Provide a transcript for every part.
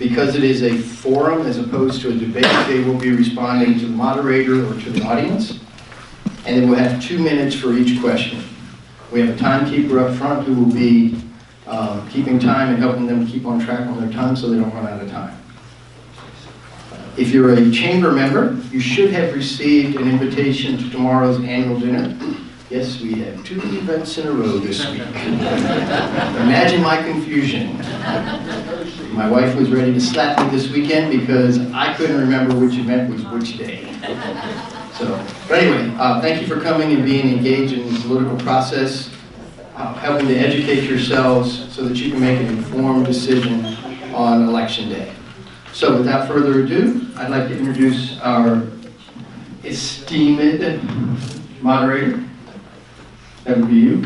Because it is a forum as opposed to a debate, they will be responding to the moderator or to the audience, and they will have 2 minutes for each question. We have a timekeeper up front who will be keeping time and helping them keep on track on their time so they don't run out of time. If you're a chamber member, you should have received an invitation to tomorrow's annual dinner. Yes, we have 2 events in a row this week. Imagine my confusion. My wife was ready to slap me this weekend because I couldn't remember which event was which day. But anyway, thank you for coming and being engaged in the political process, helping to educate yourselves so that you can make an informed decision on Election Day. So without further ado, I'd like to introduce our esteemed moderator. That would be you.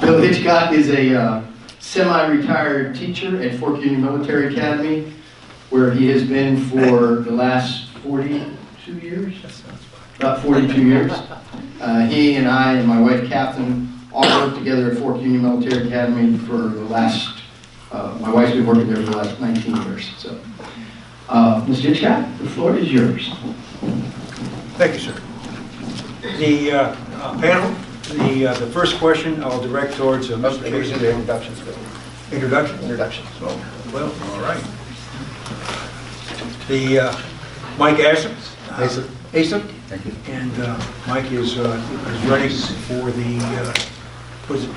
Bill Hitchcock is a semi-retired teacher at Fort Union Military Academy, where he has been for the last 42 years? About 42 years. He and I and my wife, Catherine, all worked together at Fort Union Military Academy for the last, my wife's been working there for the last 19 years. So, Mr. Hitchcock, the floor is yours. Thank you, sir. The panel, the first question I'll direct towards Mr. Peake. Introductions. Introduction? Introductions. Well, all right. The Mike Asip. Asip. Thank you. And Mike is ready for the, was it?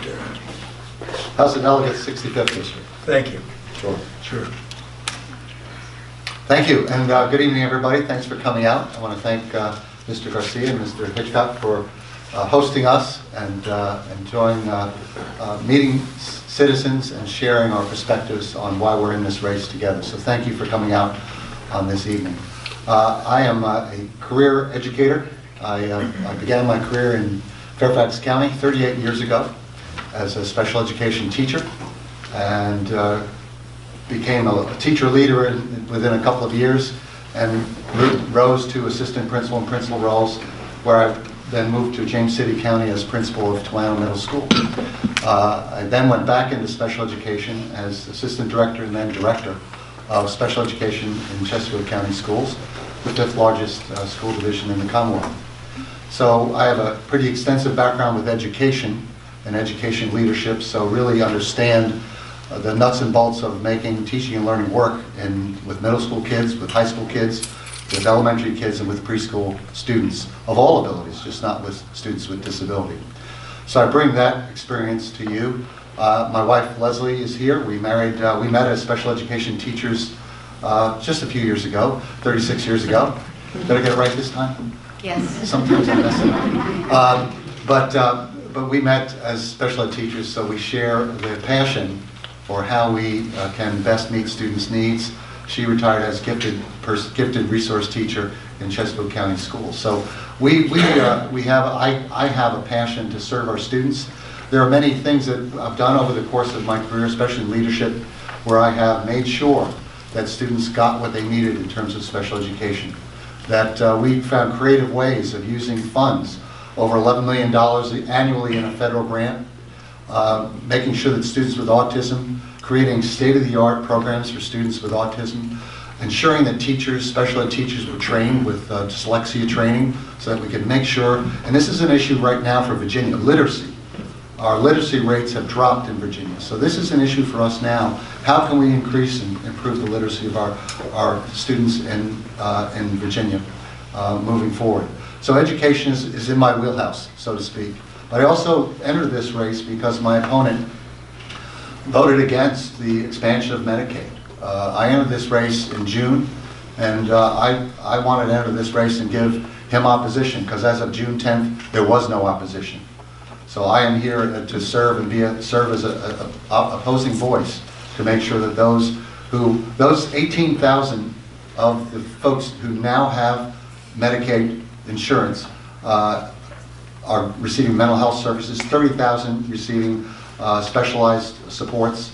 House of Delegates, 65th District. Thank you. Sure. Thank you, and good evening, everybody. Thanks for coming out. I want to thank Mr. Garcia and Mr. Hitchcock for hosting us and enjoying meeting citizens and sharing our perspectives on why we're in this race together. So thank you for coming out on this evening. I am a career educator. I began my career in Fairfax County 38 years ago as a special education teacher, and became a teacher leader within a couple of years, and rose to assistant principal and principal roles, where I then moved to James City County as principal of Fluvanna Middle School. I then went back into special education as assistant director and then director of special education in Chesterfield County Schools, the 5th largest school division in the Commonwealth. So I have a pretty extensive background with education and education leadership, so really understand the nuts and bolts of making teaching and learning work with middle school kids, with high school kids, with elementary kids, and with preschool students of all abilities, just not with students with disability. So I bring that experience to you. My wife Leslie is here. We met as special education teachers just a few years ago, 36 years ago. Did I get it right this time? Yes. Sometimes I mess it up. But we met as special ed teachers, so we share the passion for how we can best meet students' needs. She retired as gifted resource teacher in Chesterfield County Schools. So I have a passion to serve our students. There are many things that I've done over the course of my career, especially in leadership, where I have made sure that students got what they needed in terms of special education. That we found creative ways of using funds, over $11 million annually in a federal grant, making sure that students with autism, creating state-of-the-art programs for students with autism, ensuring that teachers, special ed teachers, were trained with dyslexia training so that we could make sure, and this is an issue right now for Virginia, literacy. Our literacy rates have dropped in Virginia. So this is an issue for us now. How can we increase and improve the literacy of our students in Virginia moving forward? So education is in my wheelhouse, so to speak. But I also entered this race because my opponent voted against the expansion of Medicaid. I entered this race in June, and I wanted to enter this race and give him opposition, because as of June 10th, there was no opposition. So I am here to serve and serve as an opposing voice to make sure that those 18,000 of the folks who now have Medicaid insurance are receiving mental health services, 30,000 receiving specialized supports.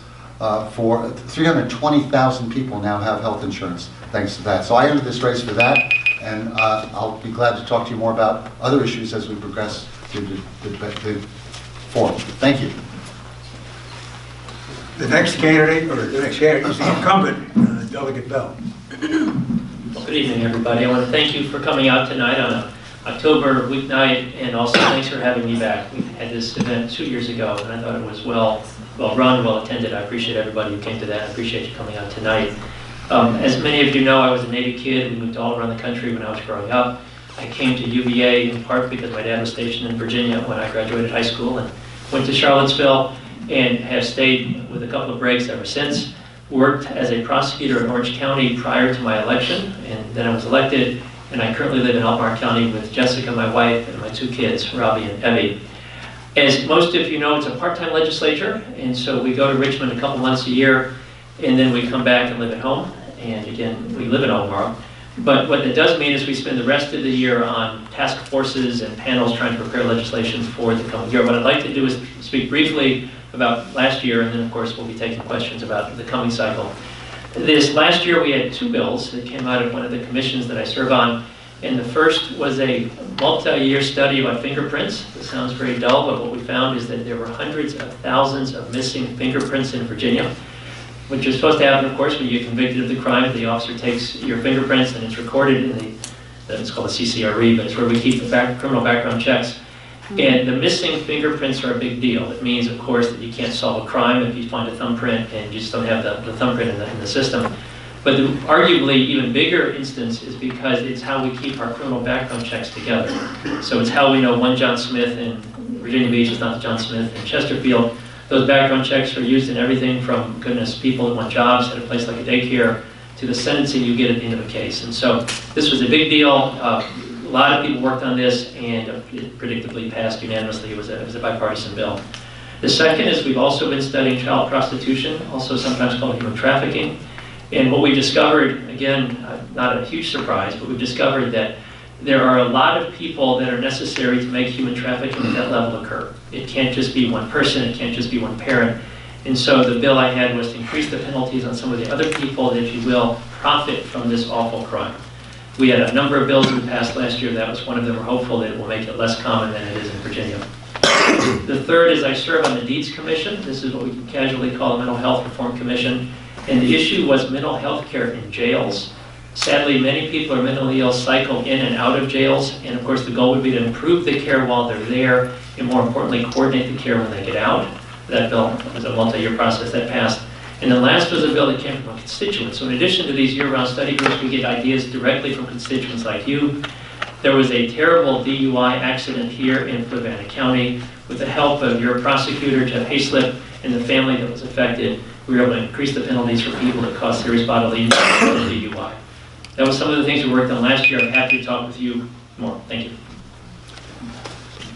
For 320,000 people now have health insurance thanks to that. So I entered this race for that, and I'll be glad to talk to you more about other issues as we progress through the forum. Thank you. The next candidate is the incumbent, Delegate Bell. Well, good evening, everybody. I want to thank you for coming out tonight on an October weeknight, and also thanks for having me back. We had this event 2 years ago, and I thought it was well run, well attended. I appreciate everybody who came to that. I appreciate you coming out tonight. As many of you know, I was a Navy kid. We moved all around the country when I was growing up. I came to UVA in part because my dad was stationed in Virginia when I graduated high school, and went to Charlottesville and have stayed with a couple of breaks ever since. Worked as a prosecutor in Orange County prior to my election, and then I was elected, and I currently live in Alcorn County with Jessica, my wife, and my 2 kids, Robbie and Evie. As most of you know, it's a part-time legislature, and so we go to Richmond a couple months a year, and then we come back and live at home, and again, we live at Omaha. But what that does mean is we spend the rest of the year on task forces and panels trying to prepare legislation for the coming year. What I'd like to do is speak briefly about last year, and then of course we'll be taking questions about the coming cycle. This last year we had 2 bills that came out of one of the commissions that I serve on, and the first was a multi-year study about fingerprints. This sounds very dull, but what we found is that there were hundreds of thousands of missing fingerprints in Virginia, which is supposed to happen, of course, when you get convicted of the crime. The officer takes your fingerprints and it's recorded in it's called a CCRE, but it's where we keep the criminal background checks. And the missing fingerprints are a big deal. It means, of course, that you can't solve a crime if you find a thumbprint and you just don't have the thumbprint in the system. But the arguably even bigger instance is because it's how we keep our criminal background checks together. So it's how we know one John Smith in Virginia Beach is not the John Smith in Chesterfield. Those background checks are used in everything from, goodness, people that want jobs at a place like a daycare to the sentencing you get at the end of a case. And so this was a big deal. A lot of people worked on this, and it predictably passed unanimously. It was a bipartisan bill. The second is we've also been studying child prostitution, also sometimes called human trafficking. And what we discovered, again, not a huge surprise, but we've discovered that there are a lot of people that are necessary to make human trafficking at that level occur. It can't just be one person, it can't just be one parent. And so the bill I had was to increase the penalties on some of the other people that, if you will, profit from this awful crime. We had a number of bills that we passed last year. That was one of them. We're hopeful that it will make it less common than it is in Virginia. The third is I serve on the Deeds Commission. This is what we can casually call a Mental Health Reform Commission. And the issue was mental health care in jails. Sadly, many people are mentally ill, cycle in and out of jails. And of course, the goal would be to improve the care while they're there, and more importantly, coordinate the care when they get out. That bill was a multi-year process that passed. And then last was a bill that came from a constituent. So in addition to these year-round study groups, we get ideas directly from constituents like you. There was a terrible DUI accident here in Fluvanna County. With the help of your prosecutor, Jeff Asip, and the family that was affected, we were able to increase the penalties for people that cause serious bodily injury and DUI. That was some of the things we worked on last year. I'm happy to talk with you more. Thank you.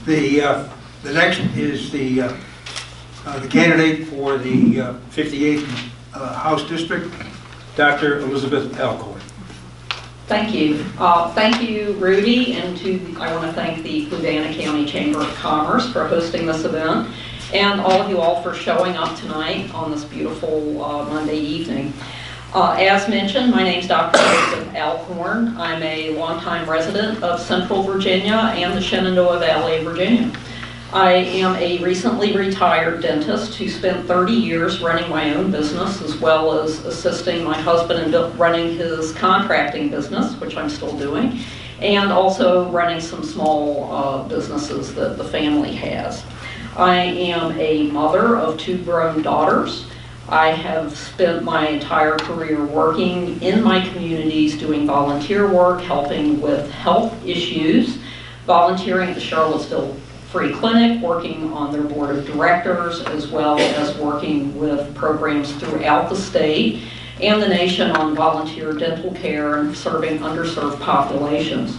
The next is the candidate for the 58th House District, Dr. Elizabeth Alcorn. Thank you. Thank you, Rudy, and I want to thank the Fluvanna County Chamber of Commerce for hosting this event, and all of you all for showing up tonight on this beautiful Monday evening. As mentioned, my name is Dr. Elizabeth Alcorn. I'm a longtime resident of Central Virginia and the Shenandoah Valley, Virginia. I am a recently retired dentist who spent 30 years running my own business, as well as assisting my husband in running his contracting business, which I'm still doing, and also running some small businesses that the family has. I am a mother of 2 grown daughters. I have spent my entire career working in my communities, doing volunteer work, helping with health issues, volunteering at the Charlottesville Free Clinic, working on their board of directors, as well as working with programs throughout the state and the nation on volunteer dental care and serving underserved populations.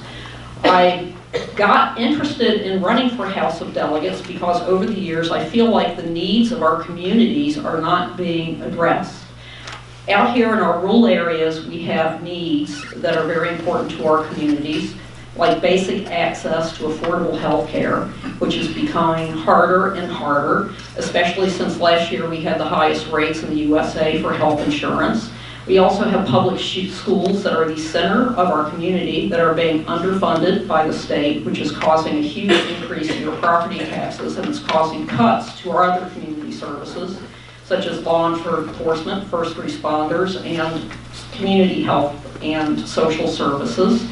I got interested in running for House of Delegates because over the years I feel like the needs of our communities are not being addressed. Out here in our rural areas, we have needs that are very important to our communities, like basic access to affordable health care, which is becoming harder and harder, especially since last year we had the highest rates in the USA for health insurance. We also have public schools that are the center of our community that are being underfunded by the state, which is causing a huge increase in your property taxes, and it's causing cuts to our other community services, such as law enforcement, first responders, and community health and social services.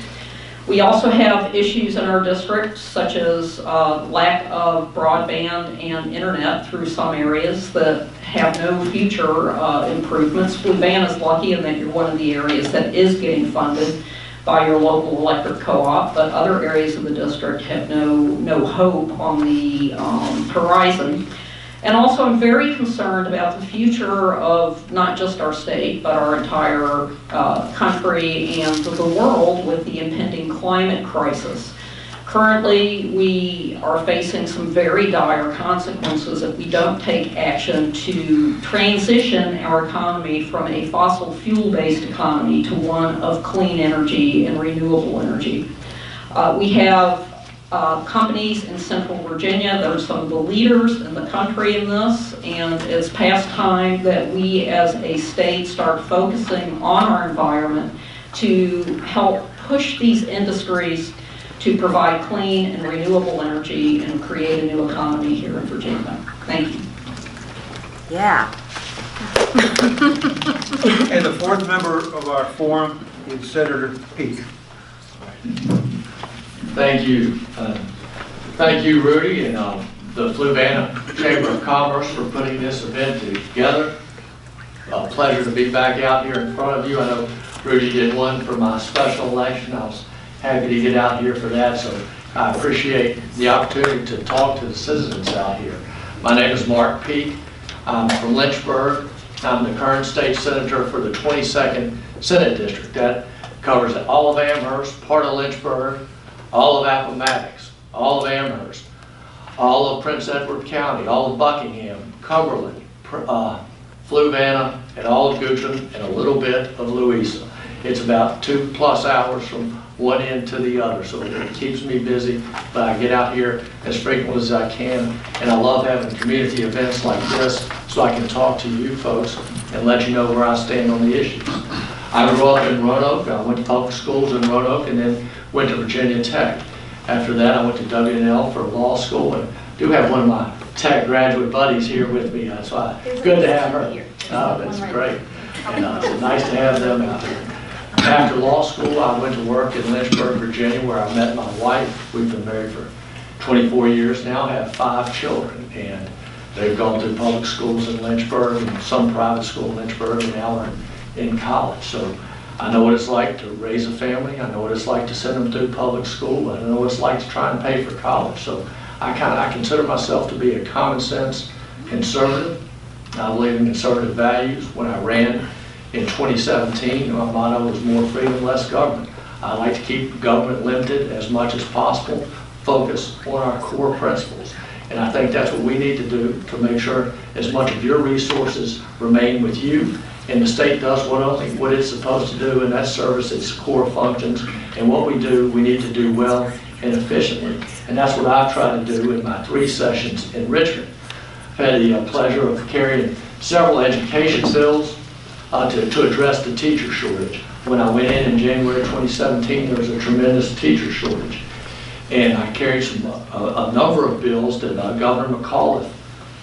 We also have issues in our district, such as lack of broadband and internet through some areas that have no future improvements. Fluvanna is lucky in that you're one of the areas that is getting funded by your local electric co-op, but other areas of the district have no hope on the horizon. And also, I'm very concerned about the future of not just our state, but our entire country and the world with the impending climate crisis. Currently, we are facing some very dire consequences if we don't take action to transition our economy from a fossil fuel-based economy to one of clean energy and renewable energy. We have companies in Central Virginia that are some of the leaders in the country in this, and it's past time that we as a state start focusing on our environment to help push these industries to provide clean and renewable energy and create a new economy here in Virginia. Thank you. Yeah. And the fourth member of our forum is Senator Peake. Thank you. Thank you, Rudy, and the Fluvanna Chamber of Commerce for putting this event together. A pleasure to be back out here in front of you. I know Rudy did one for my special election. I was happy to get out here for that, so I appreciate the opportunity to talk to the citizens out here. My name is Mark Peake. I'm from Lynchburg. I'm the current state senator for the 22nd Senate District. That covers all of Amherst, part of Lynchburg, all of Appomattox, all of Amherst, all of Prince Edward County, all of Buckingham, Cumberland, Fluvanna, and all of Guthrie, and a little bit of Louisa. It's about 2+ hours from one end to the other, so it keeps me busy, but I get out here as frequently as I can, and I love having community events like this so I can talk to you folks and let you know where I stand on the issues. I grew up in Roanoke. I went to public schools in Roanoke and then went to Virginia Tech. After that, I went to W&L for law school, and do have one of my tech graduate buddies here with me. That's why good to have her. That's great. And it's nice to have them out here. After law school, I went to work in Lynchburg, Virginia, where I met my wife. We've been married for 24 years now, have 5 children, and they've gone through public schools in Lynchburg and some private school in Lynchburg, and now are in college. So I know what it's like to raise a family. I know what it's like to send them through public school. I know what it's like to try and pay for college. So I consider myself to be a common sense conservative. I believe in conservative values. When I ran in 2017, my motto was more freedom, less government. I like to keep government limited as much as possible, focus on our core principles. And I think that's what we need to do to make sure as much of your resources remain with you, and the state does what it's supposed to do, and that's service its core functions. And what we do, we need to do well and efficiently. And that's what I've tried to do in my 3 sessions in Richmond. I've had the pleasure of carrying several education bills to address the teacher shortage. When I went in January 2017, there was a tremendous teacher shortage. And I carried a number of bills that Governor McAuliffe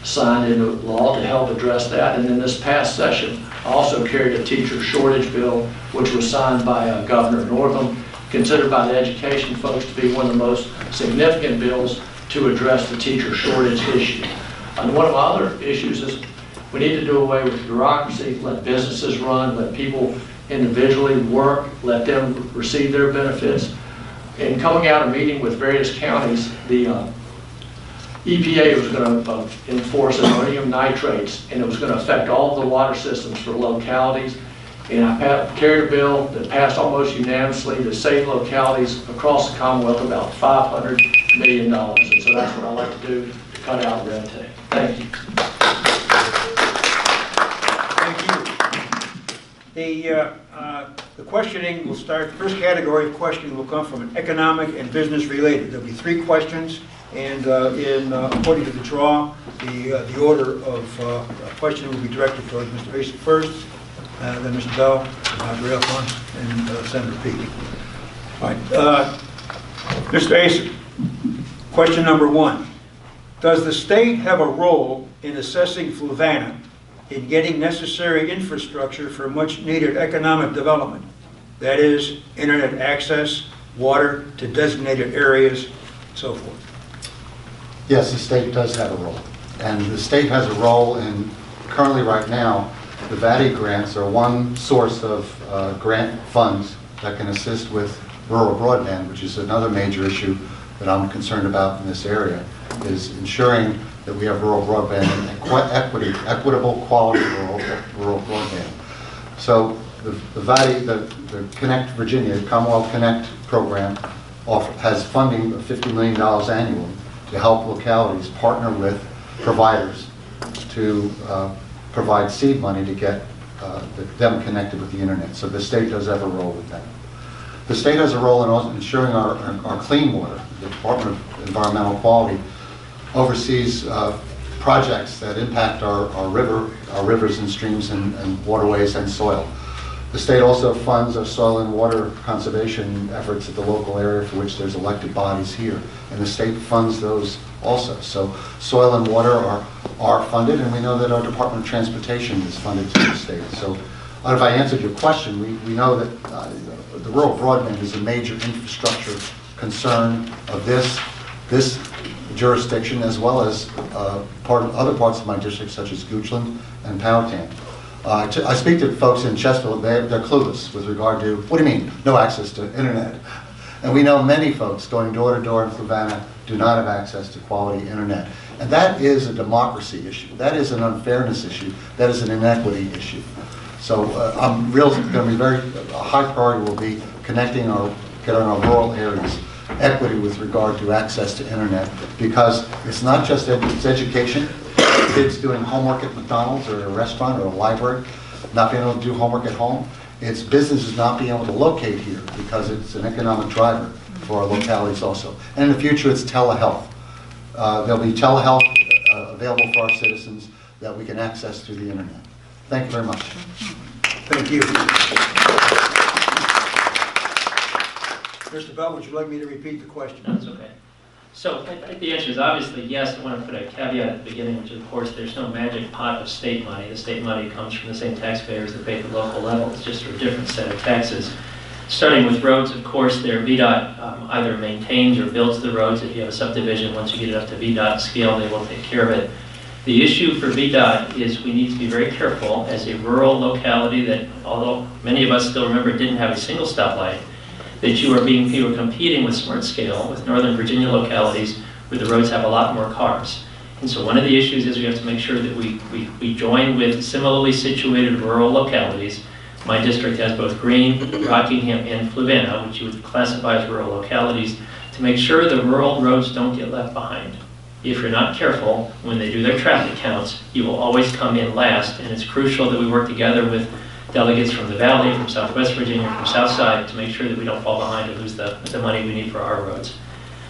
signed into law to help address that. And then this past session, I also carried a teacher shortage bill, which was signed by Governor Northam, considered by the education folks to be one of the most significant bills to address the teacher shortage issue. And one of my other issues is we need to do away with bureaucracy, let businesses run, let people individually work, let them receive their benefits. And coming out of meeting with various counties, the EPA was going to enforce ammonium nitrates, and it was going to affect all of the water systems for localities. And I carried a bill that passed almost unanimously to save localities across the Commonwealth about $500 million. And so that's what I like to do to cut out red tape. Thank you. Thank you. The questioning will start, first category of questioning will come from an economic and business related. There'll be 3 questions, and according to the draw, the order of questioning will be directed towards Mr. Asip first, then Mr. Bell, Dr. Alcorn, and Senator Peake. All right, Mr. Asip, question number 1. Does the state have a role in assessing Fluvanna in getting necessary infrastructure for much-needed economic development. That is, internet access, water to designated areas, so forth. Yes, the state does have a role. And the state has a role in, currently right now, the VATI grants are one source of grant funds that can assist with rural broadband, which is another major issue that I'm concerned about in this area, is ensuring that we have rural broadband and equitable quality rural broadband. So the VATI, the Connect Virginia, the Commonwealth Connect program has funding of $50 million annually to help localities partner with providers to provide seed money to get them connected with the internet. So the state does have a role with that. The state has a role in also ensuring our clean water. The Department of Environmental Quality oversees projects that impact our rivers and streams and waterways and soil. The state also funds our soil and water conservation efforts at the local area for which there's elected bodies here. And the state funds those also. So soil and water are funded, and we know that our Department of Transportation is funded through the state. So if I answered your question, we know that the rural broadband is a major infrastructure concern of this jurisdiction, as well as other parts of my district, such as Goochland and Powhatan. I speak to folks in Chesville, they're clueless with regard to, what do you mean, no access to internet? And we know many folks going door to door in Fluvanna do not have access to quality internet. And that is a democracy issue. That is an unfairness issue. That is an inequity issue. So I'm going to be a high priority will be getting our rural areas equity with regard to access to internet, because it's not just it's education, kids doing homework at McDonald's or a restaurant or a library, not being able to do homework at home. It's businesses not being able to locate here because it's an economic driver for our localities also. And in the future, it's telehealth. There'll be telehealth available for our citizens that we can access through the internet. Thank you very much. Thank you. Mr. Bell, would you like me to repeat the question? That's okay. So I think the answer is obviously yes. I want to put a caveat at the beginning, which is, of course, there's no magic pot of state money. The state money comes from the same taxpayers that pay at the local level. It's just a different set of taxes. Starting with roads, of course, their VDOT either maintains or builds the roads. If you have a subdivision, once you get it up to VDOT scale, they will take care of it. The issue for VDOT is we need to be very careful as a rural locality that, although many of us still remember didn't have a single stoplight, that you are competing with smart scale with Northern Virginia localities where the roads have a lot more cars. And so one of the issues is we have to make sure that we join with similarly situated rural localities. My district has both Greene, Rockingham, and Fluvanna, which you would classify as rural localities, to make sure the rural roads don't get left behind. If you're not careful, when they do their traffic counts, you will always come in last, and it's crucial that we work together with delegates from the Valley, from Southwest Virginia, from Southside, to make sure that we don't fall behind and lose the money we need for our roads.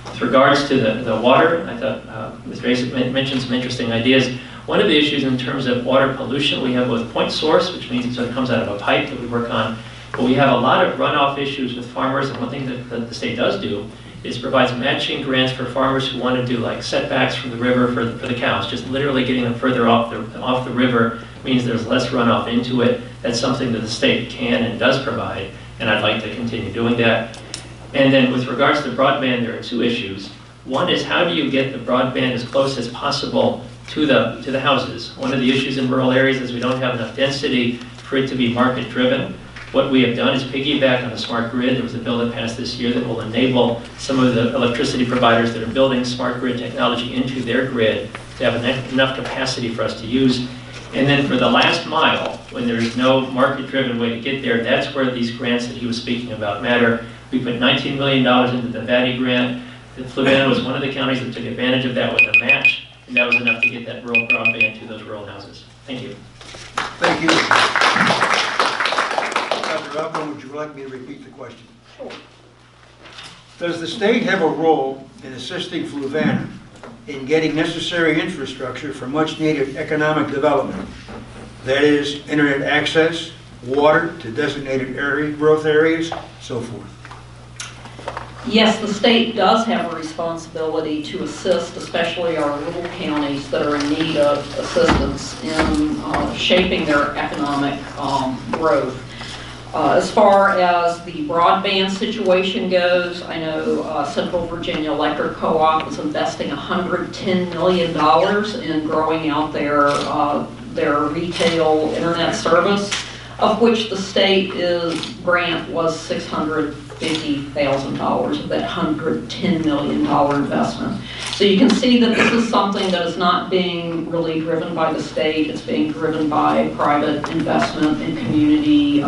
With regards to the water, I thought Mr. Asip mentioned some interesting ideas. One of the issues in terms of water pollution, we have both point source, which means it sort of comes out of a pipe that we work on, but we have a lot of runoff issues with farmers, and one thing that the state does do is provides matching grants for farmers who want to do like setbacks from the river for the cows. Just literally getting them further off the river means there's less runoff into it. That's something that the state can and does provide, and I'd like to continue doing that. And then with regards to broadband, there are two issues. One is, how do you get the broadband as close as possible to the houses? One of the issues in rural areas is we don't have enough density for it to be market driven. What we have done is piggyback on the smart grid. There was a bill that passed this year that will enable some of the electricity providers that are building smart grid technology into their grid to have enough capacity for us to use. And then for the last mile, when there's no market-driven way to get there, that's where these grants that he was speaking about matter. We put $19 million into the VATI grant. Fluvanna was one of the counties that took advantage of that with a match, and that was enough to get that rural broadband to those rural houses. Thank you. Thank you. Dr. Rob, would you like me to repeat the question? Sure. Does the state have a role in assisting Fluvanna in getting necessary infrastructure for much-needed economic development? That is, internet access, water to designated area, growth areas, so forth. Yes, the state does have a responsibility to assist, especially our little counties that are in need of assistance in shaping their economic growth. As far as the broadband situation goes, I know Central Virginia Electric Co-op is investing $110 million in growing out their retail internet service, of which the state grant was $650,000 of that $110 million investment. So you can see that this is something that is not being really driven by the state. It's being driven by private investment and community.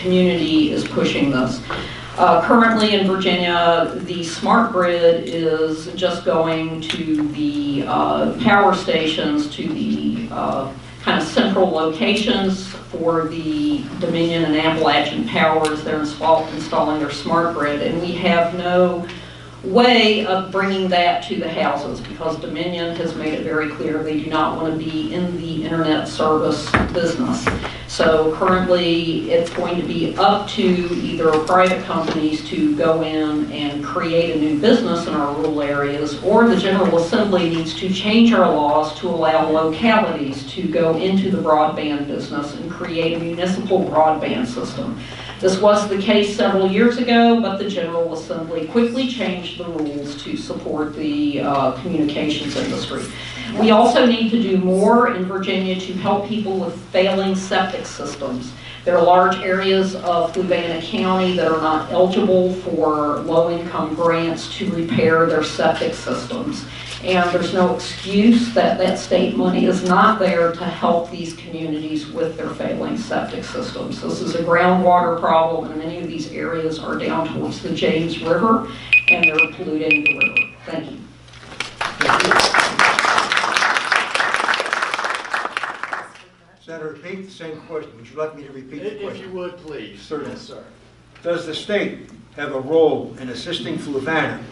Community is pushing this. Currently in Virginia, the smart grid is just going to the power stations, to the kind of central locations for the Dominion and Appalachian Powers. They're installing their smart grid, and we have no way of bringing that to the houses because Dominion has made it very clear they do not want to be in the internet service business. So currently it's going to be up to either private companies to go in and create a new business in our rural areas, or the General Assembly needs to change our laws to allow localities to go into the broadband business and create a municipal broadband system. This was the case several years ago, but the General Assembly quickly changed the rules to support the communications industry. We also need to do more in Virginia to help people with failing septic systems. There are large areas of Fluvanna County that are not eligible for low-income grants to repair their septic systems. And there's no excuse that that state money is not there to help these communities with their failing septic systems. This is a groundwater problem, and many of these areas are down towards the James River, and they're polluting the river. Thank you. Senator Peake, the same question. Would you like me to repeat the question? If you would, please. Certainly. Yes, sir. Does the state have a role in assisting Fluvanna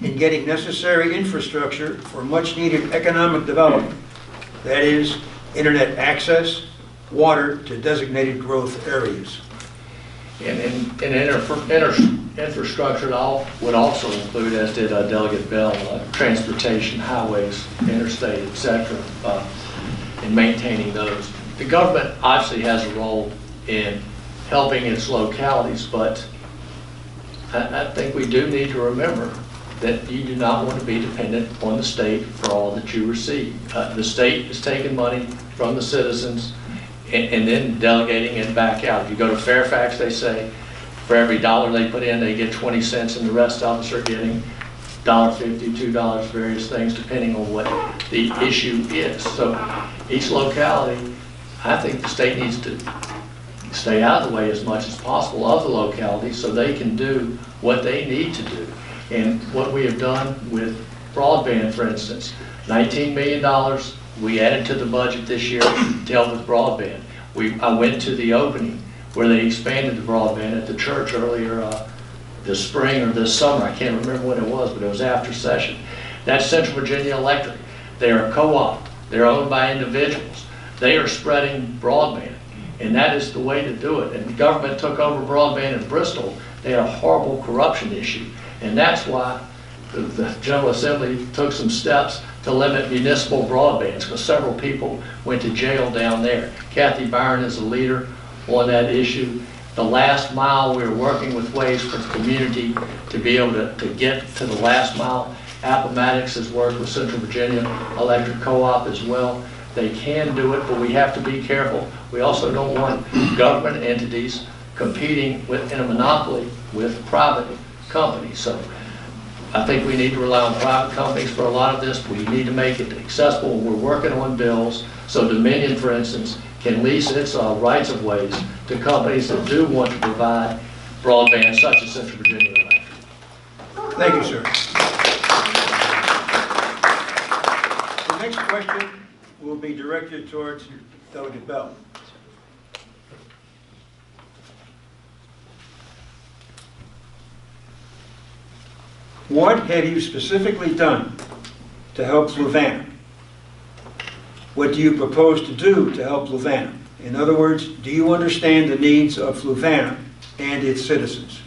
in getting necessary infrastructure for much-needed economic development? That is, internet access, water to designated growth areas. And infrastructure would also include, as did Delegate Bell, transportation, highways, interstate, et cetera, in maintaining those. The government obviously has a role in helping its localities, but I think we do need to remember that you do not want to be dependent on the state for all that you receive. The state is taking money from the citizens and then delegating it back out. If you go to Fairfax, they say for every dollar they put in, they get 20 cents, and the rest of us are getting $1.50, $2, various things, depending on what the issue is. So each locality, I think the state needs to stay out of the way as much as possible of the locality so they can do what they need to do. And what we have done with broadband, for instance, $19 million we added to the budget this year to help with broadband. I went to the opening where they expanded the broadband at the church earlier this spring or this summer. I can't remember when it was, but it was after session. That's Central Virginia Electric. They are a co-op. They're owned by individuals. They are spreading broadband, and that is the way to do it. And the government took over broadband in Bristol. They had a horrible corruption issue, and that's why the General Assembly took some steps to limit municipal broadbands, because several people went to jail down there. Kathy Byron is a leader on that issue. The last mile, we're working with ways for the community to be able to get to the last mile. Appomattox has worked with Central Virginia Electric Co-op as well. They can do it, but we have to be careful. We also don't want government entities competing in a monopoly with private companies. So I think we need to rely on private companies for a lot of this. We need to make it accessible. We're working on bills. So Dominion, for instance, can lease its rights of ways to companies that do want to provide broadband, such as Central Virginia Electric. Thank you, sir. The next question will be directed towards Delegate Bell. What have you specifically done to help Fluvanna? What do you propose to do to help Fluvanna? In other words, do you understand the needs of Fluvanna and its citizens?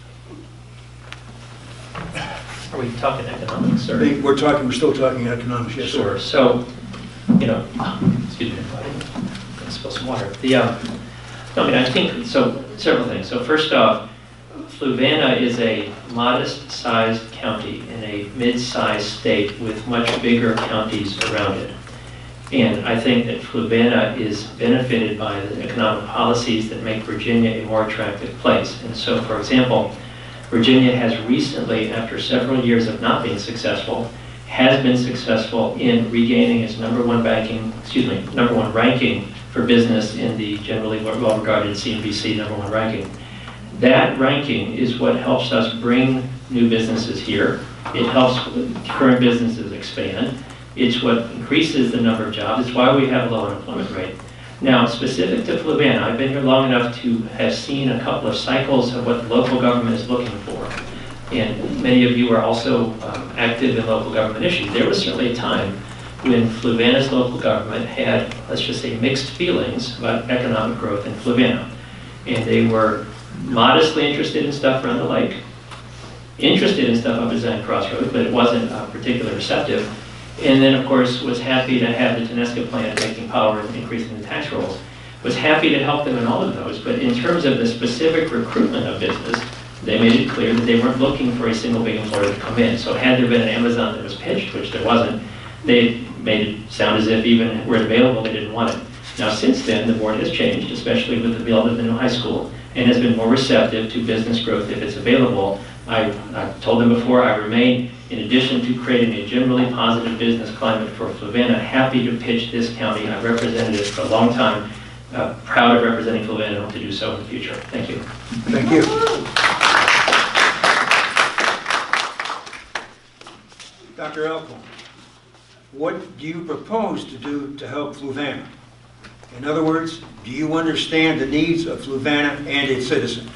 Are we talking economics I or? think we're still talking economics, yes, Sure. sir. So, excuse me, I spill some water. No, I mean, I think, so several things. So first off, Fluvanna is a modest-sized county in a mid-sized state with much bigger counties around it. And I think that Fluvanna is benefited by the economic policies that make Virginia a more attractive place. And so, for example, Virginia has recently, after several years of not being successful, has been successful in regaining its number one ranking for business in the generally well-regarded CNBC #1 ranking. That ranking is what helps us bring new businesses here. It helps current businesses expand. It's what increases the number of jobs. It's why we have a low unemployment rate. Now, specific to Fluvanna, I've been here long enough to have seen a couple of cycles of what the local government is looking for. And many of you are also active in local government issues. There was certainly a time when Fluvanna's local government had, let's just say, mixed feelings about economic growth in Fluvanna. And they were modestly interested in stuff around the lake, interested in stuff up at Zion Crossroads, but it wasn't particularly receptive. And then, of course, was happy to have the Tenesca plant taking power and increasing the tax rolls. Was happy to help them in all of those, but in terms of the specific recruitment of business, they made it clear that they weren't looking for a single big employer to come in. So had there been an Amazon that was pitched, which there wasn't, they made it sound as if even were it available, they didn't want it. Now, since then, the board has changed, especially with the build of the new high school, and has been more receptive to business growth if it's available. I've told them before, I remain, in addition to creating a generally positive business climate for Fluvanna, happy to pitch this county. I've represented it for a long time, proud of representing Fluvanna and hope to do so in the future. Thank you. Thank you. Dr. Alcorn, what do you propose to do to help Fluvanna? In other words, do you understand the needs of Fluvanna and its citizens,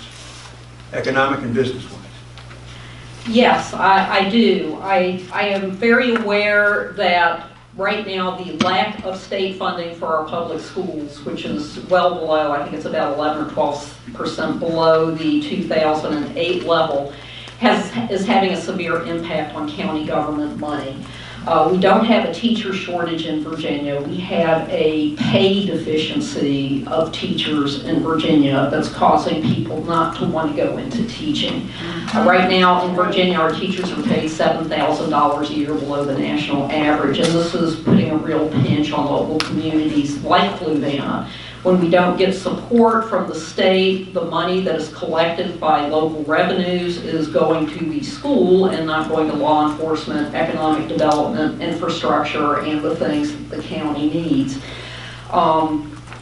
economic and business-wise? Yes, I do. I am very aware that right now the lack of state funding for our public schools, which is well below, I think it's about 11 or 12% below the 2008 level, is having a severe impact on county government money. We don't have a teacher shortage in Virginia. We have a pay deficiency of teachers in Virginia that's causing people not to want to go into teaching. Right now in Virginia, our teachers are paid $7,000 a year below the national average, and this is putting a real pinch on local communities like Fluvanna. When we don't get support from the state, the money that is collected by local revenues is going to the school and not going to law enforcement, economic development, infrastructure, and the things that the county needs.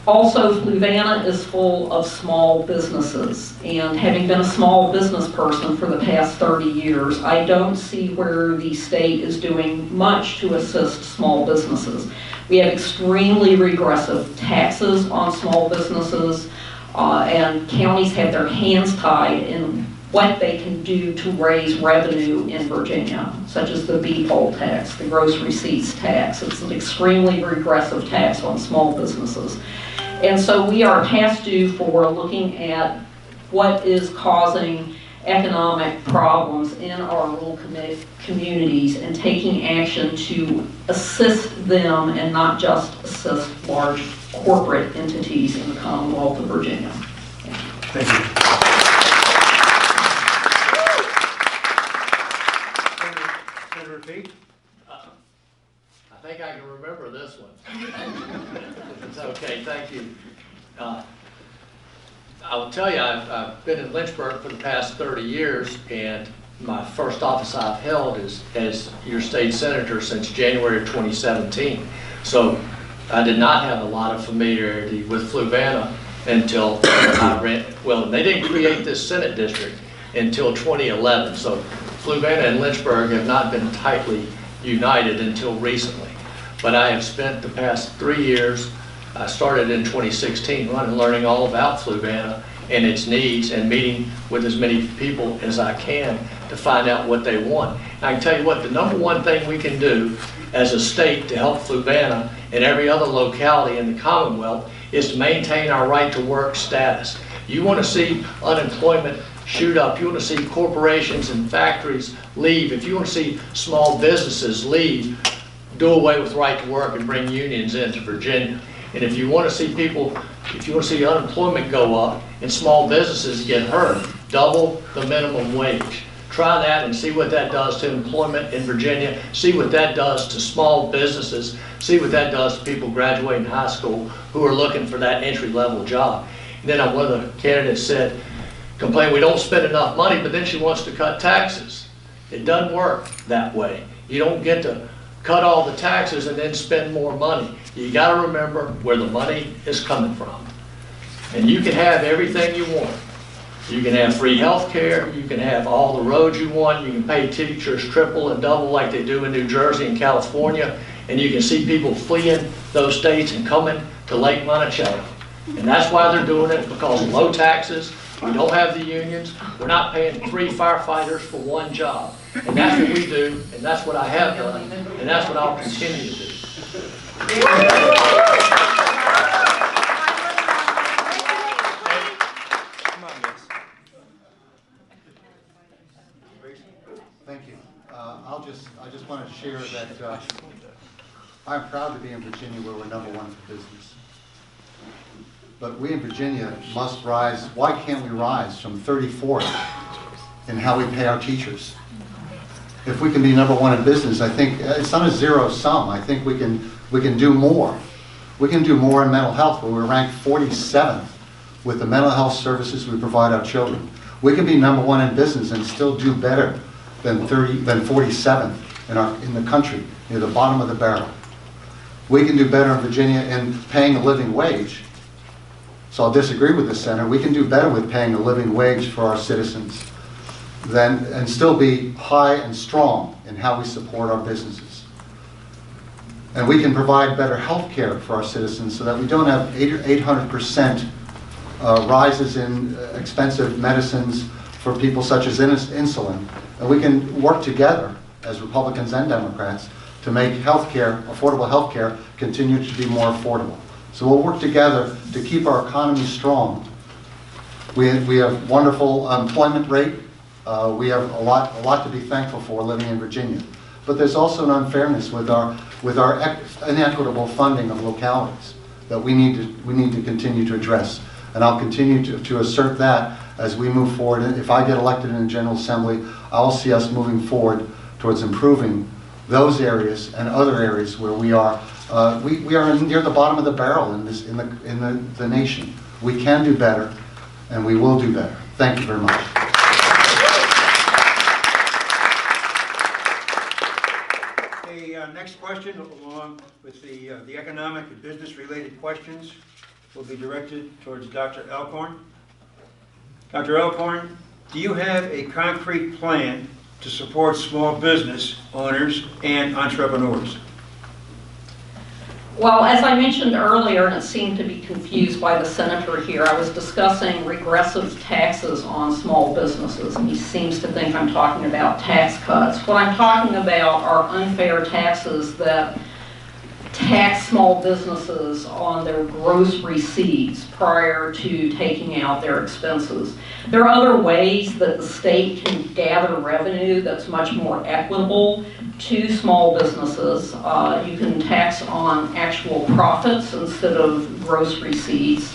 Also, Fluvanna is full of small businesses, and having been a small business person for the past 30 years, I don't see where the state is doing much to assist small businesses. We have extremely regressive taxes on small businesses, and counties have their hands tied in what they can do to raise revenue in Virginia, such as the B-poll tax, the gross receipts tax. It's an extremely regressive tax on small businesses. And so we are past due for looking at what is causing economic problems in our rural communities and taking action to assist them and not just assist large corporate entities in the Commonwealth of Virginia. Thank you. Senator Peake? I think I can remember this one. It's okay, thank you. I'll tell you, I've been in Lynchburg for the past 30 years, and my first office I've held is as your state senator since January of 2017. So I did not have a lot of familiarity with Fluvanna until I ran, well, they didn't create this Senate district until 2011. So Fluvanna and Lynchburg have not been tightly united until recently. But I have spent the past 3 years, I started in 2016, learning all about Fluvanna and its needs and meeting with as many people as I can to find out what they want. And I can tell you what, the number one thing we can do as a state to help Fluvanna and every other locality in the Commonwealth is to maintain our right to work status. You want to see unemployment shoot up. You want to see corporations and factories leave. If you want to see small businesses leave, do away with right to work and bring unions into Virginia. And if you want to see if you want to see unemployment go up and small businesses get hurt, double the minimum wage. Try that and see what that does to employment in Virginia. See what that does to small businesses. See what that does to people graduating high school who are looking for that entry-level job. And then one of the candidates complained we don't spend enough money, but then she wants to cut taxes. It doesn't work that way. You don't get to cut all the taxes and then spend more money. You got to remember where the money is coming from. And you can have everything you want. You can have free health care, you can have all the roads you want, you can pay teachers triple and double like they do in New Jersey and California, and you can see people fleeing those states and coming to Lake Monticello. And that's why they're doing it, because of low taxes, we don't have the unions, we're not paying 3 firefighters for 1 job. And that's what we do, and that's what I have done, and that's what I'll continue to do. Thank you. I just want to share that I'm proud to be in Virginia where we're #1 for business. But we in Virginia must rise. Why can't we rise from 34th in how we pay our teachers? If we can be #1 in business, I think it's not a zero sum. I think we can do more. We can do more in mental health, where we're ranked 47th with the mental health services we provide our children. We can be #1 in business and still do better than 47th in the country, near the bottom of the barrel. We can do better in Virginia in paying a living wage. So I'll disagree with the Senator. We can do better with paying a living wage for our citizens and still be high and strong in how we support our businesses. And we can provide better health care for our citizens so that we don't have 800% rises in expensive medicines for people such as insulin. And we can work together as Republicans and Democrats to make healthcare, affordable healthcare, continue to be more affordable. So we'll work together to keep our economy strong. We have wonderful employment rate. We have a lot to be thankful for living in Virginia. But there's also an unfairness with our inequitable funding of localities that we need to continue to address. And I'll continue to assert that as we move forward. If I get elected in the General Assembly, I'll see us moving forward towards improving those areas and other areas where we are near the bottom of the barrel in the nation. We can do better, and we will do better. Thank you very much. The next question, along with the economic and business-related questions, will be directed towards Dr. Alcorn. Dr. Alcorn, do you have a concrete plan to support small business owners and entrepreneurs? Well, as I mentioned earlier, and it seemed to be confused by the senator here, I was discussing regressive taxes on small businesses, and he seems to think I'm talking about tax cuts. What I'm talking about are unfair taxes that tax small businesses on their gross receipts prior to taking out their expenses. There are other ways that the state can gather revenue that's much more equitable to small businesses. You can tax on actual profits instead of gross receipts.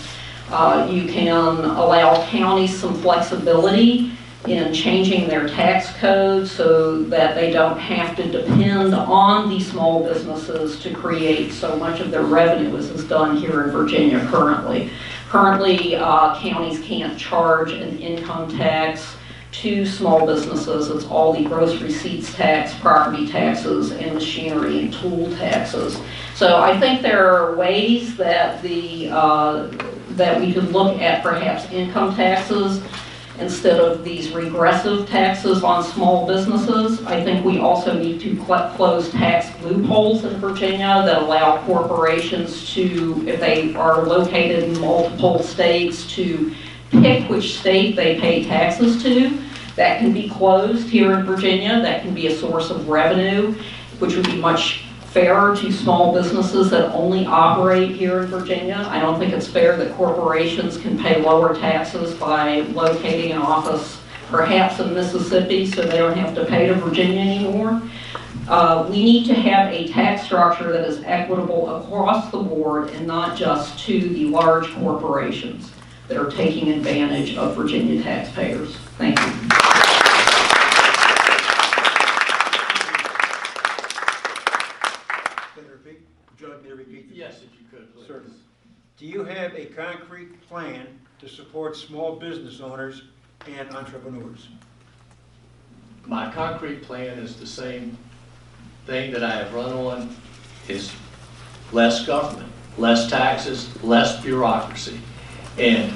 You can allow counties some flexibility in changing their tax code so that they don't have to depend on these small businesses to create so much of their revenue as is done here in Virginia currently. Currently, counties can't charge an income tax to small businesses. It's all the gross receipts tax, property taxes, and machinery and tool taxes. So I think there are ways that that we could look at perhaps income taxes instead of these regressive taxes on small businesses. I think we also need to close tax loopholes in Virginia that allow corporations to, if they are located in multiple states, to pick which state they pay taxes to. That can be closed here in Virginia. That can be a source of revenue, which would be much fair to small businesses that only operate here in Virginia. I don't think it's fair that corporations can pay lower taxes by locating an office perhaps in Mississippi so they don't have to pay to Virginia anymore. We need to have a tax structure that is equitable across the board and not just to the large corporations that are taking advantage of Virginia taxpayers. Thank you. Senator Peake, would you like me to repeat? Yes, if you could, please. Certainly. Do you have a concrete plan to support small business owners and entrepreneurs? My concrete plan is the same thing that I have run on, is less government, less taxes, less bureaucracy. And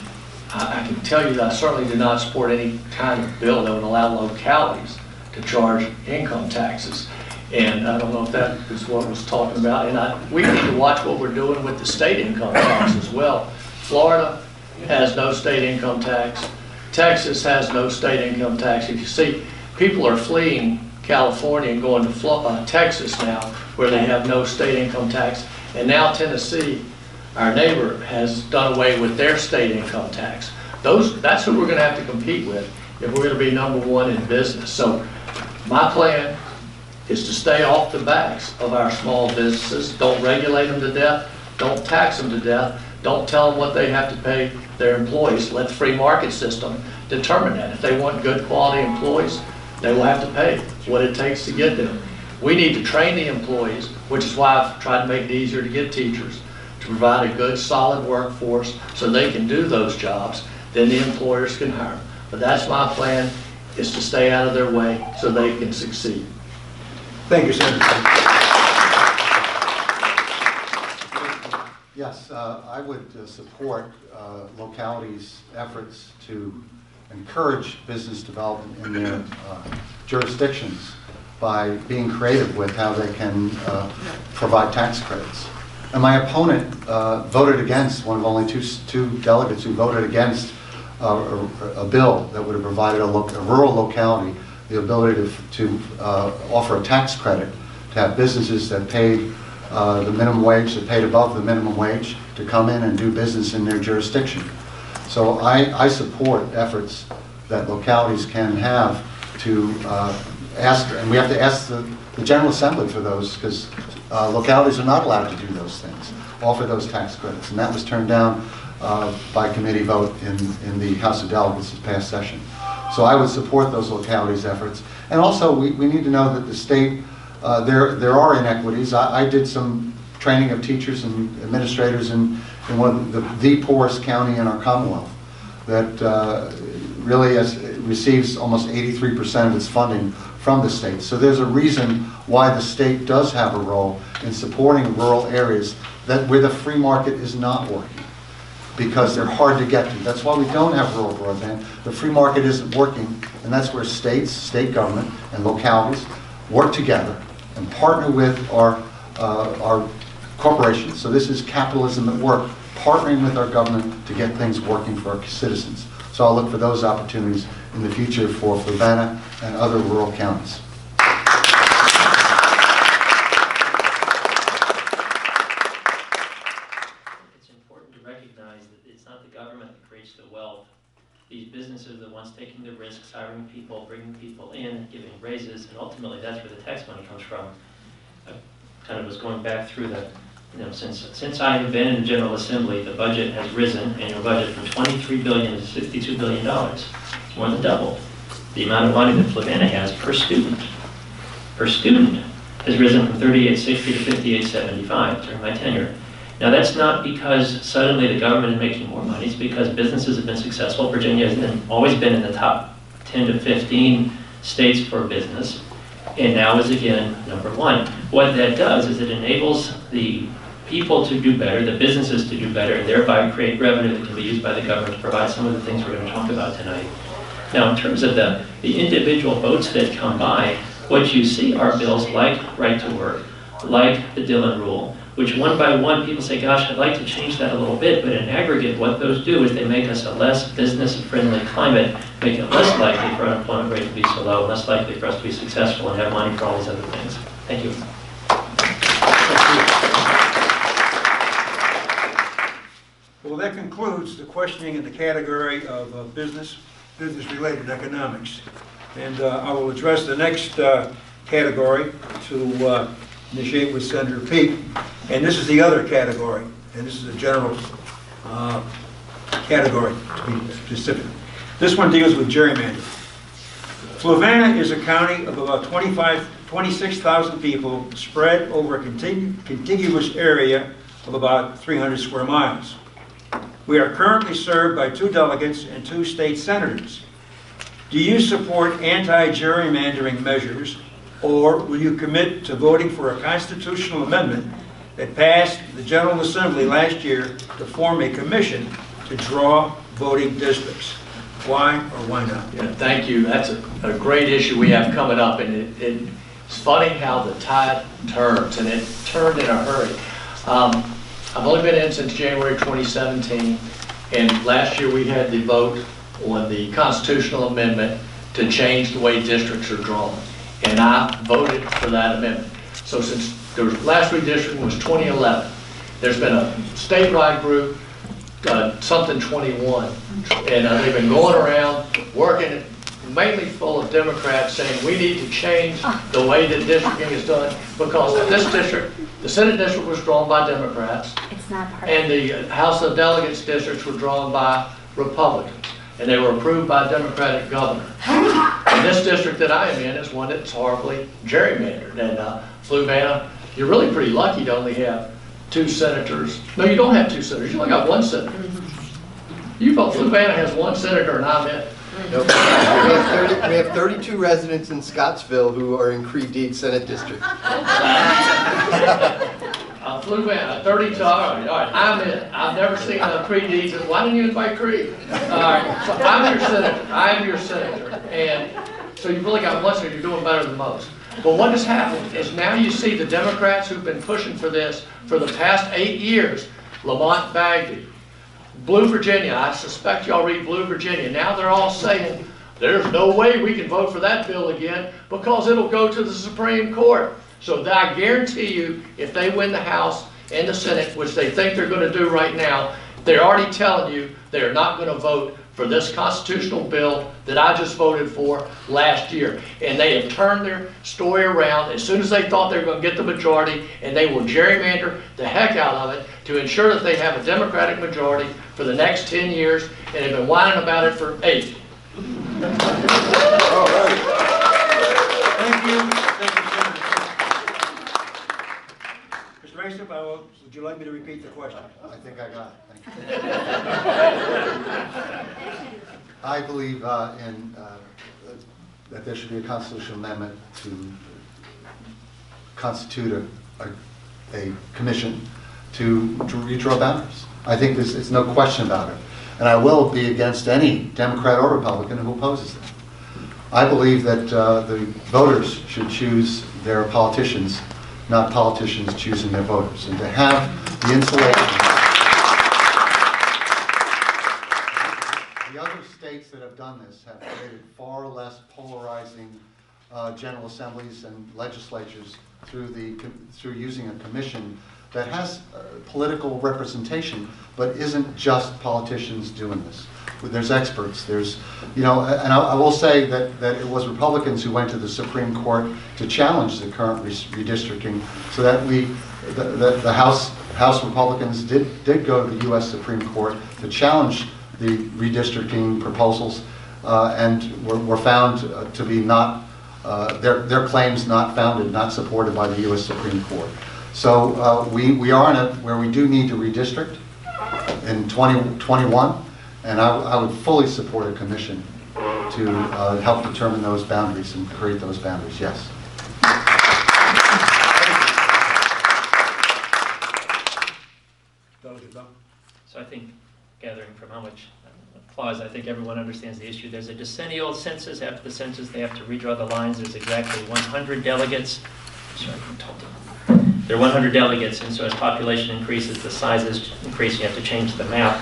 I can tell you that I certainly do not support any kind of bill that would allow localities to charge income taxes. And I don't know if that is what was talking about. And we need to watch what we're doing with the state income tax as well. Florida has no state income tax. Texas has no state income tax. If you see, people are fleeing California and going to Texas now, where they have no state income tax. And now Tennessee, our neighbor, has done away with their state income tax. That's who we're going to have to compete with if we're going to be number one in business. So my plan is to stay off the backs of our small businesses. Don't regulate them to death. Don't tax them to death. Don't tell them what they have to pay their employees. Let the free market system determine that. If they want good quality employees, they will have to pay what it takes to get them. We need to train the employees, which is why I've tried to make it easier to get teachers, to provide a good, solid workforce so they can do those jobs. Then the employers can hire them. But that's my plan, is to stay out of their way so they can succeed. Thank you, Senator. Yes, I would support localities' efforts to encourage business development in their jurisdictions by being creative with how they can provide tax credits. And my opponent voted against, one of only two delegates who voted against a bill that would have provided a rural locality the ability to offer a tax credit to have businesses that paid the minimum wage, that paid above the minimum wage, to come in and do business in their jurisdiction. So I support efforts that localities can have to ask, and we have to ask the General Assembly for those, because localities are not allowed to do those things, offer those tax credits. And that was turned down by committee vote in the House of Delegates this past session. So I would support those localities' efforts. And also, we need to know that the state, there are inequities. I did some training of teachers and administrators in one of the poorest county in our Commonwealth that really receives almost 83% of its funding from the state. So there's a reason why the state does have a role in supporting rural areas where the free market is not working, because they're hard to get to. That's why we don't have rural broadband. The free market isn't working, and that's where states, state government, and localities work together and partner with our corporations. So this is capitalism at work, partnering with our government to get things working for our citizens. So I'll look for those opportunities in the future for Fluvanna and other rural counties. It's important to recognize that it's not the government that creates the wealth. These businesses are the ones taking the risks, hiring people, bringing people in, giving raises, and ultimately that's where the tax money comes from. I kind of was going back through the, since I have been in the General Assembly, the budget has risen, annual budget, from $23 billion to $62 billion. It's more than double the amount of money that Fluvanna has per student. Per student has risen from $38.60 to $58.75 during my tenure. Now that's not because suddenly the government is making more money, it's because businesses have been successful. Virginia has always been in the top 10 to 15 states for business, and now is again #1. What that does is it enables the people to do better, the businesses to do better, and thereby create revenue that can be used by the government to provide some of the things we're going to talk about tonight. Now in terms of the individual votes that come by, what you see are bills like Right to Work, like the Dillon Rule, which one by one people say, gosh, I'd like to change that a little bit, but in aggregate what those do is they make us a less business-friendly climate, make it less likely for unemployment rate to be so low, less likely for us to be successful and have money for all these other things. Thank you. So that concludes the questioning in the category of business-related economics. And I will address the next category to initiate with Senator Peake. And this is the other category, and this is a general category, to be specific. This one deals with gerrymandering. Fluvanna is a county of about 26,000 people spread over a contiguous area of about 300 square miles. We are currently served by 2 delegates and 2 state senators. Do you support anti-gerrymandering measures, or will you commit to voting for a constitutional amendment that passed the General Assembly last year to form a commission to draw voting districts? Why or why not? Yeah, thank you. That's a great issue we have coming up, and it's funny how the tide turns, and it turned in a hurry. I've only been in since January 2017, and last year we had the vote on the constitutional amendment to change the way districts are drawn, and I voted for that amendment. So since the last redistricting was 2011, there's been a statewide group, something 21, and they've been going around working, mainly full of Democrats, saying we need to change the way that districting is done, because this district, the Senate district was drawn by Democrats, It's not part and the House of Delegates districts were drawn by Republicans, and they were approved by a Democratic governor. And this district that I am in is one that's horribly gerrymandered. And Fluvanna, you're really pretty lucky to only have 2 senators. No, you don't have 2 senators. You only got 1 senator. Fluvanna has 1 senator, and I'm it. Nope. We have 32 residents in Scottsville who are in Cree Deed Senate District. Fluvanna, 32, all right, I'm it. I've never seen a Cree Deed. Why didn't you invite Cree? All right, so I'm your senator. And so you've really got 1 senator, you're doing better than most. But what has happened is now you see the Democrats who've been pushing for this for the past 8 years, Lamont Bagby, Blue Virginia, I suspect y'all read Blue Virginia. Now they're all saying, there's no way we can vote for that bill again because it'll go to the Supreme Court. So I guarantee you, if they win the House and the Senate, which they think they're going to do right now, they're already telling you they're not going to vote for this constitutional bill that I just voted for last year. And they have turned their story around as soon as they thought they were going to get the majority, and they will gerrymander the heck out of it to ensure that they have a Democratic majority for the next 10 years, and have been whining about it for 8. All right. Thank you. Thank you, Senator. Mr. Asip, would you like me to repeat the question? I think I got it. Thank you. I believe that there should be a constitutional amendment to constitute a commission to redraw boundaries. I think it's no question about it. And I will be against any Democrat or Republican who opposes them. I believe that the voters should choose their politicians, not politicians choosing their voters. And to have the insulation. The other states that have done this have created far less polarizing general assemblies and legislatures through using a commission that has political representation, but isn't just politicians doing this. There's experts, there's, and I will say that it was Republicans who went to the Supreme Court to challenge the current redistricting, so that the House Republicans did go to the U.S. Supreme Court to challenge the redistricting proposals, and were found to be not, their claims not founded, not supported by the U.S. Supreme Court. So we are in where we do need to redistrict in 2021, and I would fully support a commission to help determine those boundaries and create those boundaries, yes. So I think, gathering from how much applause, I think everyone understands the issue. There's a decennial census. After the census, they have to redraw the lines. There's exactly 100 delegates. Sorry, I'm told them. There are 100 delegates, and so as population increases, the sizes increase, you have to change the map.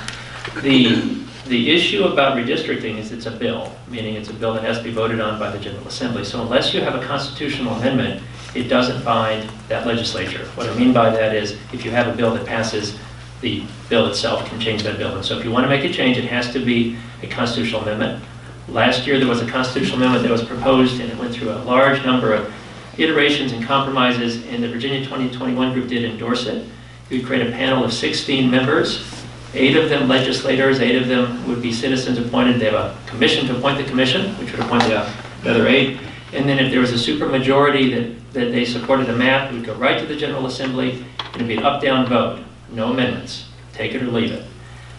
The issue about redistricting is it's a bill, meaning it's a bill that has to be voted on by the General Assembly. So unless you have a constitutional amendment, it doesn't bind that legislature. What I mean by that is if you have a bill that passes the bill itself can change that bill. And so if you want to make a change, it has to be a constitutional amendment. Last year, there was a constitutional amendment that was proposed, and it went through a large number of iterations and compromises, and the Virginia 2021 group did endorse it. We would create a panel of 16 members, 8 of them legislators, 8 of them would be citizens appointed. They have a commission to appoint the commission, which would appoint the other 8. And then if there was a supermajority that they supported the map, it would go right to the General Assembly, and it would be an up-down vote, no amendments, take it or leave it.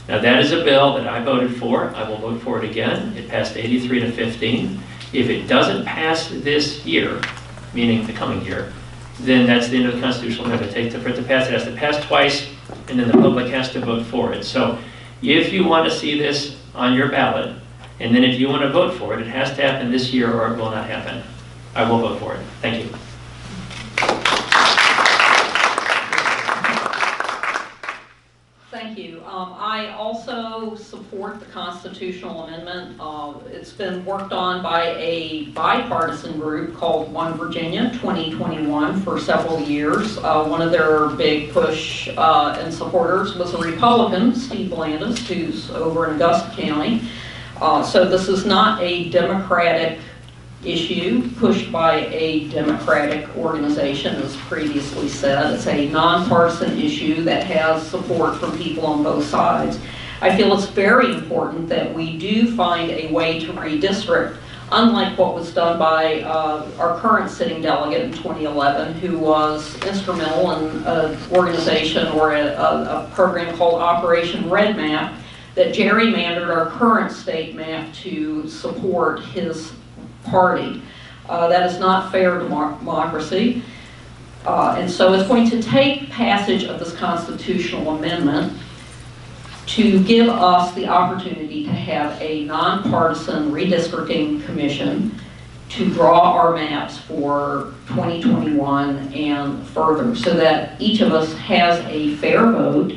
Now that is a bill that I voted for. I will vote for it again. It passed 83 to 15. If it doesn't pass this year, meaning the coming year, then that's the end of the constitutional amendment. For it to pass, it has to pass twice, and then the public has to vote for it. So if you want to see this on your ballot, and then if you want to vote for it, it has to happen this year or it will not happen. I will vote for it. Thank you. Thank you. I also support the constitutional amendment. It's been worked on by a bipartisan group called One Virginia 2021 for several years. One of their big push and supporters was a Republican, Steve Blandus, who's over in Augusta County. So this is not a Democratic issue pushed by a Democratic organization, as previously said. It's a nonpartisan issue that has support from people on both sides. I feel it's very important that we do find a way to redistrict, unlike what was done by our current sitting delegate in 2011, who was instrumental in an organization or a program called Operation Red Map that gerrymandered our current state map to support his party. That is not fair democracy. And so it's going to take passage of this constitutional amendment to give us the opportunity to have a nonpartisan redistricting commission to draw our maps for 2021 and further, so that each of us has a fair vote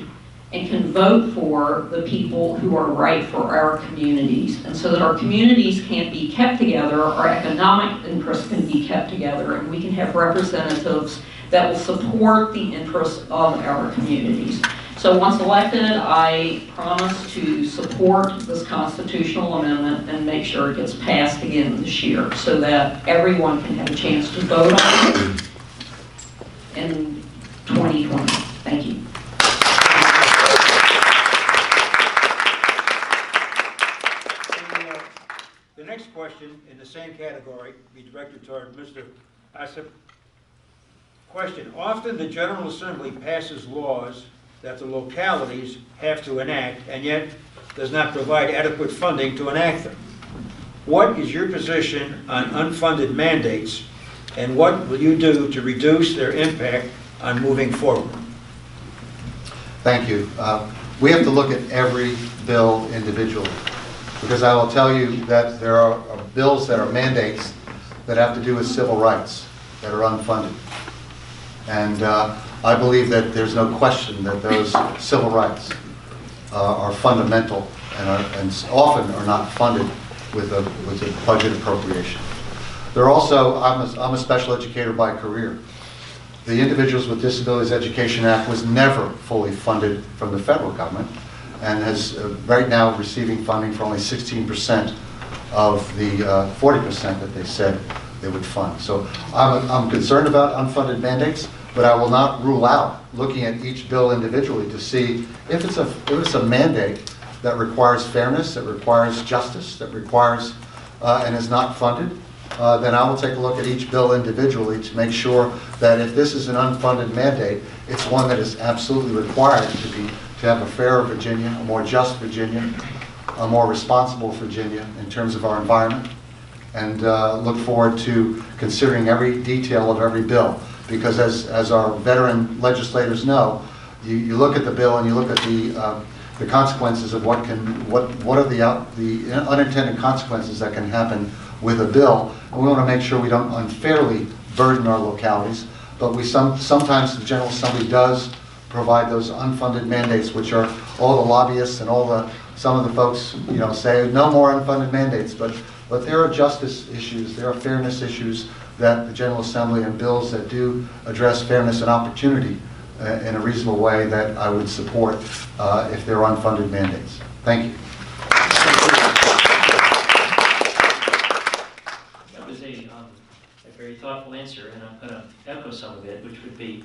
and can vote for the people who are right for our communities, and so that our communities can be kept together, our economic interests can be kept together, and we can have representatives that will support the interests of our communities. So once elected, I promise to support this constitutional amendment and make sure it gets passed again this year, so that everyone can have a chance to vote on it in 2020. Thank you. The next question in the same category be directed toward Mr. Asip. Question: often the General Assembly passes laws that the localities have to enact, and yet does not provide adequate funding to enact them. What is your position on unfunded mandates, and what will you do to reduce their impact on moving forward? Thank you. We have to look at every bill individually, because I will tell you that there are bills that are mandates that have to do with civil rights that are unfunded. And I believe that there's no question that those civil rights are fundamental and often are not funded with a budget appropriation. There are also, I'm a special educator by career. The Individuals with Disabilities Education Act was never fully funded from the federal government, and is right now receiving funding for only 16% of the 40% that they said they would fund. So I'm concerned about unfunded mandates, but I will not rule out looking at each bill individually to see if it's a mandate that requires fairness, that requires justice, that requires and is not funded, then I will take a look at each bill individually to make sure that if this is an unfunded mandate, it's one that is absolutely required to have a fairer Virginia, a more just Virginia, a more responsible Virginia in terms of our environment, and look forward to considering every detail of every bill. Because as our veteran legislators know, you look at the bill and you look at the consequences of what are the unintended consequences that can happen with a bill, and we want to make sure we don't unfairly burden our localities. But sometimes the General Assembly does provide those unfunded mandates, which are all the lobbyists and some of the folks say no more unfunded mandates. But there are justice issues, there are fairness issues that the General Assembly and bills that do address fairness and opportunity in a reasonable way that I would support if they're unfunded mandates. Thank you. That was a very thoughtful answer, and I'm going to echo some of it, which would be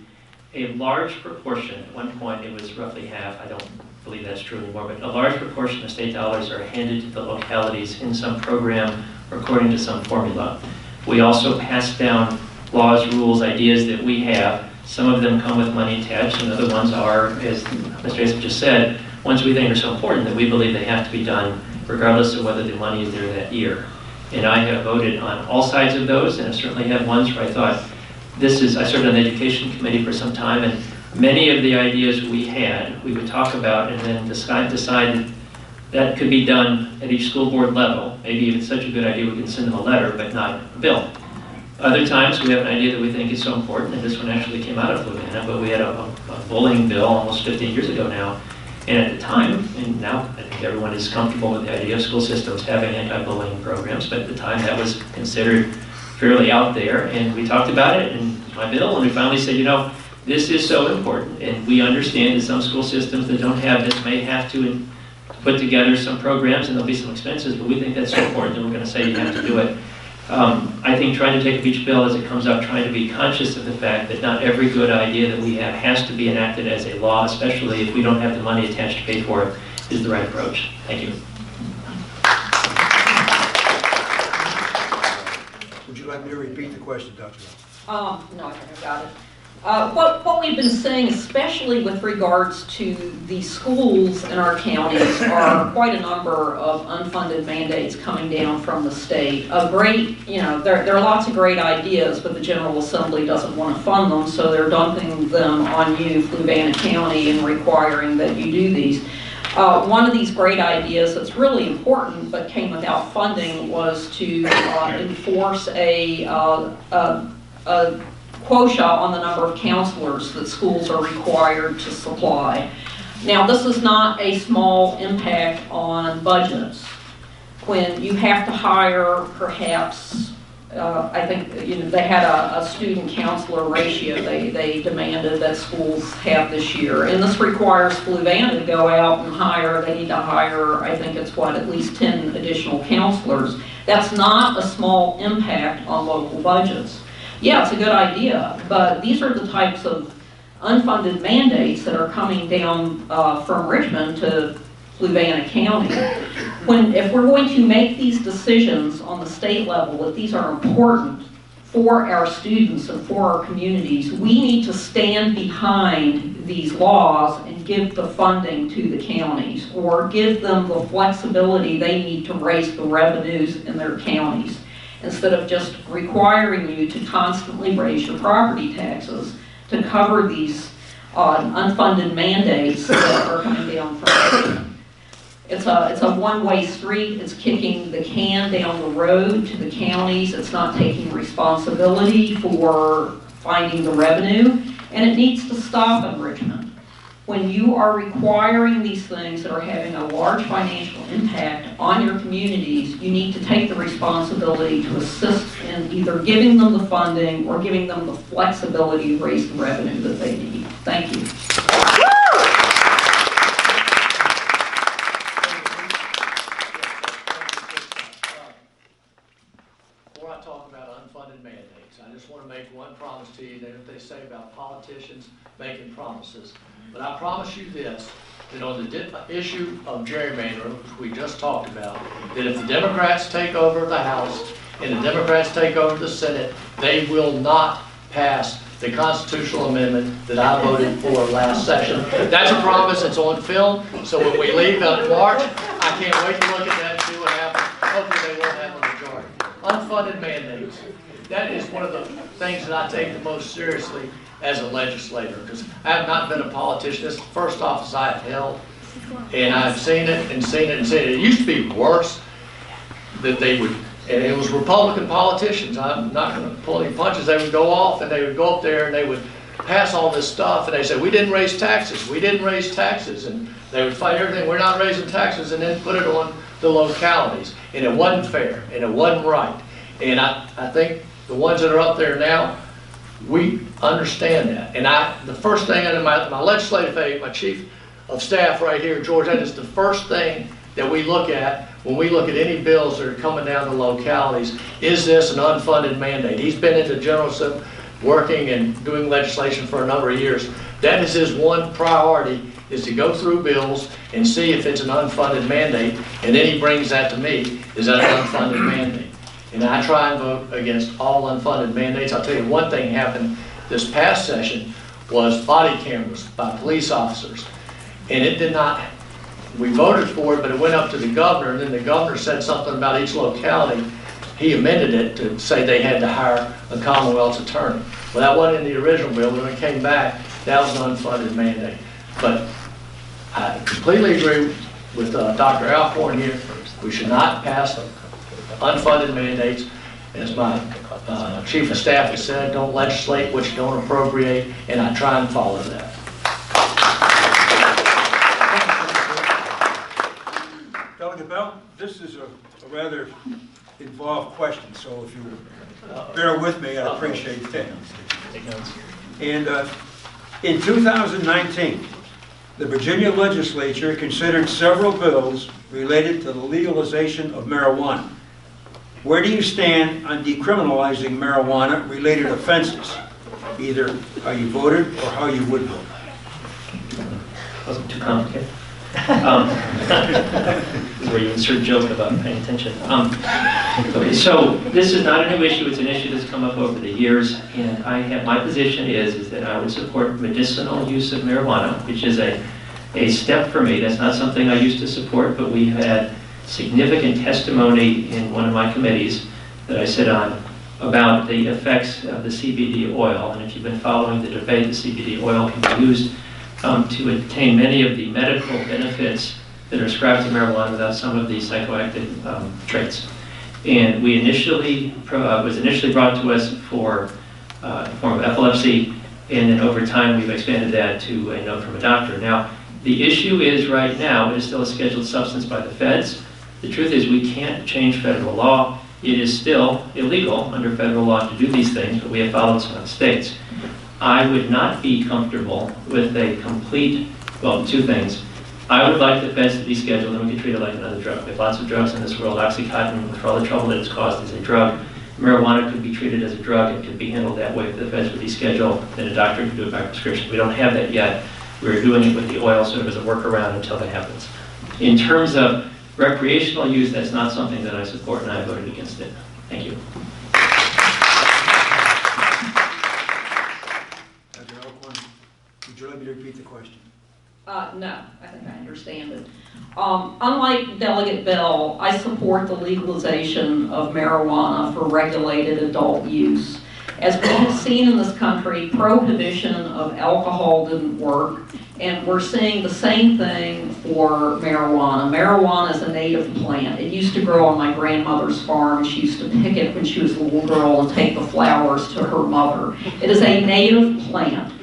a large proportion. At one point, it was roughly half. I don't believe that's true anymore, but a large proportion of state dollars are handed to the localities in some program or according to some formula. We also pass down laws, rules, ideas that we have. Some of them come with money attached, and other ones are, as Mr. Asip just said, ones we think are so important that we believe they have to be done regardless of whether the money is there that year. And I have voted on all sides of those, and I certainly had ones where I thought, I served on the education committee for some time, and many of the ideas we had, we would talk about and then decide that could be done at each school board level. Maybe if it's such a good idea, we can send them a letter, but not a bill. Other times, we have an idea that we think is so important, and this one actually came out of Fluvanna, but we had a bullying bill almost 15 years ago now. And at the time, and now I think everyone is comfortable with the idea of school systems having anti-bullying programs, but at the time that was considered fairly out there, and we talked about it in my bill, and we finally said, you know, this is so important, and we understand that some school systems that don't have this may have to put together some programs, and there'll be some expenses, but we think that's so important that we're going to say you have to do it. I think trying to take up each bill as it comes up, trying to be conscious of the fact that not every good idea that we have has to be enacted as a law, especially if we don't have the money attached to pay for it, is the right approach. Thank you. Would you like me to repeat the question, Dr. No, I think I've got it. What we've been seeing, especially with regards to the schools in our counties, are quite a number of unfunded mandates coming down from the state. There are lots of great ideas, but the General Assembly doesn't want to fund them, so they're dumping them on you, Fluvanna County, and requiring that you do these. One of these great ideas that's really important but came without funding was to enforce a quota on the number of counselors that schools are required to supply. Now, this is not a small impact on budgets. When you have to hire, perhaps, I think they had a student counselor ratio they demanded that schools have this year, and this requires Fluvanna to go out and hire. They need to hire, I think it's at least 10 additional counselors. That's not a small impact on local budgets. Yeah, it's a good idea, but these are the types of unfunded mandates that are coming down from Richmond to Fluvanna County. If we're going to make these decisions on the state level, that these are important for our students and for our communities, we need to stand behind these laws and give the funding to the counties, or give them the flexibility they need to raise the revenues in their counties, instead of just requiring you to constantly raise your property taxes to cover these unfunded mandates that are coming down from. It's a one-way street. It's kicking the can down the road to the counties. It's not taking responsibility for finding the revenue, and it needs to stop in Richmond. When you are requiring these things that are having a large financial impact on your communities, you need to take the responsibility to assist in either giving them the funding or giving them the flexibility to raise the revenue that they need. Thank you. Before I talk about unfunded mandates, I just want to make one promise to you that they say about politicians making promises. But I promise you this, that on the issue of gerrymandering, which we just talked about, that if the Democrats take over the House and the Democrats take over the Senate, they will not pass the constitutional amendment that I voted for last session. That's a promise. It's on film. So when we leave in March, I can't wait to look at that and see what happens. Hopefully they won't have a majority. Unfunded mandates. That is one of the things that I take the most seriously as a legislator, because I have not been a politician. This is the first office I have held, and I've seen it and seen it and seen it. It used to be worse that they would, and it was Republican politicians. I'm not going to pull any punches. They would go off and they would go up there and they would pass all this stuff, and they said, we didn't raise taxes, we didn't raise taxes, and they would fight everything, we're not raising taxes, and then put it on the localities, and it wasn't fair, and it wasn't right. And I think the ones that are up there now, We understand that. And the first thing under my legislative aide, my chief of staff right here, George, that is the first thing that we look at when we look at any bills that are coming down to localities. Is this an unfunded mandate? He's been in the General Assembly working and doing legislation for a number of years. That is his one priority, is to go through bills and see if it's an unfunded mandate, and then he brings that to me. Is that an unfunded mandate? And I try and vote against all unfunded mandates. I'll tell you one thing happened this past session was body cameras by police officers. And it did not, we voted for it, but it went up to the governor, and then the governor said something about each locality. He amended it to say they had to hire a Commonwealth's attorney. Well, that wasn't in the original bill. When it came back, that was an unfunded mandate. But I completely agree with Dr. Alcorn here. We should not pass unfunded mandates. As my chief of staff has said, don't legislate what you don't appropriate, and I try and follow that. Delegate Bell, this is a rather involved question, so if you bear with me, I appreciate that. And in 2019, the Virginia legislature considered several bills related to the legalization of marijuana. Where do you stand on decriminalizing marijuana-related offenses? Either how you voted or how you would vote. Wasn't too complicated. Where you insert a joke about paying attention. Okay, so this is not a new issue. It's an issue that's come up over the years, and my position is that I would support medicinal use of marijuana, which is a step for me. That's not something I used to support, but we had significant testimony in one of my committees that I sit on about the effects of the CBD oil. And if you've been following the debate, the CBD oil can be used to attain many of the medical benefits that are ascribed to marijuana without some of the psychoactive traits. And we was initially brought to us for a form of epilepsy, and then over time we've expanded that to a note from a doctor. Now, the issue is right now it is still a scheduled substance by the feds. The truth is we can't change federal law. It is still illegal under federal law to do these things, but we have followed some other states. I would not be comfortable with a complete, well, two things. I would like the feds to be scheduled and we can treat it like another drug. We have lots of drugs in this world. Oxycontin, for all the trouble that it's caused, is a drug. Marijuana could be treated as a drug. It could be handled that way if the feds would be scheduled. Then a doctor could do it by prescription. We don't have that yet. We're doing it with the oil sort of as a workaround until that happens. In terms of recreational use, that's not something that I support, and I voted against it. Thank you. Dr. Alcorn, would you let me repeat the question? No, I think I understand it. Unlike Delegate Bell, I support the legalization of marijuana for regulated adult use. As we have seen in this country, prohibition of alcohol didn't work, and we're seeing the same thing for marijuana. Marijuana is a native plant. It used to grow on my grandmother's farm. She used to pick it when she was a little girl and take the flowers to her mother. It is a native plant.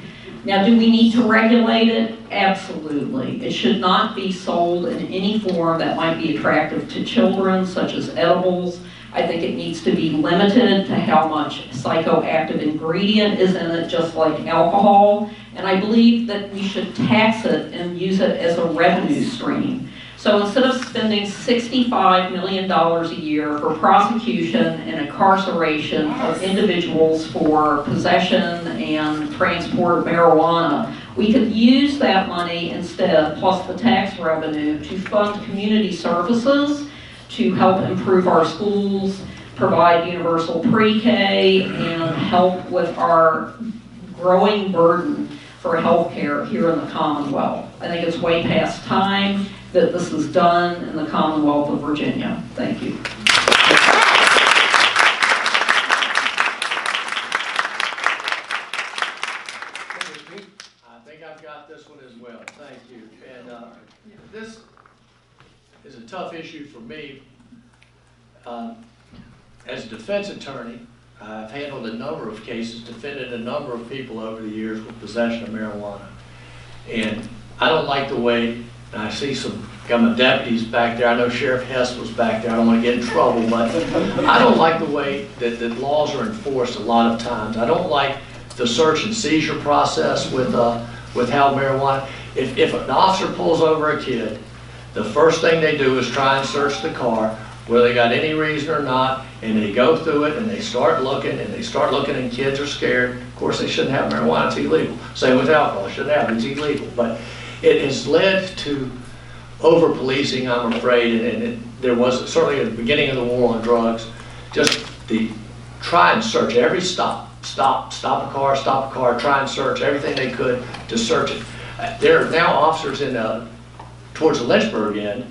Now, do we need to regulate it? Absolutely. It should not be sold in any form that might be attractive to children, such as edibles. I think it needs to be limited to how much psychoactive ingredient is in it, just like alcohol. And I believe that we should tax it and use it as a revenue stream. So instead of spending $65 million a year for prosecution and incarceration of individuals for possession and transport of marijuana, we could use that money instead, plus the tax revenue, to fund community services, to help improve our schools, provide universal pre-K, and help with our growing burden for health care here in the Commonwealth. I think it's way past time that this is done in the Commonwealth of Virginia. Thank you. I think I've got this one as well. Thank you. And this is a tough issue for me. As a defense attorney, I've handled a number of cases, defended a number of people over the years with possession of marijuana. And I don't like the way, and I see some government deputies back there. I know Sheriff Hess was back there. I don't want to get in trouble, but I don't like the way that laws are enforced a lot of times. I don't like the search and seizure process with how marijuana. If an officer pulls over a kid, the first thing they do is try and search the car, whether they got any reason or not, and they go through it and they start looking and kids are scared. Of course, they shouldn't have marijuana, it's illegal. Same with alcohol, shouldn't have it, it's illegal. But it has led to over-policing, I'm afraid, and there was certainly at the beginning of the war on drugs, just the try and search every stop a car, try and search everything they could to search it. There are now officers towards the Lynchburg end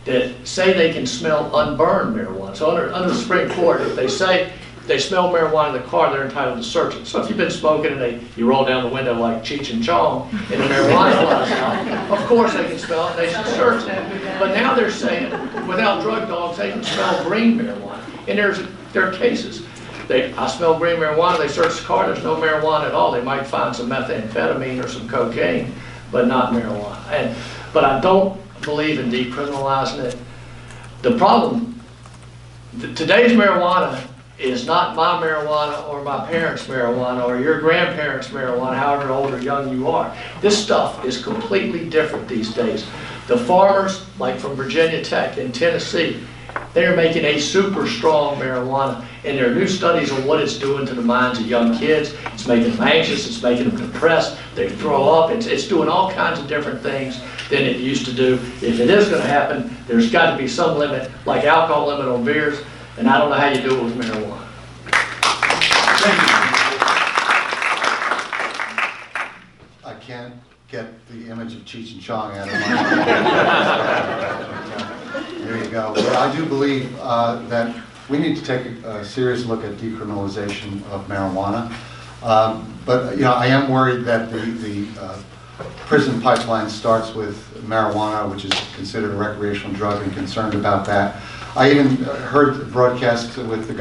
that say they can smell unburned marijuana. So under the Supreme Court, if they say they smell marijuana in the car, they're entitled to search it. So if you've been smoking and you roll down the window like Cheech and Chong and the marijuana flies out, of course they can smell it, they should search it. But now they're saying, without drug dogs, they can smell green marijuana. And there are cases. I smell green marijuana, they search the car, there's no marijuana at all. They might find some methamphetamine or some cocaine, but not marijuana. But I don't believe in decriminalizing it. The problem, today's marijuana is not my marijuana or my parents' marijuana or your grandparents' marijuana, however old or young you are. This stuff is completely different these days. The farmers, like from Virginia Tech in Tennessee, they're making a super strong marijuana, and there are new studies on what it's doing to the minds of young kids. It's making them anxious, it's making them depressed, they throw up, it's doing all kinds of different things than it used to do. If it is going to happen, there's got to be some limit, like alcohol limit on beers, and I don't know how you do it with marijuana. Thank you. I can't get the image of Cheech and Chong out of my There you go. But I do believe that we need to take a serious look at decriminalization of marijuana. But I am worried that the prison pipeline starts with marijuana, which is considered a recreational drug, and concerned about that. I even heard the broadcast with the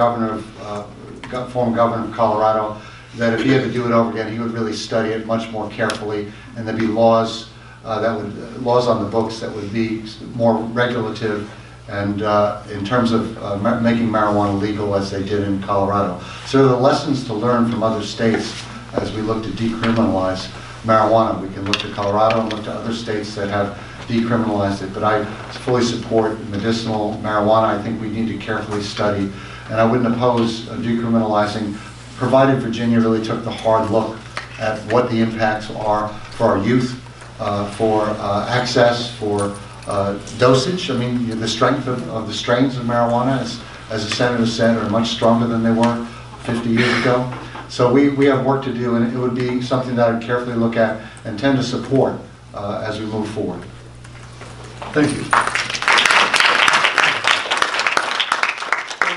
former governor of Colorado, that if he had to do it over again, he would really study it much more carefully, and there'd be laws laws on the books that would be more regulative, and in terms of making marijuana legal as they did in Colorado. So there are lessons to learn from other states as we look to decriminalize marijuana. We can look to Colorado and look to other states that have decriminalized it, but I fully support medicinal marijuana. I think we need to carefully study, and I wouldn't oppose decriminalizing, provided Virginia really took the hard look at what the impacts are for our youth, for access, for dosage. I mean, the strength of the strains of marijuana, as the senator said, are much stronger than they were 50 years ago. So we have work to do, and it would be something that I would carefully look at and tend to support as we move forward. Thank you.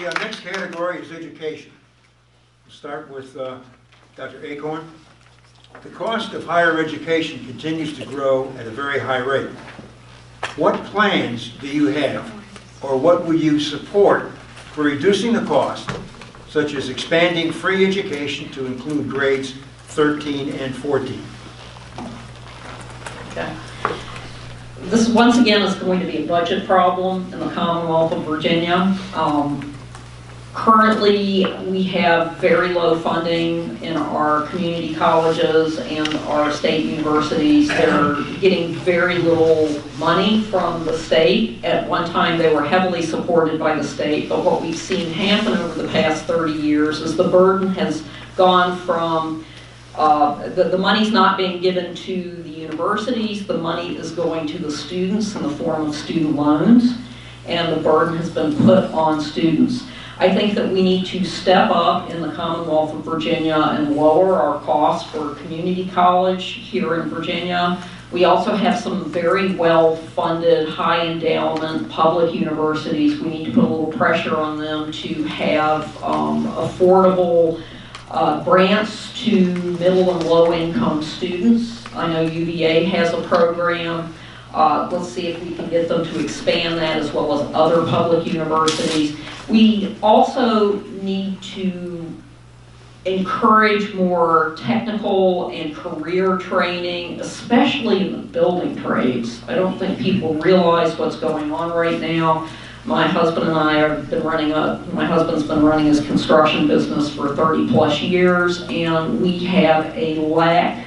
The next category is education. We'll start with Dr. Alcorn. The cost of higher education continues to grow at a very high rate. What plans do you have, or what will you support for reducing the cost, such as expanding free education to include grades 13 and 14? Okay. This, once again, is going to be a budget problem in the Commonwealth of Virginia. Currently, we have very low funding in our community colleges and our state universities. They're getting very little money from the state. At one time, they were heavily supported by the state, but what we've seen happen over the past 30 years is the burden has gone from the money's not being given to the universities, the money is going to the students in the form of student loans, and the burden has been put on students. I think that we need to step up in the Commonwealth of Virginia and lower our costs for community college here in Virginia. We also have some very well-funded, high-endowment public universities. We need to put a little pressure on them to have affordable grants to middle and low-income students. I know UVA has a program. Let's see if we can get them to expand that, as well as other public universities. We also need to encourage more technical and career training, especially in the building trades. I don't think people realize what's going on right now. My husband and I have been my husband's been running his construction business for 30 plus years, and we have a lack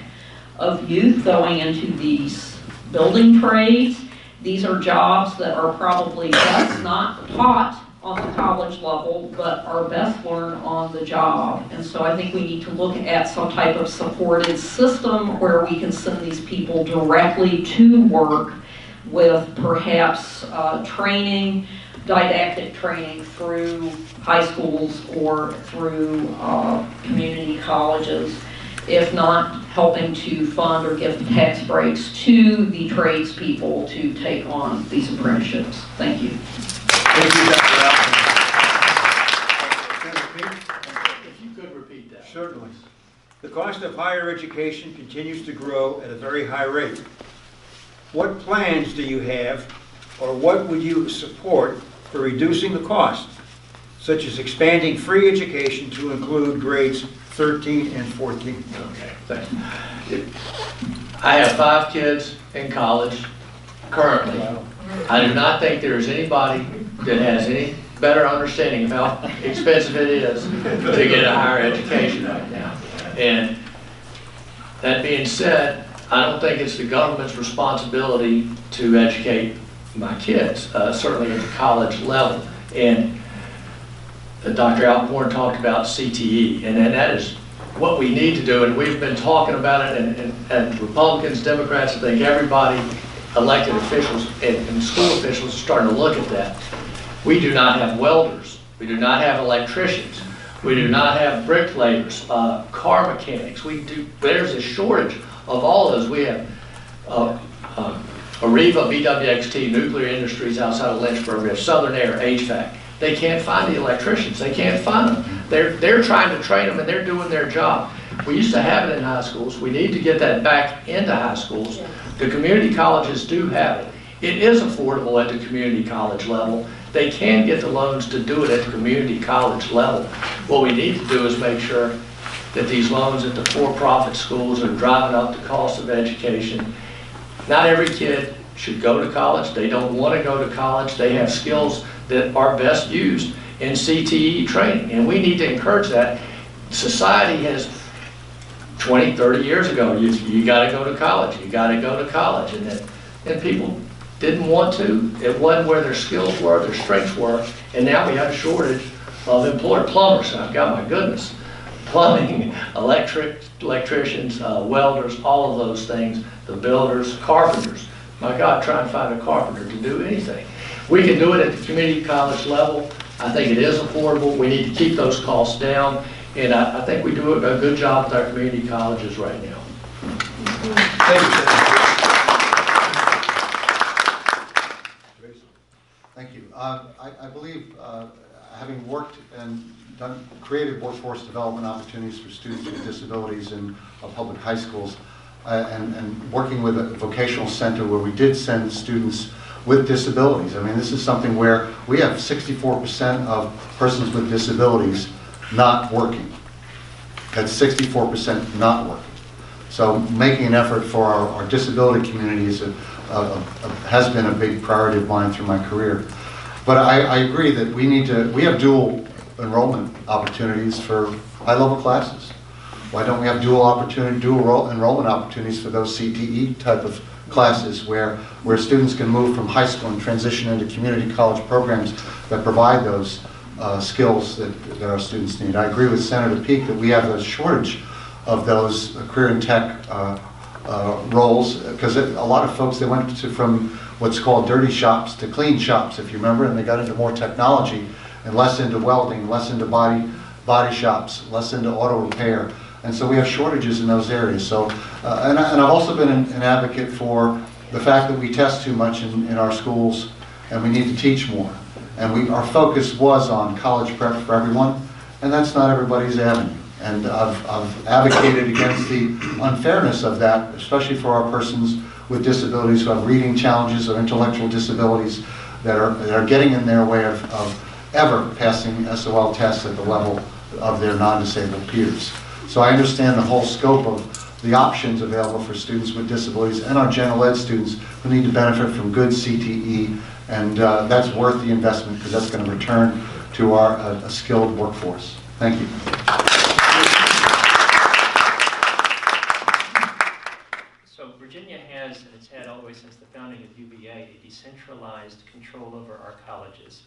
of youth going into these building trades. These are jobs that are probably best not taught on the college level, but are best learned on the job. And so I think we need to look at some type of supported system where we can send these people directly to work with perhaps training, didactic training through high schools or through community colleges, if not helping to fund or give tax breaks to the tradespeople to take on these apprenticeships. Thank you. Thank you, Dr. Alcorn. Senator Peake, if you could repeat that. Certainly. The cost of higher education continues to grow at a very high rate. What plans do you have, or what would you support for reducing the cost, such as expanding free education to include grades 13 and 14? Okay, thank you. I have 5 kids in college currently. I do not think there is anybody that has any better understanding of how expensive it is to get a higher education right now. And that being said, I don't think it's the government's responsibility to educate my kids, certainly at the college level. And Dr. Alcorn talked about CTE, and that is what we need to do, and we've been talking about it, and Republicans, Democrats, I think everybody, elected officials and school officials are starting to look at that. We do not have welders. We do not have electricians. We do not have bricklayers, car mechanics. There's a shortage of all those. We have Arriva, BWXT, nuclear industries outside of Lynchburg. We have Southern Air, HVAC. They can't find the electricians. They can't find them. They're trying to train them, and they're doing their job. We used to have it in high schools. We need to get that back into high schools. The community colleges do have it. It is affordable at the community college level. They can get the loans to do it at the community college level. What we need to do is make sure that these loans at the for-profit schools are driving up the cost of education. Not every kid should go to college. They don't want to go to college. They have skills that are best used in CTE training, and we need to encourage that. Society has 20, 30 years ago, you got to go to college, you got to go to college, and people didn't want to. It wasn't where their skills were, their strengths were, and now we have a shortage of employed plumbers. I've got, my goodness, plumbing, electricians, welders, all of those things, the builders, carpenters. My God, try and find a carpenter to do anything. We can do it at the community college level. I think it is affordable. We need to keep those costs down. And I think we do a good job with our community colleges right now. Thank you, Senator. Thank you. I believe, having worked and created workforce development opportunities for students with disabilities in public high schools, and working with a vocational center where we did send students with disabilities. I mean, this is something where we have 64% of persons with disabilities not working. That's 64% not working. So making an effort for our disability community has been a big priority of mine through my career. But I agree that we have dual enrollment opportunities for high-level classes. Why don't we have dual enrollment opportunities for those CTE type of classes where students can move from high school and transition into community college programs that provide those skills that our students need. I agree with Senator Peake that we have a shortage of those career and tech roles, because a lot of folks, they went from what's called dirty shops to clean shops, if you remember, and they got into more technology and less into welding, less into body shops, less into auto repair. And so we have shortages in those areas. So, and I've also been an advocate for the fact that we test too much in our schools, and we need to teach more. And our focus was on college prep for everyone, and that's not everybody's avenue. And I've advocated against the unfairness of that, especially for our persons with disabilities who have reading challenges or intellectual disabilities that are getting in their way of ever passing SOL tests at the level of their non-disabled peers. So I understand the whole scope of the options available for students with disabilities and our general ed students who need to benefit from good CTE And that's worth the investment because that's going to return to our a skilled workforce. Thank you. So Virginia has, and it's had all the way since the founding of UVA, a decentralized control over our colleges.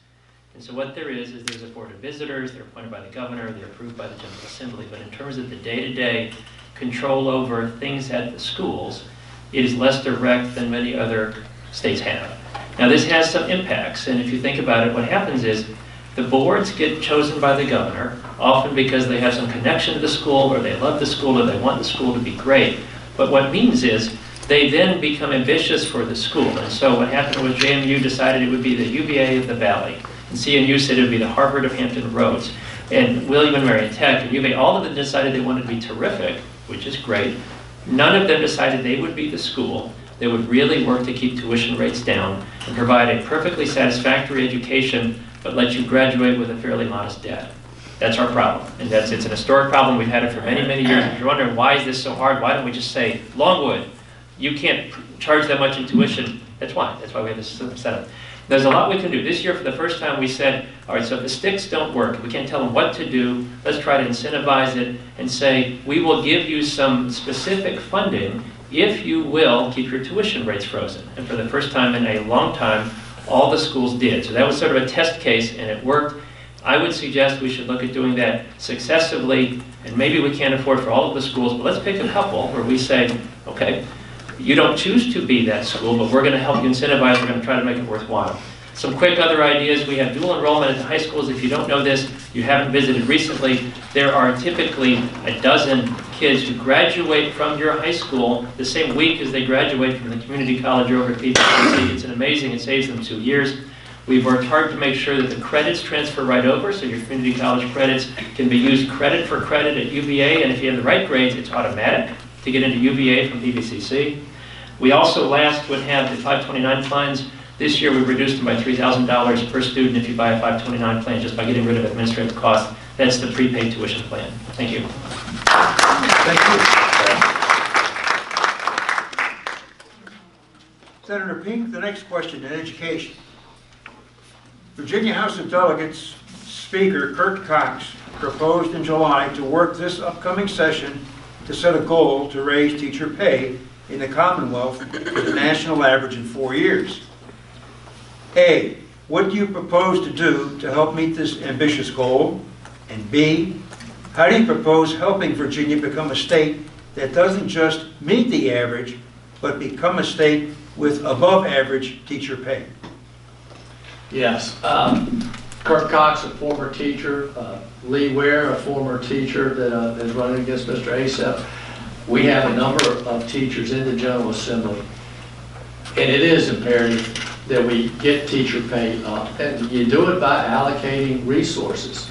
And so what there is there's a board of visitors, they're appointed by the governor, they're approved by the General Assembly, but in terms of the day-to-day control over things at the schools, it is less direct than many other states have. Now this has some impacts, and if you think about it, what happens is the boards get chosen by the governor, often because they have some connection to the school, or they love the school, or they want the school to be great. But what it means is they then become ambitious for the school. And so what happened was JMU decided it would be the UVA of the Valley, and CNU said it would be the Harvard of Hampton Roads, and William and Mary Tech, and UVA, all of them decided they wanted to be terrific, which is great. None of them decided they would be the school that would really work to keep tuition rates down and provide a perfectly satisfactory education, but let you graduate with a fairly modest debt. That's our problem, and it's an historic problem. We've had it for many, many years. If you're wondering why is this so hard, why don't we just say, Longwood, you can't charge that much in tuition. That's why we have this setup. There's a lot we can do. This year, for the first time, we said, all right, so if the sticks don't work, we can't tell them what to do, let's try to incentivize it and say, we will give you some specific funding if you will keep your tuition rates frozen. And for the first time in a long time, all the schools did. So that was sort of a test case, and it worked. I would suggest we should look at doing that successively, and maybe we can't afford for all of the schools, but let's pick a couple where we say, okay, you don't choose to be that school, but we're going to help you incentivize, we're going to try to make it worthwhile. Some quick other ideas, we have dual enrollment at the high schools. If you don't know this, you haven't visited recently, there are typically a dozen kids who graduate from your high school the same week as they graduate from the community college over at PPCC. It's amazing, it saves them 2 years. We've worked hard to make sure that the credits transfer right over, so your community college credits can be used credit for credit at UVA, and if you have the right grades, it's automatic to get into UVA from PVCC. We also last would have the 529 plans. This year we've reduced them by $3,000 per student if you buy a 529 plan just by getting rid of administrative costs. That's the prepaid tuition plan. Thank you. Thank you. Senator Peake, the next question in education. Virginia House of Delegates Speaker Kurt Cox proposed in July to work this upcoming session to set a goal to raise teacher pay in the Commonwealth to the national average in 4 years. A, what do you propose to do to help meet this ambitious goal? And B, how do you propose helping Virginia become a state that doesn't just meet the average, but become a state with above average teacher pay? Yes. Kurt Cox, a former teacher, Lee Ware, a former teacher that is running against Mr. Asip. We have a number of teachers in the General Assembly, and it is imperative that we get teacher pay up. And you do it by allocating resources.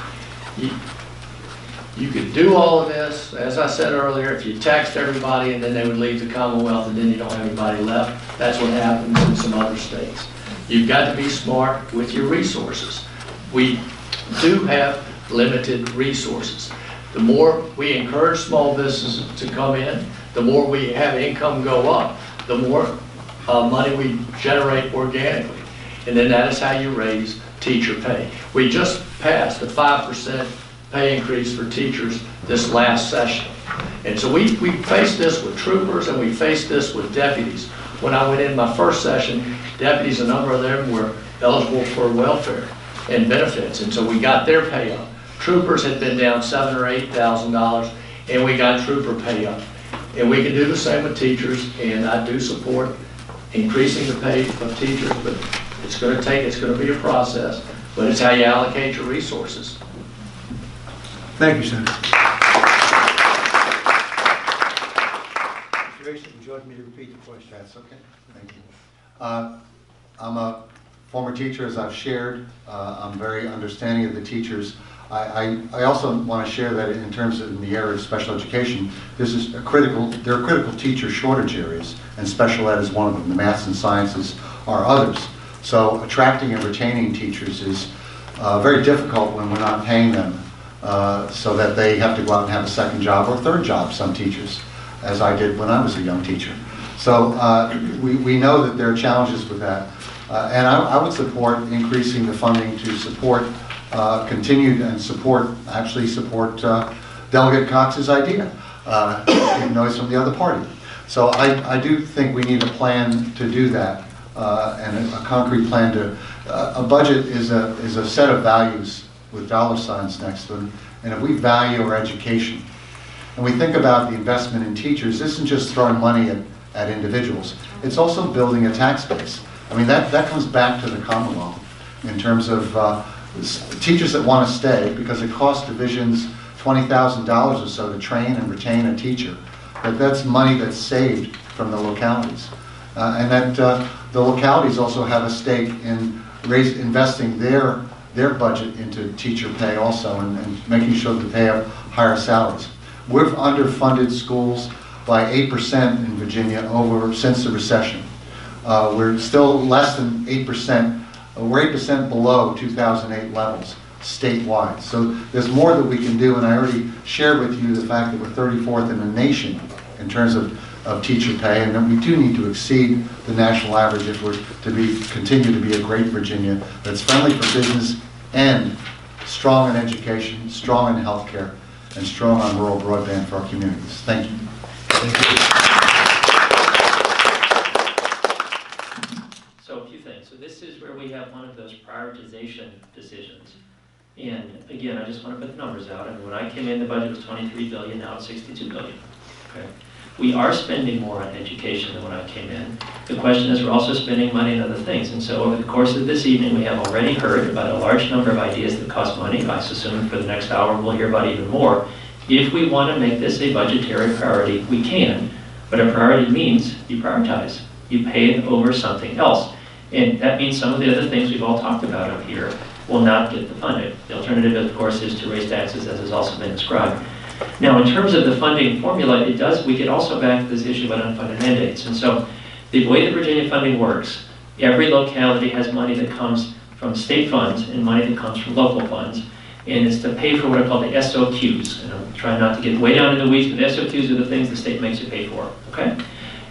You could do all of this, as I said earlier, if you taxed everybody and then they would leave the Commonwealth and then you don't have anybody left. That's what happens in some other states. You've got to be smart with your resources. We do have limited resources. The more we encourage small businesses to come in, the more we have income go up, the more money we generate organically. And then that is how you raise teacher pay. We just passed a 5% pay increase for teachers this last session. And so we faced this with troopers and we faced this with deputies. When I went in my first session, deputies, a number of them were eligible for welfare and benefits, and so we got their pay up. Troopers had been down $7,000 or $8,000, and we got trooper pay up. And we can do the same with teachers, and I do support increasing the pay of teachers, but it's going to be a process, but it's how you allocate your resources. Thank you, Senator. Mr. Asip, would you like me to repeat the question? That's okay. Thank you. I'm a former teacher, as I've shared. I'm very understanding of the teachers. I also want to share that in terms of in the area of special education, there are critical teacher shortage areas, and special ed is one of them. The maths and sciences are others. So attracting and retaining teachers is very difficult when we're not paying them, so that they have to go out and have a second job or third job, some teachers, as I did when I was a young teacher. So we know that there are challenges with that. And I would support increasing the funding to support, actually support Delegate Cox's idea, even though he's from the other party. So I do think we need a plan to do that, and a concrete plan to, a budget is a set of values with dollar signs next to them, and if we value our education, and we think about the investment in teachers, this isn't just throwing money at individuals, it's also building a tax base. I mean, that comes back to the Commonwealth in terms of teachers that want to stay, because it costs divisions $20,000 or so to train and retain a teacher. That's money that's saved from the localities. And that the localities also have a stake in investing their budget into teacher pay also, and making sure that they have higher salaries. We've underfunded schools by 8% in Virginia since the recession. We're still less than 8%, we're 8% below 2008 levels statewide. So there's more that we can do, and I already shared with you the fact that we're 34th in the nation in terms of teacher pay, and that we do need to exceed the national average if we're to continue to be a great Virginia that's friendly for business and strong in education, strong in healthcare, and strong on rural broadband for our communities. Thank you. Thank you. So a few things. So this is where we have one of those prioritization decisions. And again, I just want to put the numbers out. And when I came in, the budget was $23 billion, now it's $62 billion. Okay. We are spending more on education than when I came in. The question is, we're also spending money on other things. And so over the course of this evening, we have already heard about a large number of ideas that cost money. I assume for the next hour, we'll hear about even more. If we want to make this a budgetary priority, we can. But a priority means you prioritize. You pay it over something else. And that means some of the other things we've all talked about up here will not get the funding. The alternative, of course, is to raise taxes, as has also been described. Now, in terms of the funding formula, we get also back to this issue about unfunded mandates. And so the way that Virginia funding works, every locality has money that comes from state funds and money that comes from local funds. And it's to pay for what are called the SOQs. And I'm trying not to get way down in the weeds, but the SOQs are the things the state makes you pay for, okay?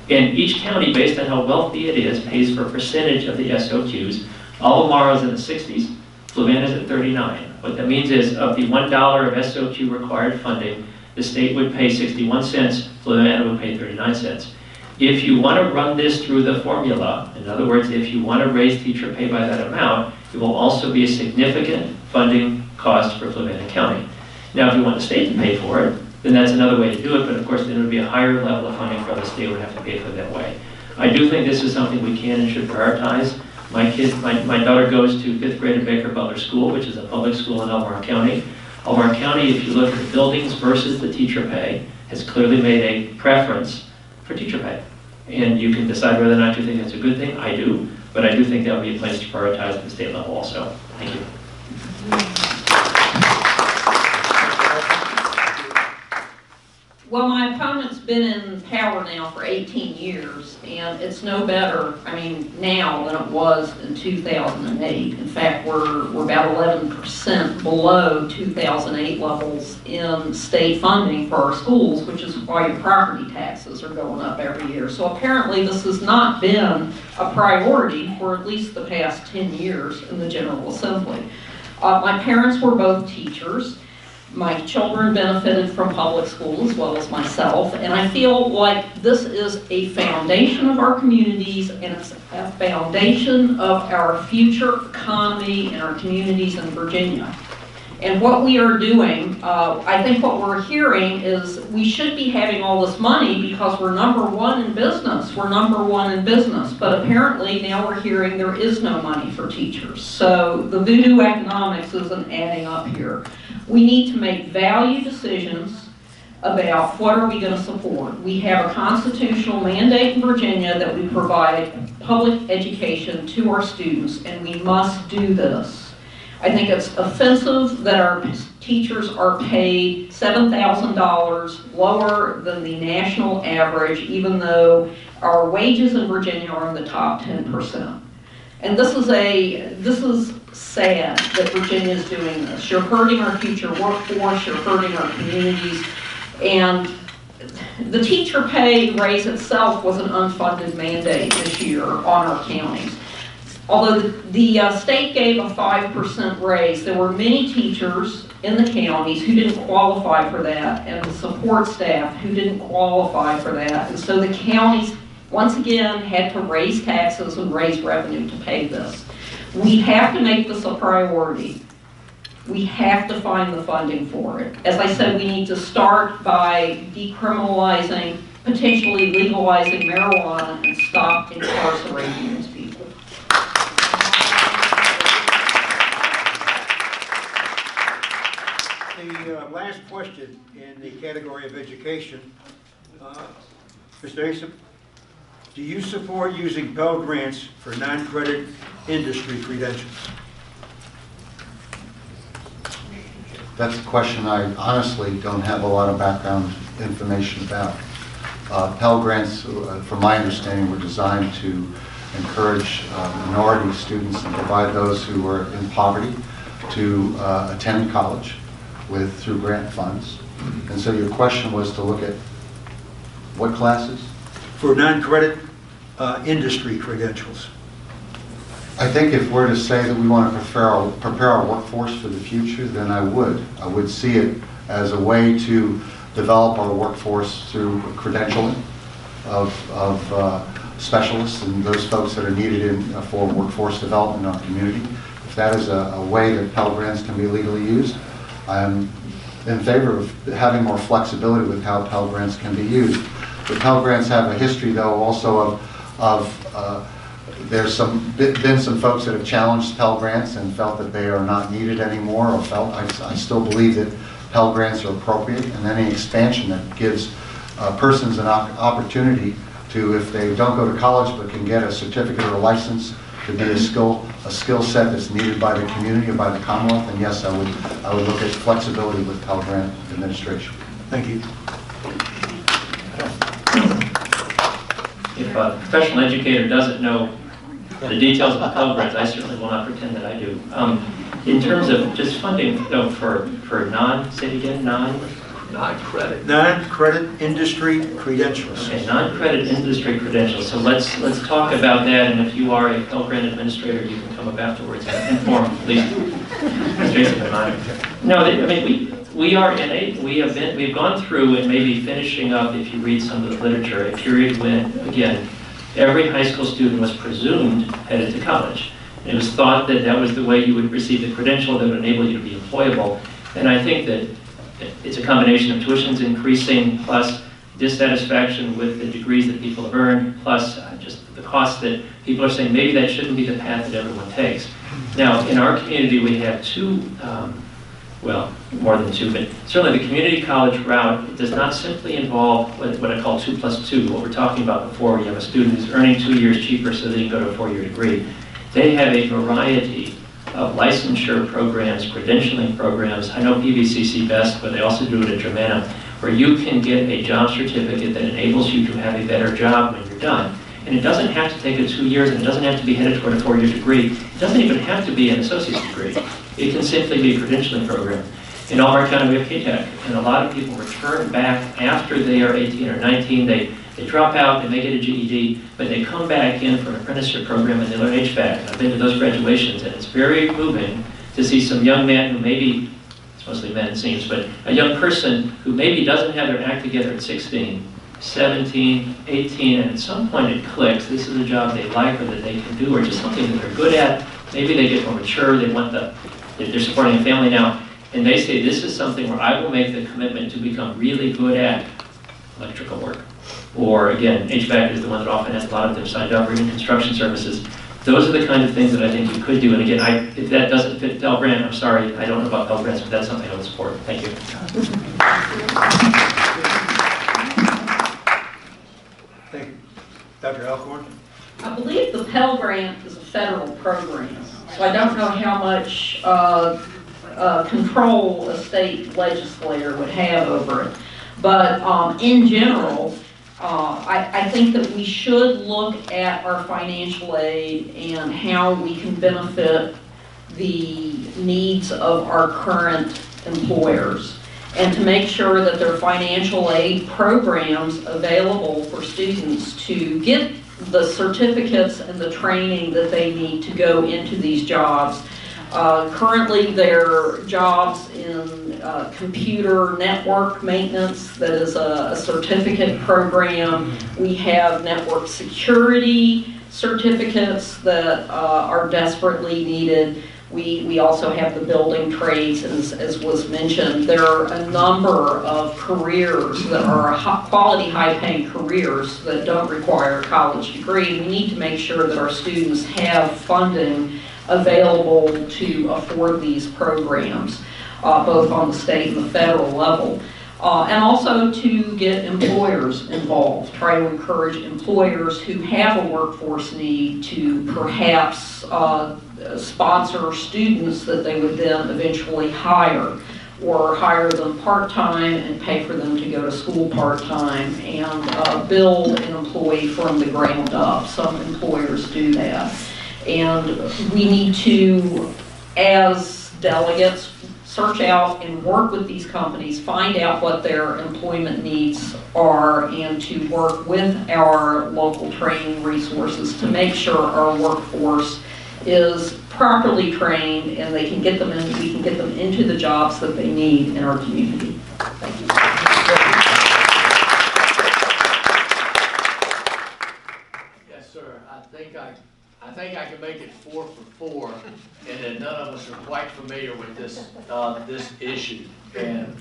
And each county, based on how wealthy it is, pays for a percentage of the SOQs. Albemarle's in the 60s, Fluvanna's at 39. What that means is, of the $1 of SOQ required funding, the state would pay 61 cents, Fluvanna would pay 39 cents. If you want to run this through the formula, in other words, if you want to raise teacher pay by that amount, it will also be a significant funding cost for Fluvanna County. Now, if you want the state to pay for it, then that's another way to do it, but of course, then it would be a higher level of funding for the state would have to pay for it that way. I do think this is something we can and should prioritize. My daughter goes to 5th grade at Baker Butler School, which is a public school in Alcorn County. Alcorn County, if you look at the buildings versus the teacher pay, has clearly made a preference for teacher pay. And you can decide whether or not you think that's a good thing. I do. But I do think that would be a place to prioritize at the state level also. Thank you. Well, my opponent's been in power now for 18 years, and it's no better, now than it was in 2008. In fact, we're about 11% below 2008 levels in state funding for our schools, which is why your property taxes are going up every year. So apparently this has not been a priority for at least the past 10 years in the General Assembly. My parents were both teachers. My children benefited from public school as well as myself, and I feel like this is a foundation of our communities, and it's a foundation of our future economy and our communities in Virginia. And what we are doing, I think what we're hearing is we should be having all this money because we're #1 in business. We're #1 in business, but apparently now we're hearing there is no money for teachers. So the voodoo economics isn't adding up here. We need to make value decisions about what are we going to support. We have a constitutional mandate in Virginia that we provide public education to our students, and we must do this. I think it's offensive that our teachers are paid $7,000 lower than the national average, even though our wages in Virginia are in the top 10%. And this is sad that Virginia is doing this. You're hurting our future workforce, you're hurting our communities, and the teacher pay raise itself was an unfunded mandate this year on our counties. Although the state gave a 5% raise, there were many teachers in the counties who didn't qualify for that, and the support staff who didn't qualify for that. And so the counties, once again, had to raise taxes and raise revenue to pay this. We have to make this a priority. We have to find the funding for it. As I said, we need to start by decriminalizing, potentially legalizing marijuana, and stop incarcerating these people. The last question in the category of education, Mr. Asip, do you support using Pell Grants for non-credit industry credentials? That's a question I honestly don't have a lot of background information about. Pell Grants, from my understanding, were designed to encourage minority students and provide those who are in poverty to attend college through grant funds. And so your question was to look at what classes? For non-credit industry credentials. I think if we're to say that we want to prepare our workforce for the future, then I would see it as a way to develop our workforce through credentialing of specialists and those folks that are needed for workforce development in our community. If that is a way that Pell Grants can be legally used, I'm in favor of having more flexibility with how Pell Grants can be used. The Pell Grants have a history, though, also there's been some folks that have challenged Pell Grants and felt that they are not needed anymore, or felt, I still believe that Pell Grants are appropriate, and any expansion that gives persons an opportunity to, if they don't go to college but can get a certificate or a license to be a skill set that's needed by the community or by the Commonwealth, and yes, I would look at flexibility with Pell Grant administration. Thank you. If a professional educator doesn't know the details of the Pell Grants, I certainly will not pretend that I do. In terms of just funding, though, for say it again, Non-credit. Non-credit industry credentials. Okay, non-credit industry credentials. So let's talk about that, and if you are a Pell Grant administrator, you can come up afterwards and inform, please. No, I mean, we've gone through and maybe finishing up, if you read some of the literature, a period when, again, every high school student was presumed headed to college. And it was thought that that was the way you would receive the credential that would enable you to be employable. And I think that it's a combination of tuitions increasing plus dissatisfaction with the degrees that people have earned, plus just the cost that people are saying maybe that shouldn't be the path that everyone takes. Now, in our community, we have two, well, more than two, but certainly the community college route does not simply involve what I call 2+2, what we're talking about before. You have a student who's earning 2 years cheaper so they can go to a 4-year degree. They have a variety of licensure programs, credentialing programs. I know PVCC best, but they also do it at Germanna, where you can get a job certificate that enables you to have a better job when you're done. And it doesn't have to take 2 years, and it doesn't have to be headed toward a 4-year degree. It doesn't even have to be an associate's degree. It can simply be a credentialing program. In Alcorn County, we have Hitchcock, and a lot of people return back after they are 18 or 19. They drop out, they may get a GED, but they come back in for an apprenticeship program and they learn HVAC. And I've been to those graduations, and it's very moving to see some young man who maybe, it's mostly men it seems, but a young person who maybe doesn't have their act together at 16, 17, 18, and at some point it clicks. This is a job they like or that they can do, or just something that they're good at. Maybe they get more mature, they're supporting a family now, and they say, this is something where I will make the commitment to become really good at electrical work. Or again, HVAC is the one that often has a lot of them signed up, or even construction services. Those are the kind of things that I think you could do. And again, if that doesn't fit Pell Grant, I'm sorry, I don't know about Pell Grants, but that's something I would support. Thank you. Thank you. Dr. Alcorn? I believe the Pell Grant is a federal program, so I don't know how much control a state legislator would have over it. But in general, I think that we should look at our financial aid and how we can benefit the needs of our current employers, and to make sure that there are financial aid programs available for students to get the certificates and the training that they need to go into these jobs. Currently, they're jobs in computer network maintenance, that is a certificate program. We have network security certificates that are desperately needed. We also have the building trades, as was mentioned. There are a number of careers that are quality, high-paying careers that don't require a college degree. We need to make sure that our students have funding available to afford these programs, both on the state and the federal level. And also to get employers involved, try to encourage employers who have a workforce need to perhaps sponsor students that they would then eventually hire, or hire them part-time and pay for them to go to school part-time, and build an employee from the ground up. Some employers do that. And we need to, as delegates, search out and work with these companies, find out what their employment needs are, and to work with our local training resources to make sure our workforce is properly trained and they can get them in, we can get them into the jobs that they need in our community. Thank you. Yes, sir. I think I can make it 4 for 4, and that none of us are quite familiar with this this issue, and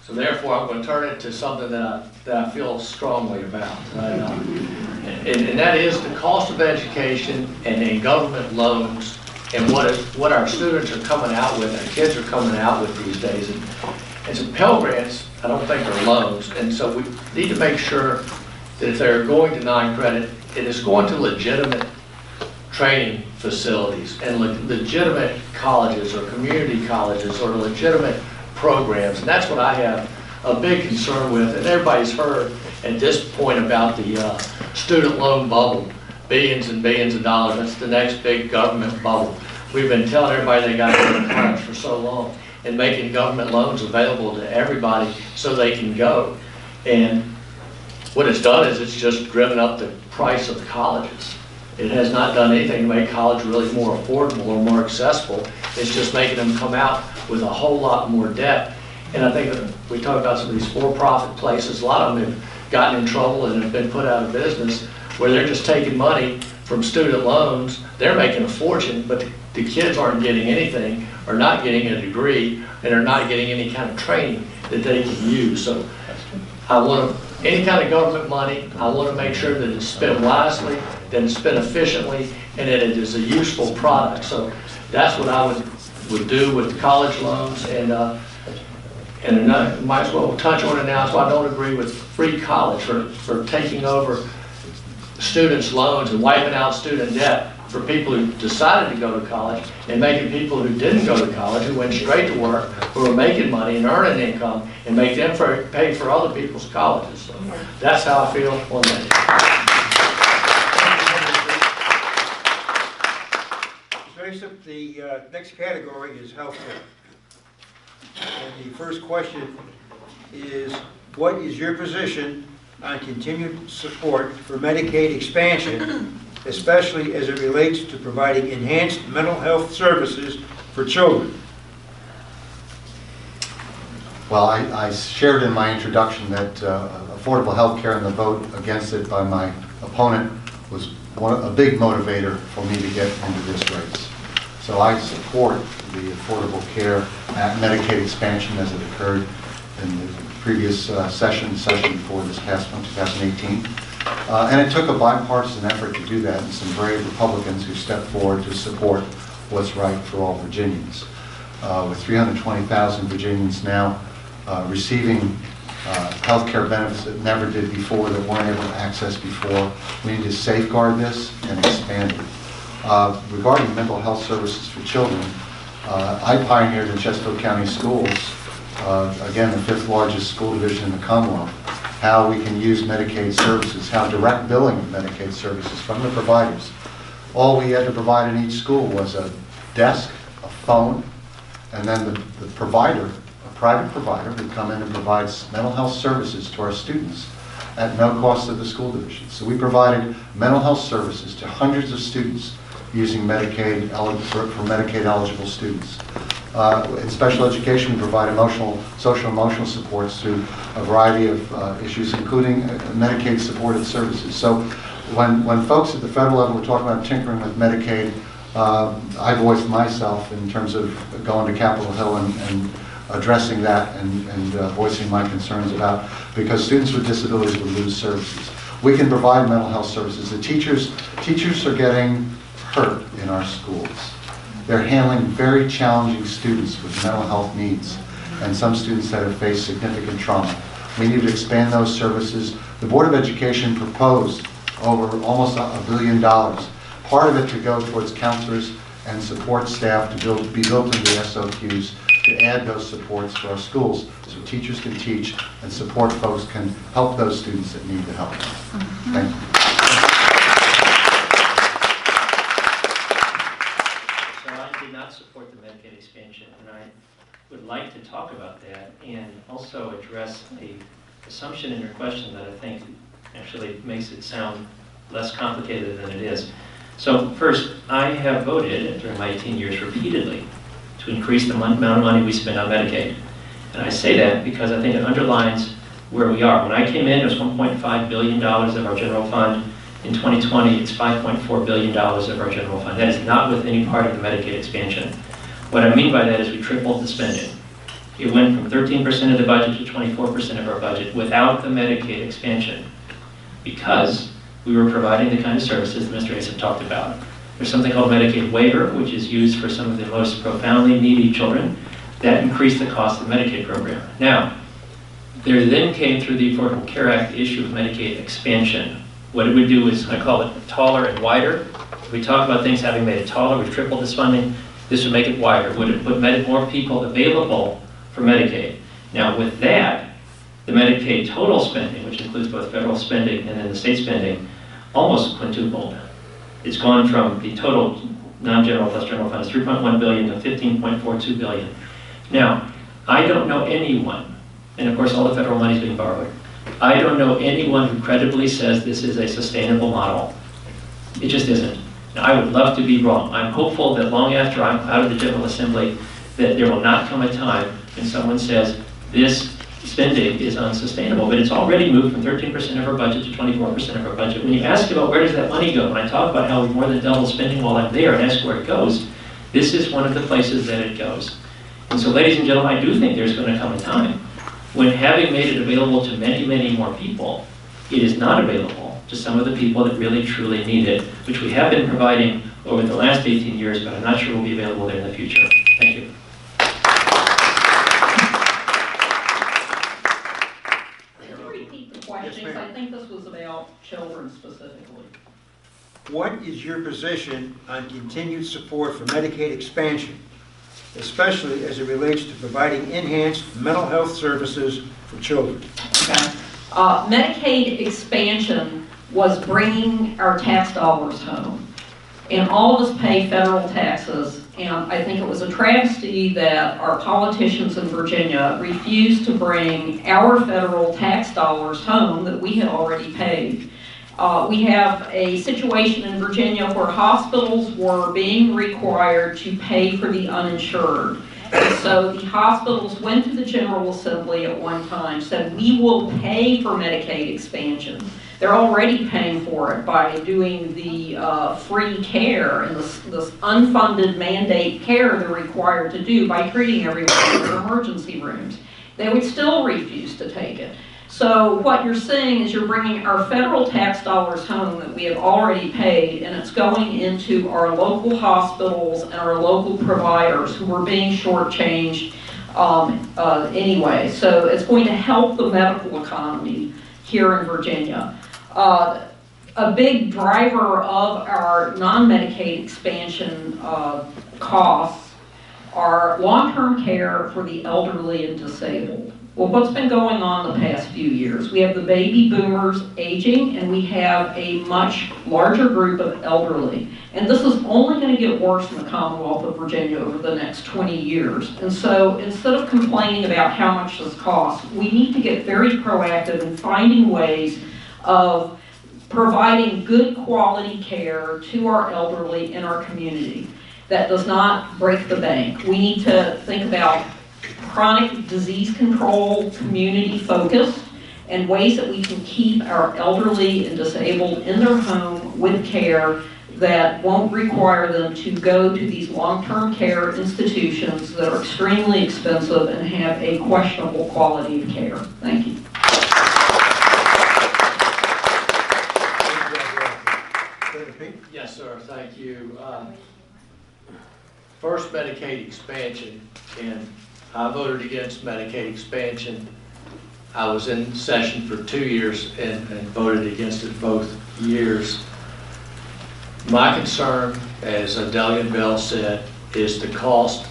so therefore I'm going to turn it to something that I feel strongly about, and that is the cost of education and government loans, and what our students are coming out with, our kids are coming out with these days, and so Pell Grants I don't think are loans, and so we need to make sure that if they're going to non-credit, it is going to legitimate training facilities and legitimate colleges or community colleges or legitimate programs. And that's what I have a big concern with. And everybody's heard at this point about the student loan bubble, billions and billions of dollars. That's the next big government bubble. We've been telling everybody they got to go to college for so long and making government loans available to everybody so they can go. And what it's done is it's just driven up the price of colleges. It has not done anything to make college really more affordable or more accessible. It's just making them come out with a whole lot more debt. And I think that we talk about some of these for-profit places, a lot of them have gotten in trouble and have been put out of business where they're just taking money from student loans. They're making a fortune, but the kids aren't getting anything, or not getting a degree, and are not getting any kind of training that they can use. So I want to, any kind of government money, I want to make sure that it's spent wisely, that it's spent efficiently, and that it is a useful product. So that's what I would do with college loans, and I might as well touch on it now. So I don't agree with free college for taking over students' loans and wiping out student debt for people who decided to go to college, and making people who didn't go to college, who went straight to work, who are making money and earning income, and make them pay for other people's colleges. So that's how I feel on that. Asip, the next category is healthcare. And the first question is, what is your position on continued support for Medicaid expansion, especially as it relates to providing enhanced mental health services for children? Well, I shared in my introduction that affordable health care and the vote against it by my opponent was a big motivator for me to get into this race. So I support the Affordable Care Act Medicaid expansion as it occurred in the previous session before this past one, 2018. And it took a bipartisan effort to do that, and some brave Republicans who stepped forward to support what's right for all Virginians. With 320,000 Virginians now receiving health care benefits that never did before, that weren't able to access before, we need to safeguard this and expand it. Regarding mental health services for children, I pioneered in Chesterfield County Schools, again the 5th largest school division in the Commonwealth, how we can use Medicaid services, how direct billing of Medicaid services from the providers. All we had to provide in each school was a desk, a phone, and then the provider, a private provider, would come in and provides mental health services to our students. at no cost to the school division. So we provided mental health services to hundreds of students using Medicaid, for Medicaid eligible students. In special education, we provide social emotional supports through a variety of issues, including Medicaid supported services. So when folks at the federal level were talking about tinkering with Medicaid, I voiced myself in terms of going to Capitol Hill and addressing that and voicing my concerns about, because students with disabilities would lose services. We can provide mental health services. The teachers are getting hurt in our schools. They're handling very challenging students with mental health needs, and some students that have faced significant trauma. We need to expand those services. The Board of Education proposed over almost $1 billion, part of it to go towards counselors and support staff to be built into the SOQs to add those supports for our schools so teachers can teach and support folks can help those students that need the help. Thank you. Not support the Medicaid expansion, and I would like to talk about that and also address an assumption in your question that I think actually makes it sound less complicated than it is. So first, I have voted during my 18 years repeatedly to increase the amount of money we spend on Medicaid. And I say that because I think it underlines where we are. When I came in, it was $1.5 billion of our general fund. In 2020, it's $5.4 billion of our general fund. That is not with any part of the Medicaid expansion. What I mean by that is we tripled the spending. It went from 13% of the budget to 24% of our budget without the Medicaid expansion, because we were providing the kind of services that Mr. Asip talked about. There's something called Medicaid waiver, which is used for some of the most profoundly needy children. That increased the cost of the Medicaid program. Now, there then came through the Affordable Care Act the issue of Medicaid expansion. What it would do is, I call it taller and wider. If we talk about things having made it taller, we've tripled this funding, this would make it wider. Would it put more people available for Medicaid? Now with that, the Medicaid total spending, which includes both federal spending and then the state spending, almost quintupled. It's gone from the total non-general plus general funds, 3.1 billion to 15.42 billion. Now, I don't know anyone, and of course all the federal money is being borrowed, I don't know anyone who credibly says this is a sustainable model. It just isn't. Now, I would love to be wrong. I'm hopeful that long after I'm out of the General Assembly, that there will not come a time when someone says this spending is unsustainable, but it's already moved from 13% of our budget to 24% of our budget. When you ask about where does that money go, when I talk about how we more than double spending while I'm there and ask where it goes, this is one of the places that it goes. And so, ladies and gentlemen, I do think there's going to come a time when, having made it available to many, many more people, it is not available to some of the people that really, truly need it, which we have been providing over the last 18 years, but I'm not sure will be available there in the future. Thank you. Could you repeat the question? Yes, ma'am. I think this was about children specifically. What is your position on continued support for Medicaid expansion, especially as it relates to providing enhanced mental health services for children? Okay. Medicaid expansion was bringing our tax dollars home. And all of us pay federal taxes, and I think it was a travesty that our politicians in Virginia refused to bring our federal tax dollars home that we had already paid. We have a situation in Virginia where hospitals were being required to pay for the uninsured. And so the hospitals went to the General Assembly at one time, said, we will pay for Medicaid expansion. They're already paying for it by doing the free care and this unfunded mandate care they're required to do by treating everyone in their emergency rooms. They would still refuse to take it. So what you're seeing is you're bringing our federal tax dollars home that we have already paid, and it's going into our local hospitals and our local providers who are being shortchanged anyway. So it's going to help the medical economy here in Virginia. A big driver of our non-Medicaid expansion costs are long-term care for the elderly and disabled. Well, what's been going on the past few years? We have the baby boomers aging, and we have a much larger group of elderly. And this is only going to get worse in the Commonwealth of Virginia over the next 20 years. And so instead of complaining about how much this costs, we need to get very proactive in finding ways of providing good quality care to our elderly in our community that does not break the bank. We need to think about chronic disease control, community focused, and ways that we can keep our elderly and disabled in their home with care that won't require them to go to these long-term care institutions that are extremely expensive and have a questionable quality of care. Thank you. Senator Peake? Yes, sir, thank you. First, Medicaid expansion, and I voted against Medicaid expansion. I was in session for 2 years and voted against it both years. My concern, as Delegate Bell said, is the cost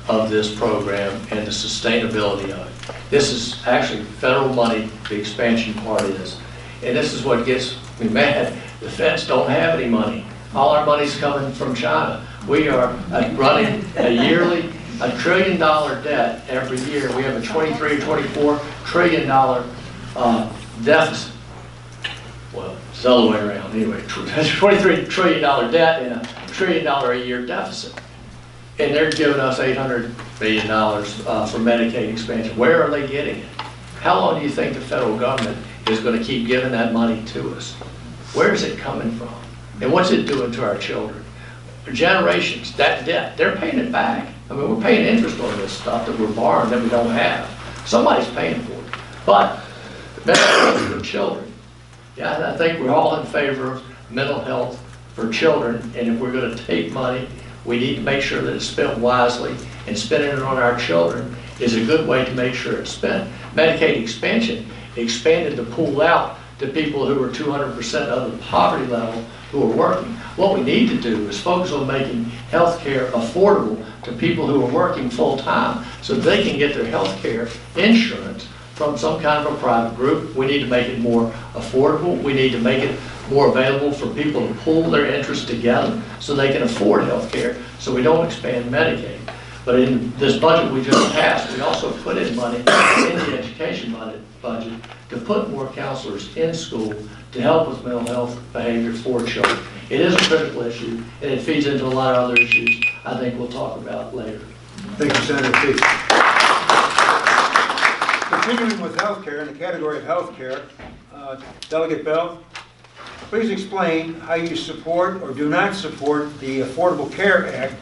of this program and the sustainability of it. This is actually federal money, the expansion part is. And this is what gets me mad. The feds don't have any money. All our money's coming from China. We are running a yearly $1 trillion debt every year. We have a $23 or $24 trillion deficit. Well, it's the other way around anyway. $23 trillion debt and $1 trillion a year deficit. And they're giving us $800 billion for Medicaid expansion. Where are they getting it? How long do you think the federal government is going to keep giving that money to us? Where is it coming from? And what's it doing to our children? For generations, that debt, they're paying it back. I mean, we're paying interest on this stuff that we're borrowing that we don't have. Somebody's paying for it. But benefits for children. Yeah, I think we're all in favor of mental health for children. And if we're going to take money, we need to make sure that it's spent wisely. And spending it on our children is a good way to make sure it's spent. Medicaid expansion expanded the pool out to people who are 200% of the poverty level who are working. What we need to do is focus on making health care affordable to people who are working full time so that they can get their health care insurance from some kind of a private group. We need to make it more affordable. We need to make it more available for people to pool their interests together so they can afford health care so we don't expand Medicaid. But in this budget we just passed, we also put in money in the education budget to put more counselors in school to help with mental health behavior for children. It is a critical issue, and it feeds into a lot of other issues I think we'll talk about later. Thank you, Senator Peake. Continuing with healthcare, in the category of healthcare, Delegate Bell, please explain how you support or do not support the Affordable Care Act.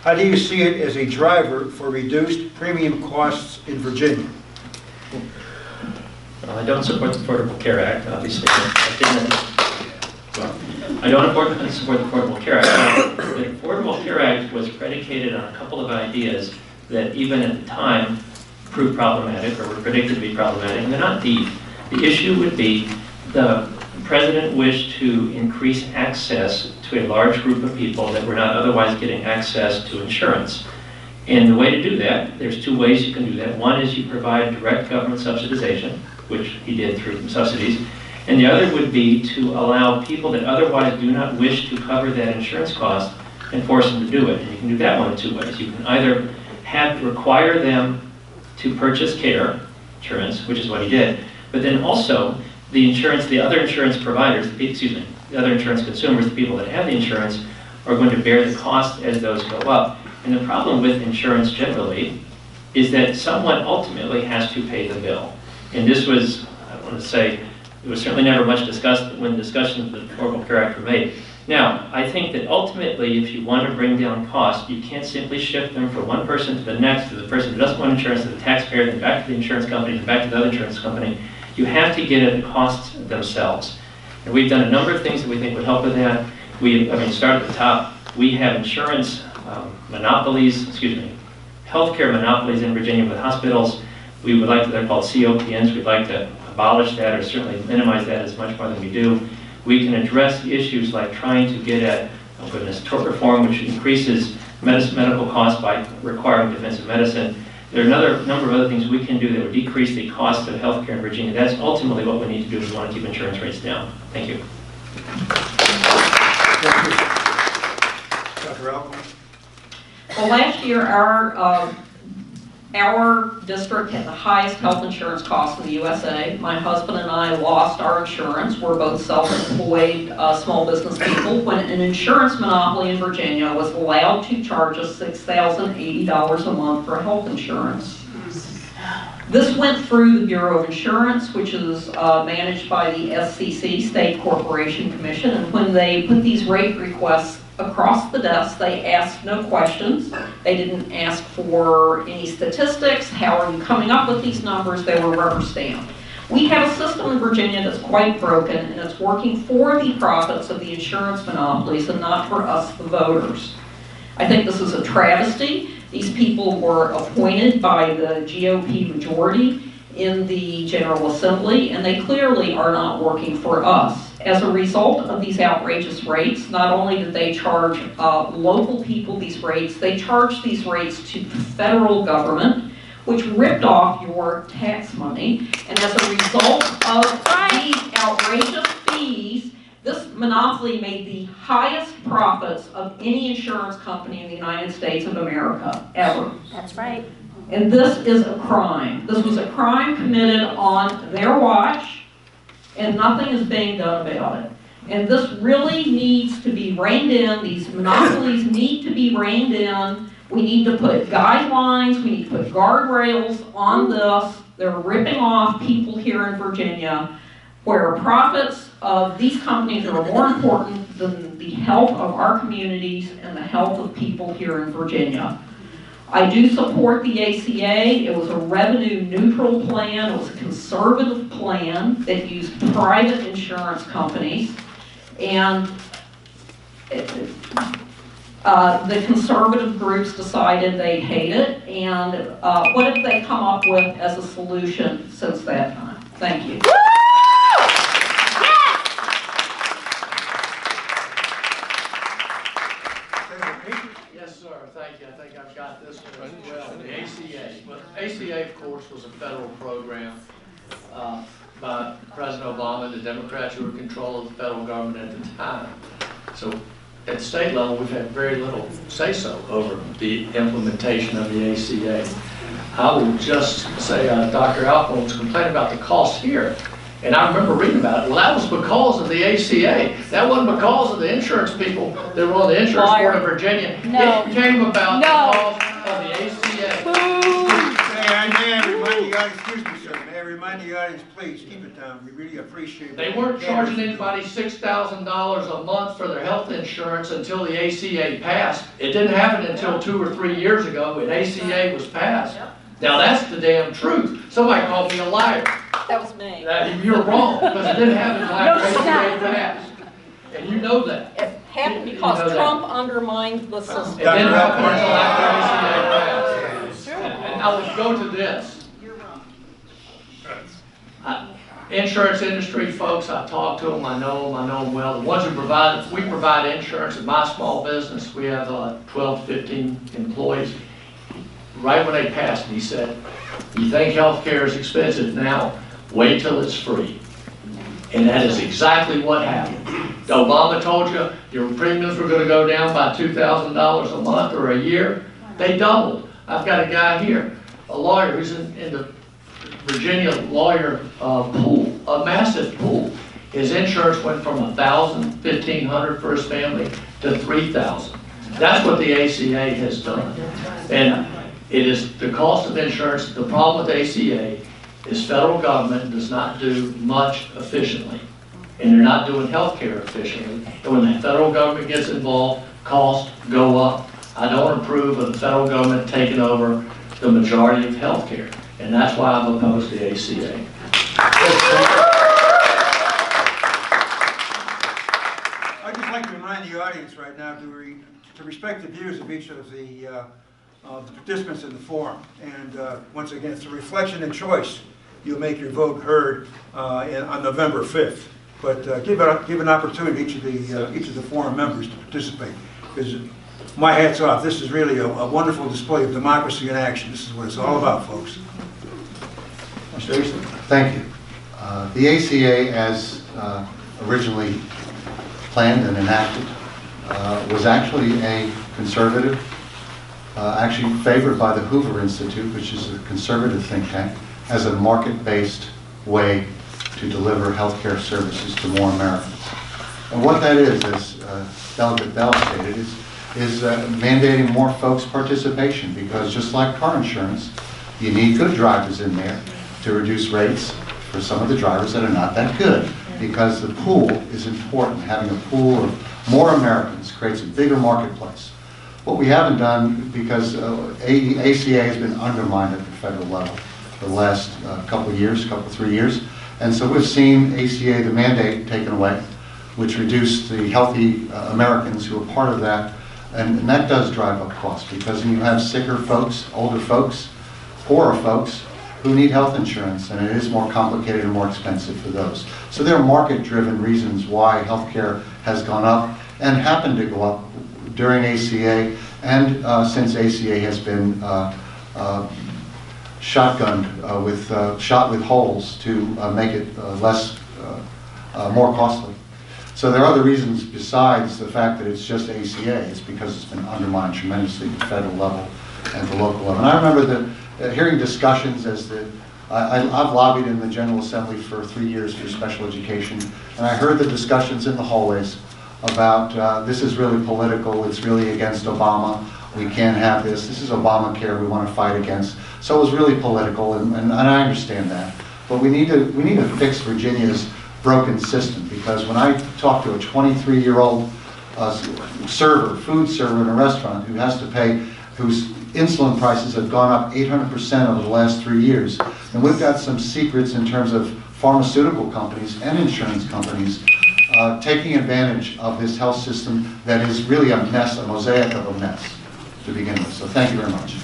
How do you see it as a driver for reduced premium costs in Virginia? I don't support the Affordable Care Act, obviously. I don't support the Affordable Care Act. The Affordable Care Act was predicated on a couple of ideas that even at the time proved problematic or were predicted to be problematic, and they're not deep. The issue would be the President wished to increase access to a large group of people that were not otherwise getting access to insurance. And the way to do that, there's two ways you can do that. One is you provide direct government subsidization, which he did through subsidies. And the other would be to allow people that otherwise do not wish to cover that insurance cost and force them to do it. And you can do that one in two ways. You can either require them to purchase care insurance, which is what he did, but then also the other insurance providers, the other insurance consumers, the people that have the insurance, are going to bear the cost as those go up. And the problem with insurance generally is that someone ultimately has to pay the bill. And this was, I want to say, it was certainly never much discussed when discussions of the Affordable Care Act were made. Now, I think that ultimately, if you want to bring down costs, you can't simply shift them from one person to the next, to the person who doesn't want insurance, to the taxpayer, then back to the insurance company, then back to the other insurance company. You have to get at the costs themselves. And we've done a number of things that we think would help with that. Start at the top. We have insurance healthcare monopolies in Virginia with hospitals. We would like to, they're called COPNs. We'd like to abolish that or certainly minimize that as much more than we do. We can address issues like trying to get at, tort reform, which increases medical costs by requiring defensive medicine. There are another number of other things we can do that would decrease the cost of healthcare in Virginia. That's ultimately what we need to do if we want to keep insurance rates down. Thank you. Dr. Alcorn? Well, last year, our district had the highest health insurance costs in the USA. My husband and I lost our insurance. We're both self-employed small business people when an insurance monopoly in Virginia was allowed to charge us $6,080 a month for health insurance. This went through the Bureau of Insurance, which is managed by the SCC, State Corporation Commission, and when they put these rate requests across the desk, they asked no questions. They didn't ask for any statistics. How are you coming up with these numbers? They were rubber stamped. We have a system in Virginia that's quite broken, and it's working for the profits of the insurance monopolies and not for us, the voters. I think this is a travesty. These people were appointed by the GOP majority in the General Assembly, and they clearly are not working for us. As a result of these outrageous rates, not only did they charge local people these rates, they charged these rates to the federal government, which ripped off your tax money. And as a result of these outrageous fees, this monopoly made the highest profits of any insurance company in the United States of America, ever. That's right. And this is a crime. This was a crime committed on their watch, and nothing is being done about it. And this really needs to be reined in. These monopolies need to be reined in. We need to put guidelines, we need to put guardrails on this. They're ripping off people here in Virginia where profits of these companies are more important than the health of our communities and the health of people here in Virginia. I do support the ACA. It was a revenue neutral plan. It was a conservative plan that used private insurance companies. And the conservative groups decided they hate it. And what have they come up with as a solution since that time? Thank you. Yes, sir. Thank you. I think I've got this one as well. The ACA. Well, ACA, of course, was a federal program by President Obama, the Democrats who were in control of the federal government at the time. So at the state level, we've had very little say-so over the implementation of the ACA. I will just say Dr. Alcorn was complaining about the cost here. And I remember reading about it. Well, that was because of the ACA. That wasn't because of the insurance people that were on the insurance board of Virginia. No. It came about the cost of the ACA. May I remind the audience, excuse me, sir, may I remind the audience, please, keep it down. We really appreciate it. They weren't charging anybody $6,000 a month for their health insurance until the ACA passed. It didn't happen until 2 or 3 years ago when ACA was passed. Now that's the damn truth. Somebody called me a liar. That was me. You're wrong, because it didn't happen until ACA passed. And you know that. It happened because Trump undermined the system. It didn't happen until after ACA passed. And I would go to this. You're wrong. Insurance industry folks, I talk to them, I know them well. The ones who we provide insurance in my small business. We have 12, 15 employees. Right when they passed, he said, you think healthcare is expensive now? Wait till it's free. And that is exactly what happened. Obama told you your premiums were going to go down by $2,000 a month or a year. They doubled. I've got a guy here, a lawyer who's in the Virginia lawyer pool, a massive pool. His insurance went from $1,000, $1,500 for his family to $3,000. That's what the ACA has done. And it is the cost of insurance. The problem with ACA is federal government does not do much efficiently. And they're not doing health care efficiently. And when the federal government gets involved, costs go up. I don't approve of the federal government taking over the majority of health care. And that's why I'm opposed to the ACA. I'd just like to remind the audience right now to respect the views of each of the participants in the forum. And once again, it's a reflection and choice. You'll make your vote heard on November 5th. But give an opportunity to each of the forum members to participate. Because My hat's off. This is really a wonderful display of democracy in action. This is what it's all about, folks. Mr. Asip. Thank you. The ACA, as originally planned and enacted, was actually a conservative, actually favored by the Hoover Institute, which is a conservative think tank, as a market-based way to deliver healthcare services to more Americans. And what that is, as Delegate Bell stated, is mandating more folks' participation, because just like car insurance, you need good drivers in there to reduce rates for some of the drivers that are not that good, because the pool is important. Having a pool of more Americans creates a bigger marketplace. What we haven't done, because ACA has been undermined at the federal level for the last couple of years, 3 years, and so we've seen ACA, the mandate, taken away, which reduced the healthy Americans who are part of that, and that does drive up costs, because you have sicker folks, older folks, poorer folks, who need health insurance, and it is more complicated and more expensive for those. So there are market-driven reasons why healthcare has gone up and happened to go up during ACA, and since ACA has been shotgunned shot with holes to make it more costly. So there are other reasons besides the fact that it's just ACA. It's because it's been undermined tremendously at the federal level and the local level. And I remember hearing discussions I've lobbied in the General Assembly for 3 years for special education, and I heard the discussions in the hallways about this is really political, it's really against Obama, we can't have this is Obamacare we want to fight against. So it was really political, and I understand that. But we need to fix Virginia's broken system, because when I talk to a 23-year-old food server in a restaurant whose insulin prices have gone up 800% over the last 3 years, and we've got some secrets in terms of pharmaceutical companies and insurance companies taking advantage of this health system that is really a mess, a mosaic of a mess to begin with. So thank you very much.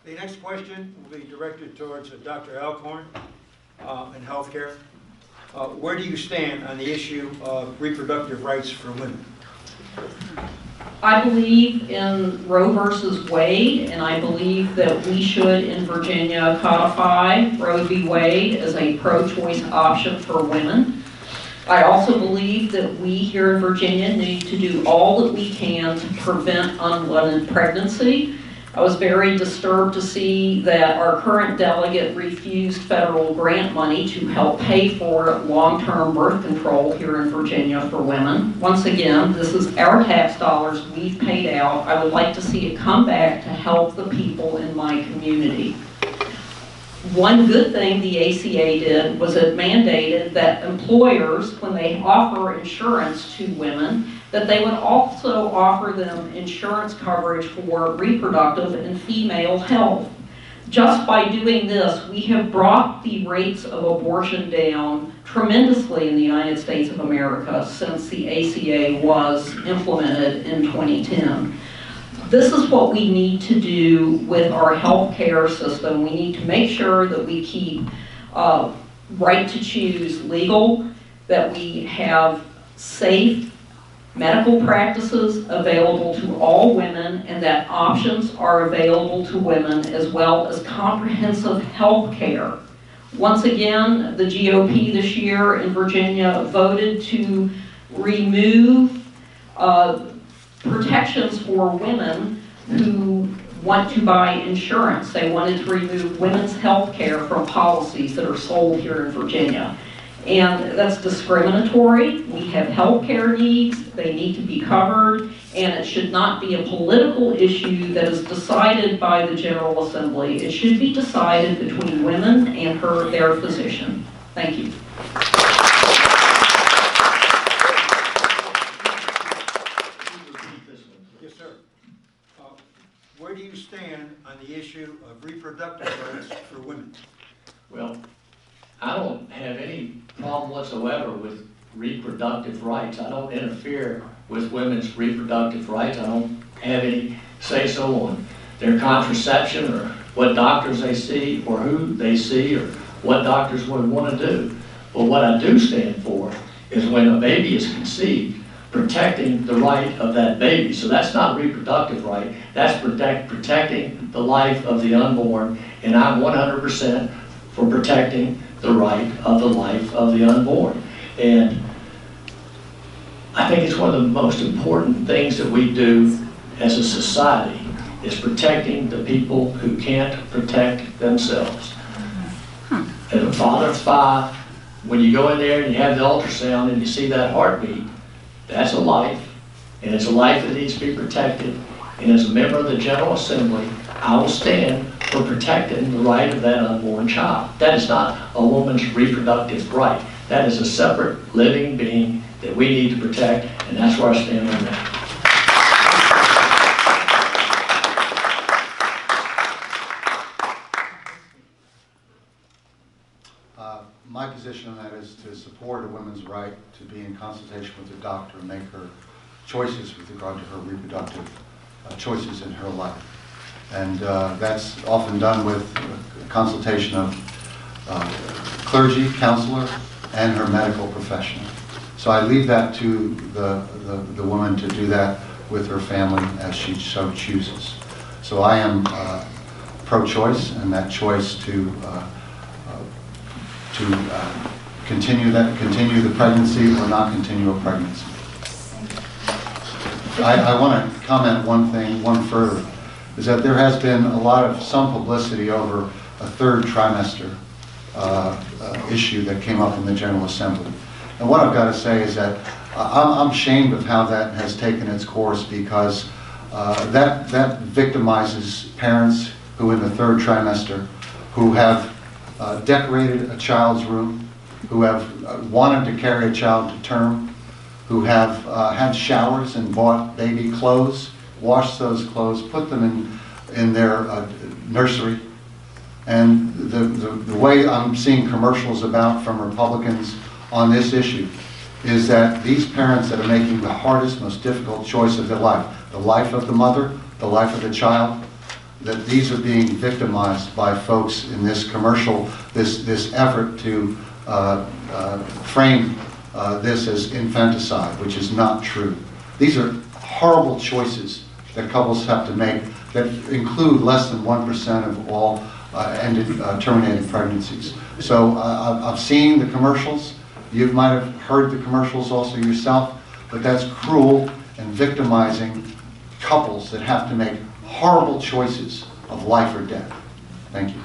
The next question will be directed towards Dr. Alcorn in healthcare. Where do you stand on the issue of reproductive rights for women? I believe in Roe versus Wade, and I believe that we should, in Virginia, codify Roe v. Wade as a pro-choice option for women. I also believe that we here in Virginia need to do all that we can to prevent unwanted pregnancy. I was very disturbed to see that our current delegate refused federal grant money to help pay for long-term birth control here in Virginia for women. Once again, this is our tax dollars we've paid out. I would like to see it come back to help the people in my community. One good thing the ACA did was it mandated that employers, when they offer insurance to women, that they would also offer them insurance coverage for reproductive and female health. Just by doing this, we have brought the rates of abortion down tremendously in the United States of America since the ACA was implemented in 2010. This is what we need to do with our health care system. We need to make sure that we keep right to choose legal, that we have safe medical practices available to all women, and that options are available to women, as well as comprehensive health care. Once again, the GOP this year in Virginia voted to remove protections for women who want to buy insurance. They wanted to remove women's health care from policies that are sold here in Virginia. And that's discriminatory. We have health care needs, they need to be covered, and it should not be a political issue that is decided by the General Assembly. It should be decided between women and their physician. Thank you. Yes, sir. Where do you stand on the issue of reproductive rights for women? Well, I don't have any problem whatsoever with reproductive rights. I don't interfere with women's reproductive rights. I don't have any say-so on their contraception or what doctors they see or who they see or what doctors would want to do. But what I do stand for is when a baby is conceived, protecting the right of that baby. So that's not reproductive right, that's protecting the life of the unborn, and I'm 100% for protecting the right of the life of the unborn. And I think it's one of the most important things that we do as a society is protecting the people who can't protect themselves. As a father of 5, when you go in there and you have the ultrasound and you see that heartbeat, that's a life, and it's a life that needs to be protected. And as a member of the General Assembly, I will stand for protecting the right of that unborn child. That is not a woman's reproductive right. That is a separate living being that we need to protect, and that's where I stand on that. My position on that is to support a woman's right to be in consultation with her doctor and make her choices with regard to her reproductive choices in her life. And that's often done with consultation of clergy, counselor, and her medical professional. So I leave that to the woman to do that with her family as she so chooses. So I am pro-choice, and that choice to continue the pregnancy or not continue a pregnancy. I want to comment one further, is that there has been some publicity over a 3rd trimester issue that came up in the General Assembly. And what I've got to say is that I'm ashamed of how that has taken its course, because that victimizes parents who in the 3rd trimester who have decorated a child's room, who have wanted to carry a child to term, who have had showers and bought baby clothes, washed those clothes, put them in their nursery. And the way I'm seeing commercials about from Republicans on this issue is that these parents that are making the hardest, most difficult choice of their life, the life of the mother, the life of the child, that these are being victimized by folks in this commercial, this effort to frame this as infanticide, which is not true. These are horrible choices that couples have to make that include less than 1% of all terminated pregnancies. So I've seen the commercials. You might have heard the commercials also yourself, but that's cruel and victimizing couples that have to make horrible choices of life or death. Thank you.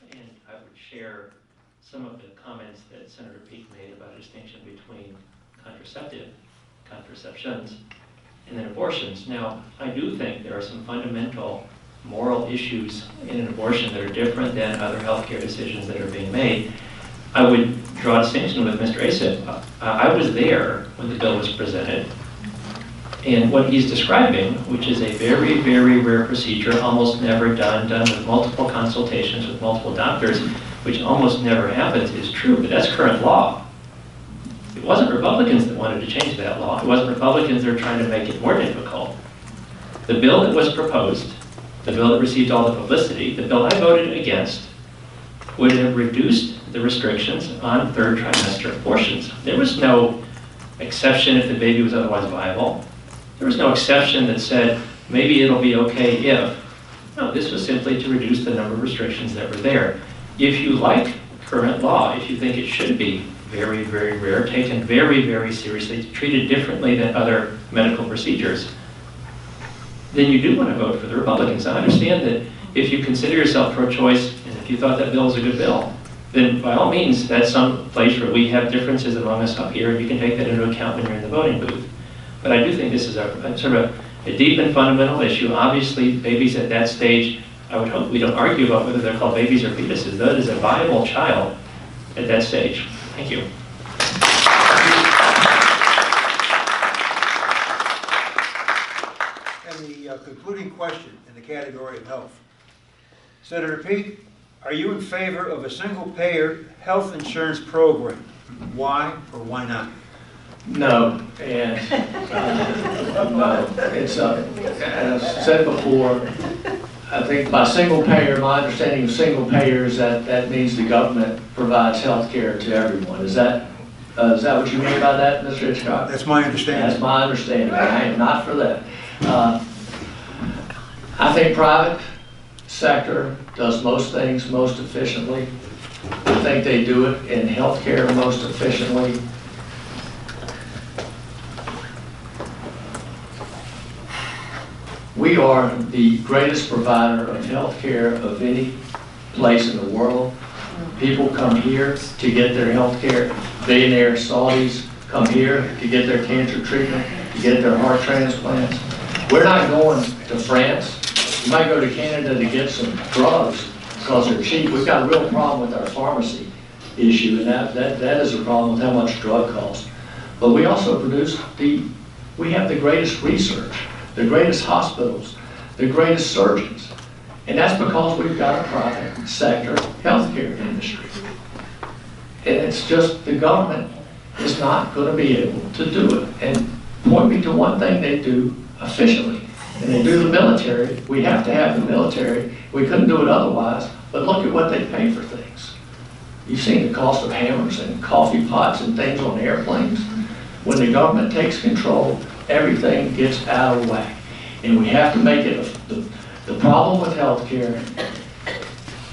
And I would share some of the comments that Senator Peake made about a distinction between contraceptions, and then abortions. Now, I do think there are some fundamental moral issues in an abortion that are different than other healthcare decisions that are being made. I would draw a distinction with Mr. Asip. I was there when the bill was presented, and what he's describing, which is a very, very rare procedure, almost never done with multiple consultations with multiple doctors, which almost never happens, is true, but that's current law. It wasn't Republicans that wanted to change that law. It wasn't Republicans that are trying to make it more difficult. The bill that was proposed, the bill that received all the publicity, the bill I voted against, would have reduced the restrictions on 3rd trimester abortions. There was no exception if the baby was otherwise viable. There was no exception that said, maybe it'll be okay if. No, this was simply to reduce the number of restrictions that were there. If you like current law, if you think it should be very, very rare, taken very, very seriously, treated differently than other medical procedures, then you do want to vote for the Republicans. I understand that if you consider yourself pro-choice, and if you thought that bill was a good bill, then by all means, that's some place where we have differences among us up here, and you can take that into account when you're in the voting booth. But I do think this is a sort of a deep and fundamental issue. Obviously, babies at that stage, I would hope we don't argue about whether they're called babies or fetuses. That is a viable child at that stage. Thank you. And the concluding question in the category of health. Senator Peake, are you in favor of a single-payer health insurance program? Why or why not? No, and no. It's as I said before, I think by single payer, my understanding of single payer is that means the government provides health care to everyone. Is that what you mean by that, Mr. Hitchcock? That's my understanding. That's my understanding. I am not for that. I think private sector does most things most efficiently. I think they do it in healthcare most efficiently. We are the greatest provider of healthcare of any place in the world. People come here to get their healthcare. Billionaire Saudis come here to get their cancer treatment, to get their heart transplants. We're not going to France. You might go to Canada to get some drugs because they're cheap. We've got a real problem with our pharmacy issue, and that is a problem with how much drug costs. But we also we have the greatest research, the greatest hospitals, the greatest surgeons. And that's because we've got a private sector healthcare industry. And it's just the government is not going to be able to do it. And point me to one thing they do efficiently. And they do the military. We have to have the military. We couldn't do it otherwise. But look at what they pay for things. You've seen the cost of hammers and coffee pots and things on airplanes. When the government takes control, everything gets out of whack. And we have to make it the problem with healthcare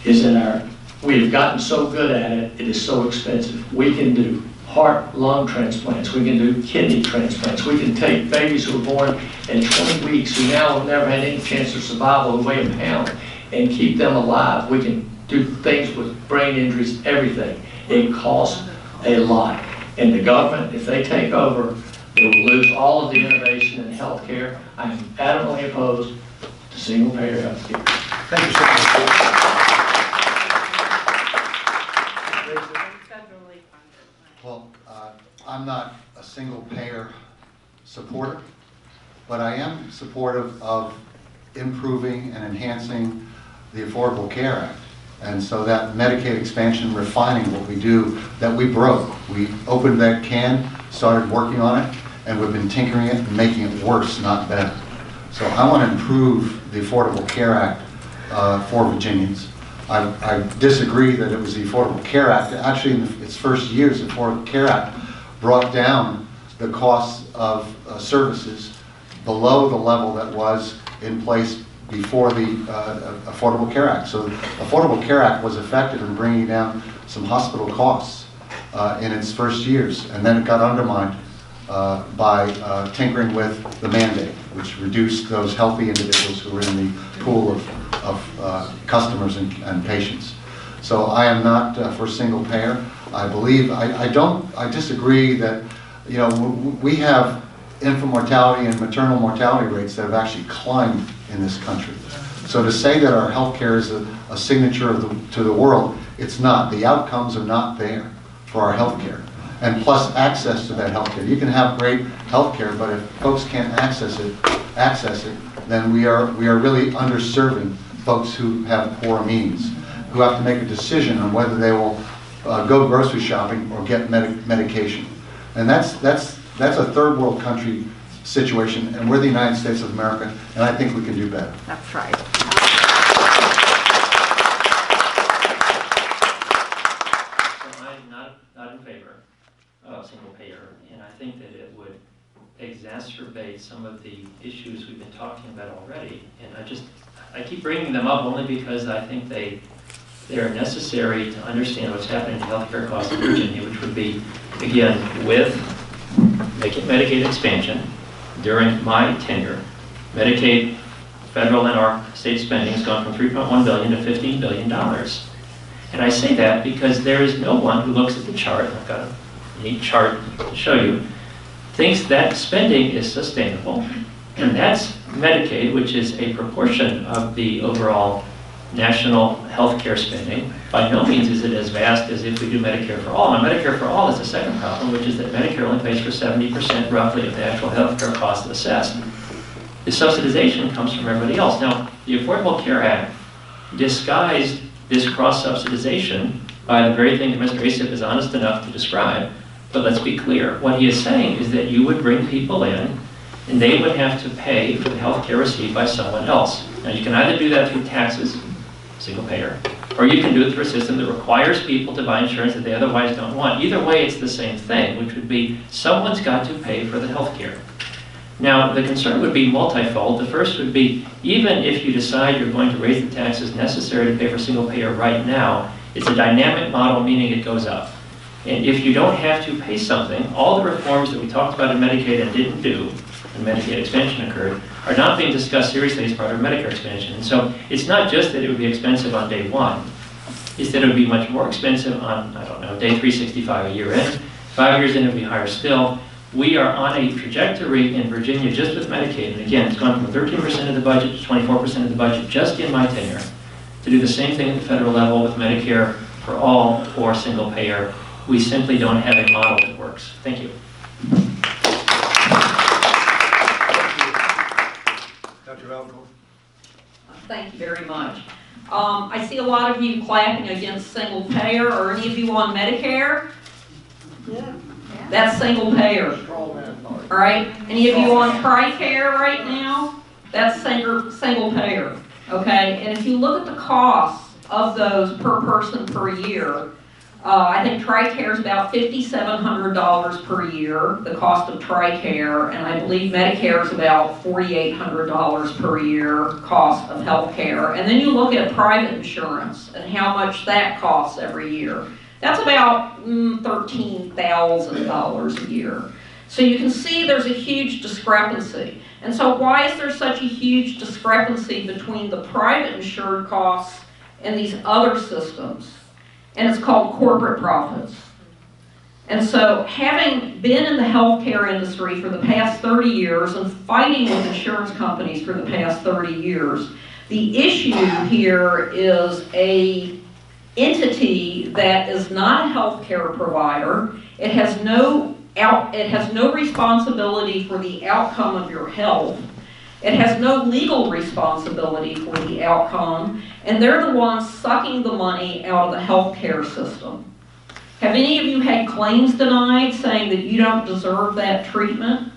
is that we have gotten so good at it, it is so expensive. We can do heart, lung transplants. We can do kidney transplants. We can take babies who are born at 20 weeks who now have never had any chance of survival, who weigh a pound, and keep them alive. We can do things with brain injuries, everything. It costs a lot. And the government, if they take over, they will lose all of the innovation in healthcare. I am adamantly opposed to single-payer healthcare. Thank you so much. Well, I'm not a single-payer supporter, but I am supportive of improving and enhancing the Affordable Care Act. And so that Medicaid expansion, refining what we do, that we broke. We opened that can, started working on it, and we've been tinkering it and making it worse, not better. So I want to improve the Affordable Care Act for Virginians. I disagree that it was the Affordable Care Act. Actually, in its first years, the Affordable Care Act brought down the costs of services below the level that was in place before the Affordable Care Act. So the Affordable Care Act was effective in bringing down some hospital costs in its first years, and then it got undermined by tinkering with the mandate, which reduced those healthy individuals who were in the pool of customers and patients. So I am not for single payer. I believe, I disagree that, you know, we have infant mortality and maternal mortality rates that have actually climbed in this country. So to say that our healthcare is a signature to the world, it's not. The outcomes are not there for our healthcare. And plus access to that healthcare. You can have great healthcare, but if folks can't access it, then we are really underserving folks who have poor means, who have to make a decision on whether they will go grocery shopping or get medication. And that's a third world country situation, and we're the United States of America, and I think we can do better. That's right. I'm not in favor of single payer, and I think that it would exacerbate some of the issues we've been talking about already. And I keep bringing them up only because I think they're necessary to understand what's happening to healthcare costs in Virginia, which would be, again, with Medicaid expansion. During my tenure, Medicaid, federal and our state spending has gone from $3.1 billion to $15 billion. And I say that because there is no one who looks at the chart, I've got a neat chart to show you, thinks that spending is sustainable. And that's Medicaid, which is a proportion of the overall national health care spending. By no means is it as vast as if we do Medicare for all. And Medicare for all is the second problem, which is that Medicare only pays for 70% roughly of the actual health care costs assessed. The subsidization comes from everybody else. Now, the Affordable Care Act disguised this cross-subsidization by the very thing that Mr. Asip is honest enough to describe. But let's be clear. What he is saying is that you would bring people in and they would have to pay for the health care received by someone else. Now, you can either do that through taxes, single payer, or you can do it through a system that requires people to buy insurance that they otherwise don't want. Either way, it's the same thing, which would be someone's got to pay for the health care. Now, the concern would be multifold. The first would be, even if you decide you're going to raise the taxes necessary to pay for single payer right now, it's a dynamic model, meaning it goes up. And if you don't have to pay something, all the reforms that we talked about in Medicaid and didn't do, and Medicaid expansion occurred, are not being discussed seriously as part of Medicare expansion. And so it's not just that it would be expensive on day one, it's that it would be much more expensive on, I don't know, day 365 a year in. 5 years in, it would be higher still. We are on a trajectory in Virginia just with Medicaid, and again, it's gone from 13% of the budget to 24% of the budget just in my tenure, to do the same thing at the federal level with Medicare for all or single payer. We simply don't have a model that works. Thank you. Dr. Alcorn. Thank you very much. I see a lot of you clapping against single payer. Are any of you on Medicare? Yeah. That's single payer. All right. Any of you on TRICARE right now? That's single payer. Okay. And if you look at the costs of those per person per year, I think TRICARE is about $5,700 per year, the cost of TRICARE, and I believe Medicare is about $4,800 per year cost of health care. And then you look at private insurance and how much that costs every year. That's about $13,000 a year. So you can see there's a huge discrepancy. And so why is there such a huge discrepancy between the private insured costs and these other systems? And it's called corporate profits. And so having been in the healthcare industry for the past 30 years and fighting with insurance companies for the past 30 years, the issue here is a entity that is not a healthcare provider. It has no responsibility for the outcome of your health. It has no legal responsibility for the outcome, and they're the ones sucking the money out of the healthcare system. Have any of you had claims denied saying that you don't deserve that treatment?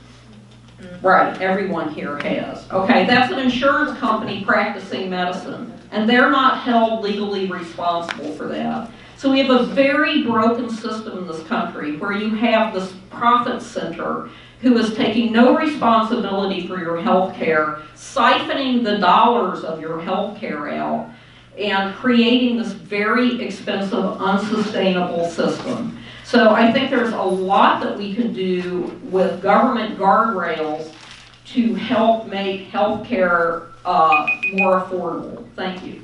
Right, everyone here has. Okay, that's an insurance company practicing medicine, and they're not held legally responsible for that. So we have a very broken system in this country where you have this profit center who is taking no responsibility for your health care, siphoning the dollars of your health care out, and creating this very expensive, unsustainable system. So I think there's a lot that we can do with government guardrails to help make health care more affordable. Thank you.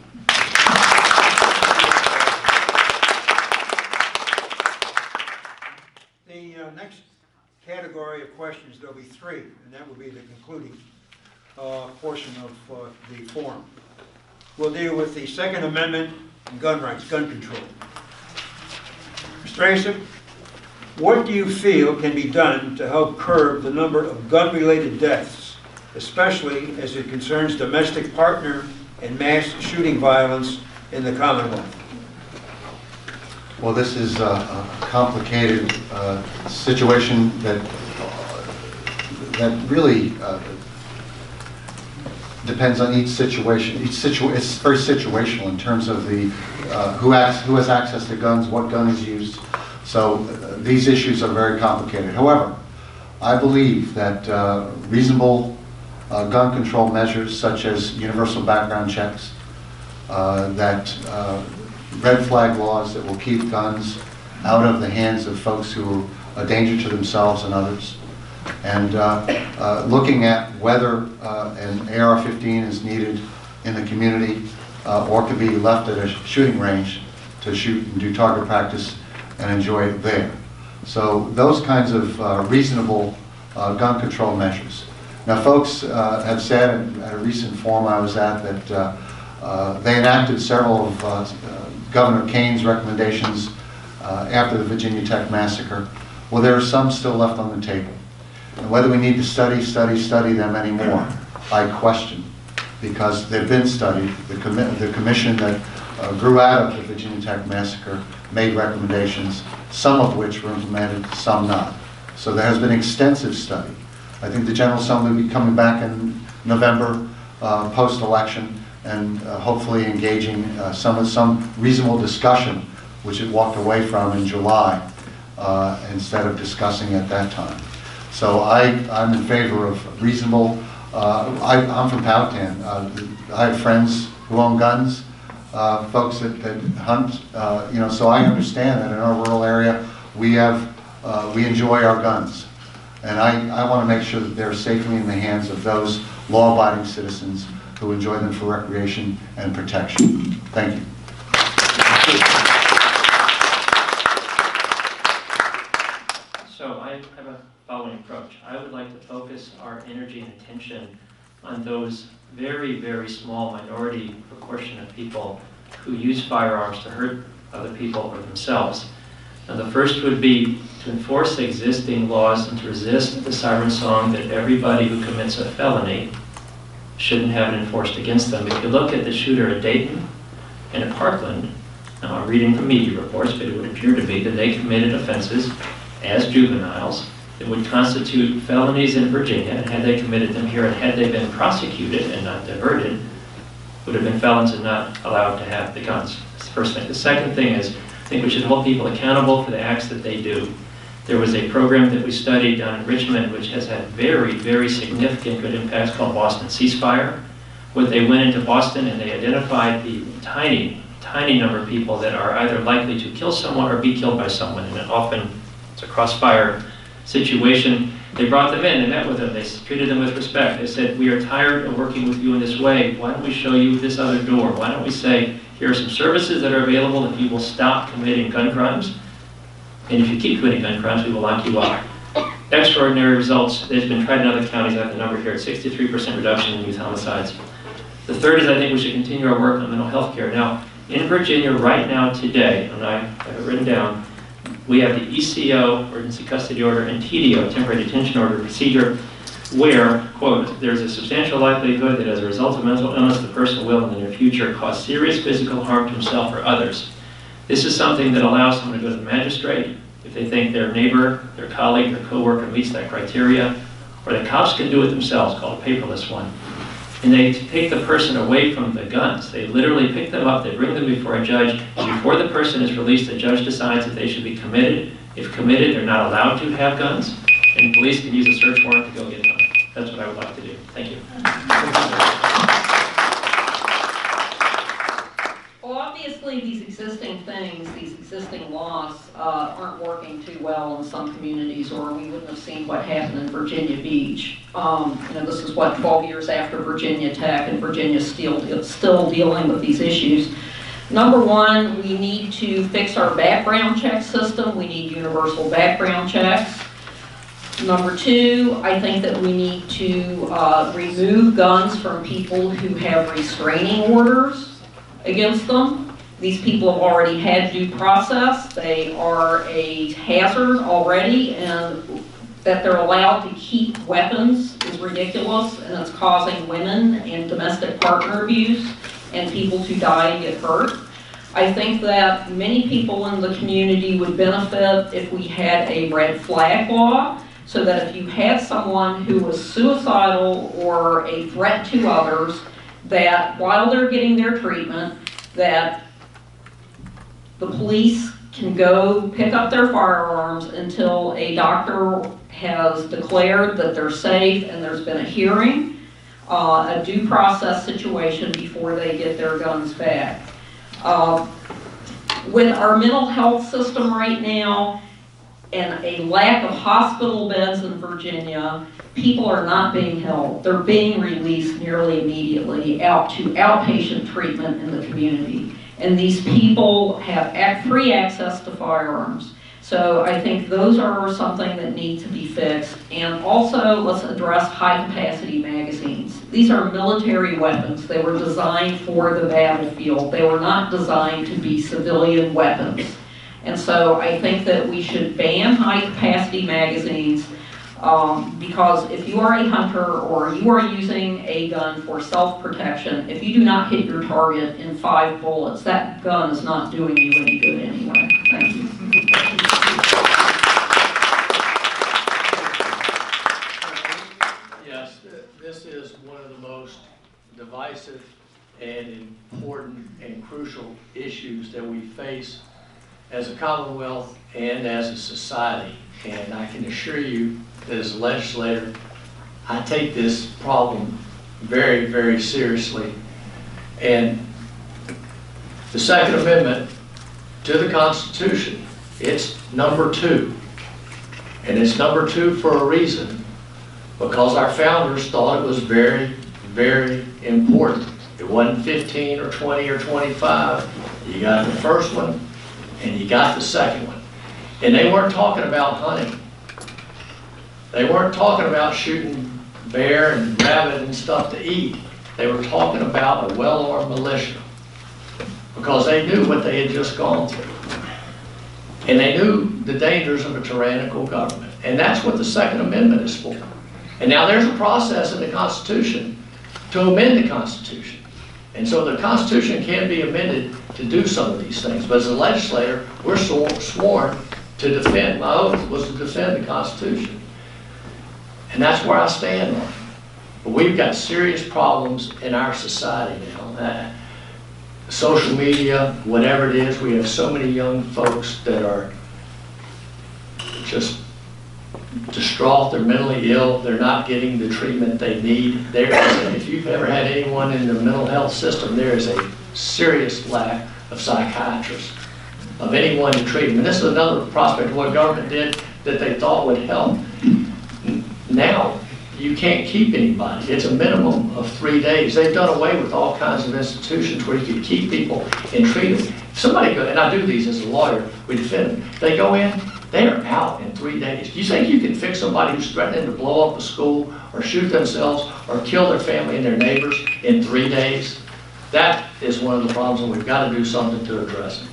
The next category of questions, there'll be three, and that will be the concluding portion of the forum. We'll deal with the Second Amendment and gun rights, gun control. Mr. Asip, what do you feel can be done to help curb the number of gun-related deaths, especially as it concerns domestic partner and mass shooting violence in the Commonwealth? Well, this is a complicated situation that really depends on each situation. It's very situational in terms of the who has access to guns, what gun is used. So these issues are very complicated. However, I believe that reasonable gun control measures such as universal background checks, that red flag laws that will keep guns out of the hands of folks who are a danger to themselves and others, and looking at whether an AR-15 is needed in the community or could be left at a shooting range to shoot and do target practice and enjoy it there. So those kinds of reasonable gun control measures. Now, folks have said at a recent forum I was at that they enacted several of Governor Kane's recommendations after the Virginia Tech massacre. Well, there are some still left on the table. And whether we need to study them anymore, I question, because they've been studied. The commission that grew out of the Virginia Tech massacre made recommendations, some of which were implemented, some not. So there has been extensive study. I think the General Assembly will be coming back in November, post-election, and hopefully engaging some reasonable discussion, which it walked away from in July, instead of discussing at that time. So I'm in favor of reasonable. I'm from Powhatan. I have friends who own guns, folks that hunt. So I understand that in our rural area we enjoy our guns, and I want to make sure that they're safely in the hands of those law-abiding citizens who enjoy them for recreation and protection. Thank you. So I have a following approach. I would like to focus our energy and attention on those very, very small minority proportion of people who use firearms to hurt other people or themselves. Now, the first would be to enforce existing laws and to resist the siren song that everybody who commits a felony shouldn't have it enforced against them. If you look at the shooter at Dayton and at Parkland, now I'm reading from media reports, but it would appear to be that they committed offenses as juveniles that would constitute felonies in Virginia, and had they committed them here and had they been prosecuted and not diverted, would have been felons and not allowed to have the guns. That's the first thing. The second thing is, I think we should hold people accountable for the acts that they do. There was a program that we studied down in Richmond which has had very, very significant good impacts called Boston Ceasefire, where they went into Boston and they identified the tiny number of people that are either likely to kill someone or be killed by someone, and often it's a crossfire situation. They brought them in, they met with them, they treated them with respect. They said, we are tired of working with you in this way. Why don't we show you this other door? Why don't we say, here are some services that are available if you will stop committing gun crimes. And if you keep committing gun crimes, we will lock you up. Extraordinary results. There's been tried in other counties. I have the number here at 63% reduction in youth homicides. The third is I think we should continue our work on mental health care. Now, in Virginia right now today, and I have it written down, we have the ECO, Emergency Custody Order, and TDO, Temporary Detention Order procedure, where, quote, there's a substantial likelihood that as a result of mental illness, the person will in the near future cause serious physical harm to himself or others. This is something that allows someone to go to the magistrate if they think their neighbor, their colleague, their coworker meets that criteria, or the cops can do it themselves, called a paperless one. And they take the person away from the guns. They literally pick them up, they bring them before a judge, and before the person is released, the judge decides that they should be committed. If committed, they're not allowed to have guns, and police can use a search warrant to go get them. That's what I would like to do. Thank you. Well, obviously, these existing things, these existing laws aren't working too well in some communities, or we wouldn't have seen what happened in Virginia Beach. This is what, 12 years after Virginia Tech, and Virginia's still dealing with these issues. Number one, we need to fix our background check system. We need universal background checks. Number two, I think that we need to remove guns from people who have restraining orders against them. These people have already had due process. They are a hazard already, and that they're allowed to keep weapons is ridiculous, and it's causing women and domestic partner abuse and people to die and get hurt. I think that many people in the community would benefit if we had a red flag law, so that if you had someone who was suicidal or a threat to others, that while they're getting their treatment, that the police can go pick up their firearms until a doctor has declared that they're safe and there's been a hearing, a due process situation before they get their guns back. With our mental health system right now, and a lack of hospital beds in Virginia, people are not being held. They're being released nearly immediately out to outpatient treatment in the community. And these people have free access to firearms. So I think those are something that need to be fixed. And also, let's address high-capacity magazines. These are military weapons. They were designed for the battlefield. They were not designed to be civilian weapons. And so I think that we should ban high-capacity magazines because if you are a hunter or you are using a gun for self-protection, if you do not hit your target in 5 bullets, that gun is not doing you any good anyway. Thank you. This is one of the most divisive and important and crucial issues that we face as a Commonwealth and as a society. And I can assure you that as a legislator, I take this problem very, very seriously. And the Second Amendment to the Constitution, it's number 2. And it's number 2 for a reason, because our founders thought it was very, very important. It wasn't 15 or 20 or 25. You got the first one and you got the second one. And they weren't talking about hunting. They weren't talking about shooting bear and rabbit and stuff to eat. They were talking about a well-armed militia, because they knew what they had just gone through. And they knew the dangers of a tyrannical government. And that's what the Second Amendment is for. And now there's a process in the Constitution to amend the Constitution. And so the Constitution can be amended to do some of these things. But as a legislator, we're sworn to defend, my oath was to defend the Constitution. And that's where I stand on it. But we've got serious problems in our society now. Social media, whatever it is, we have so many young folks that are just distraught, they're mentally ill, they're not getting the treatment they need. If you've ever had anyone in the mental health system, there is a serious lack of psychiatrists, of anyone to treat them. And this is another prospect of what government did that they thought would help. Now, you can't keep anybody. It's a minimum of 3 days. They've done away with all kinds of institutions where you can keep people and treat them. If somebody goes, and I do these as a lawyer, we defend them. They go in, they are out in 3 days. Do you think you can fix somebody who's threatening to blow up a school or shoot themselves or kill their family and their neighbors in 3 days? That is one of the problems, and we've got to do something to address it.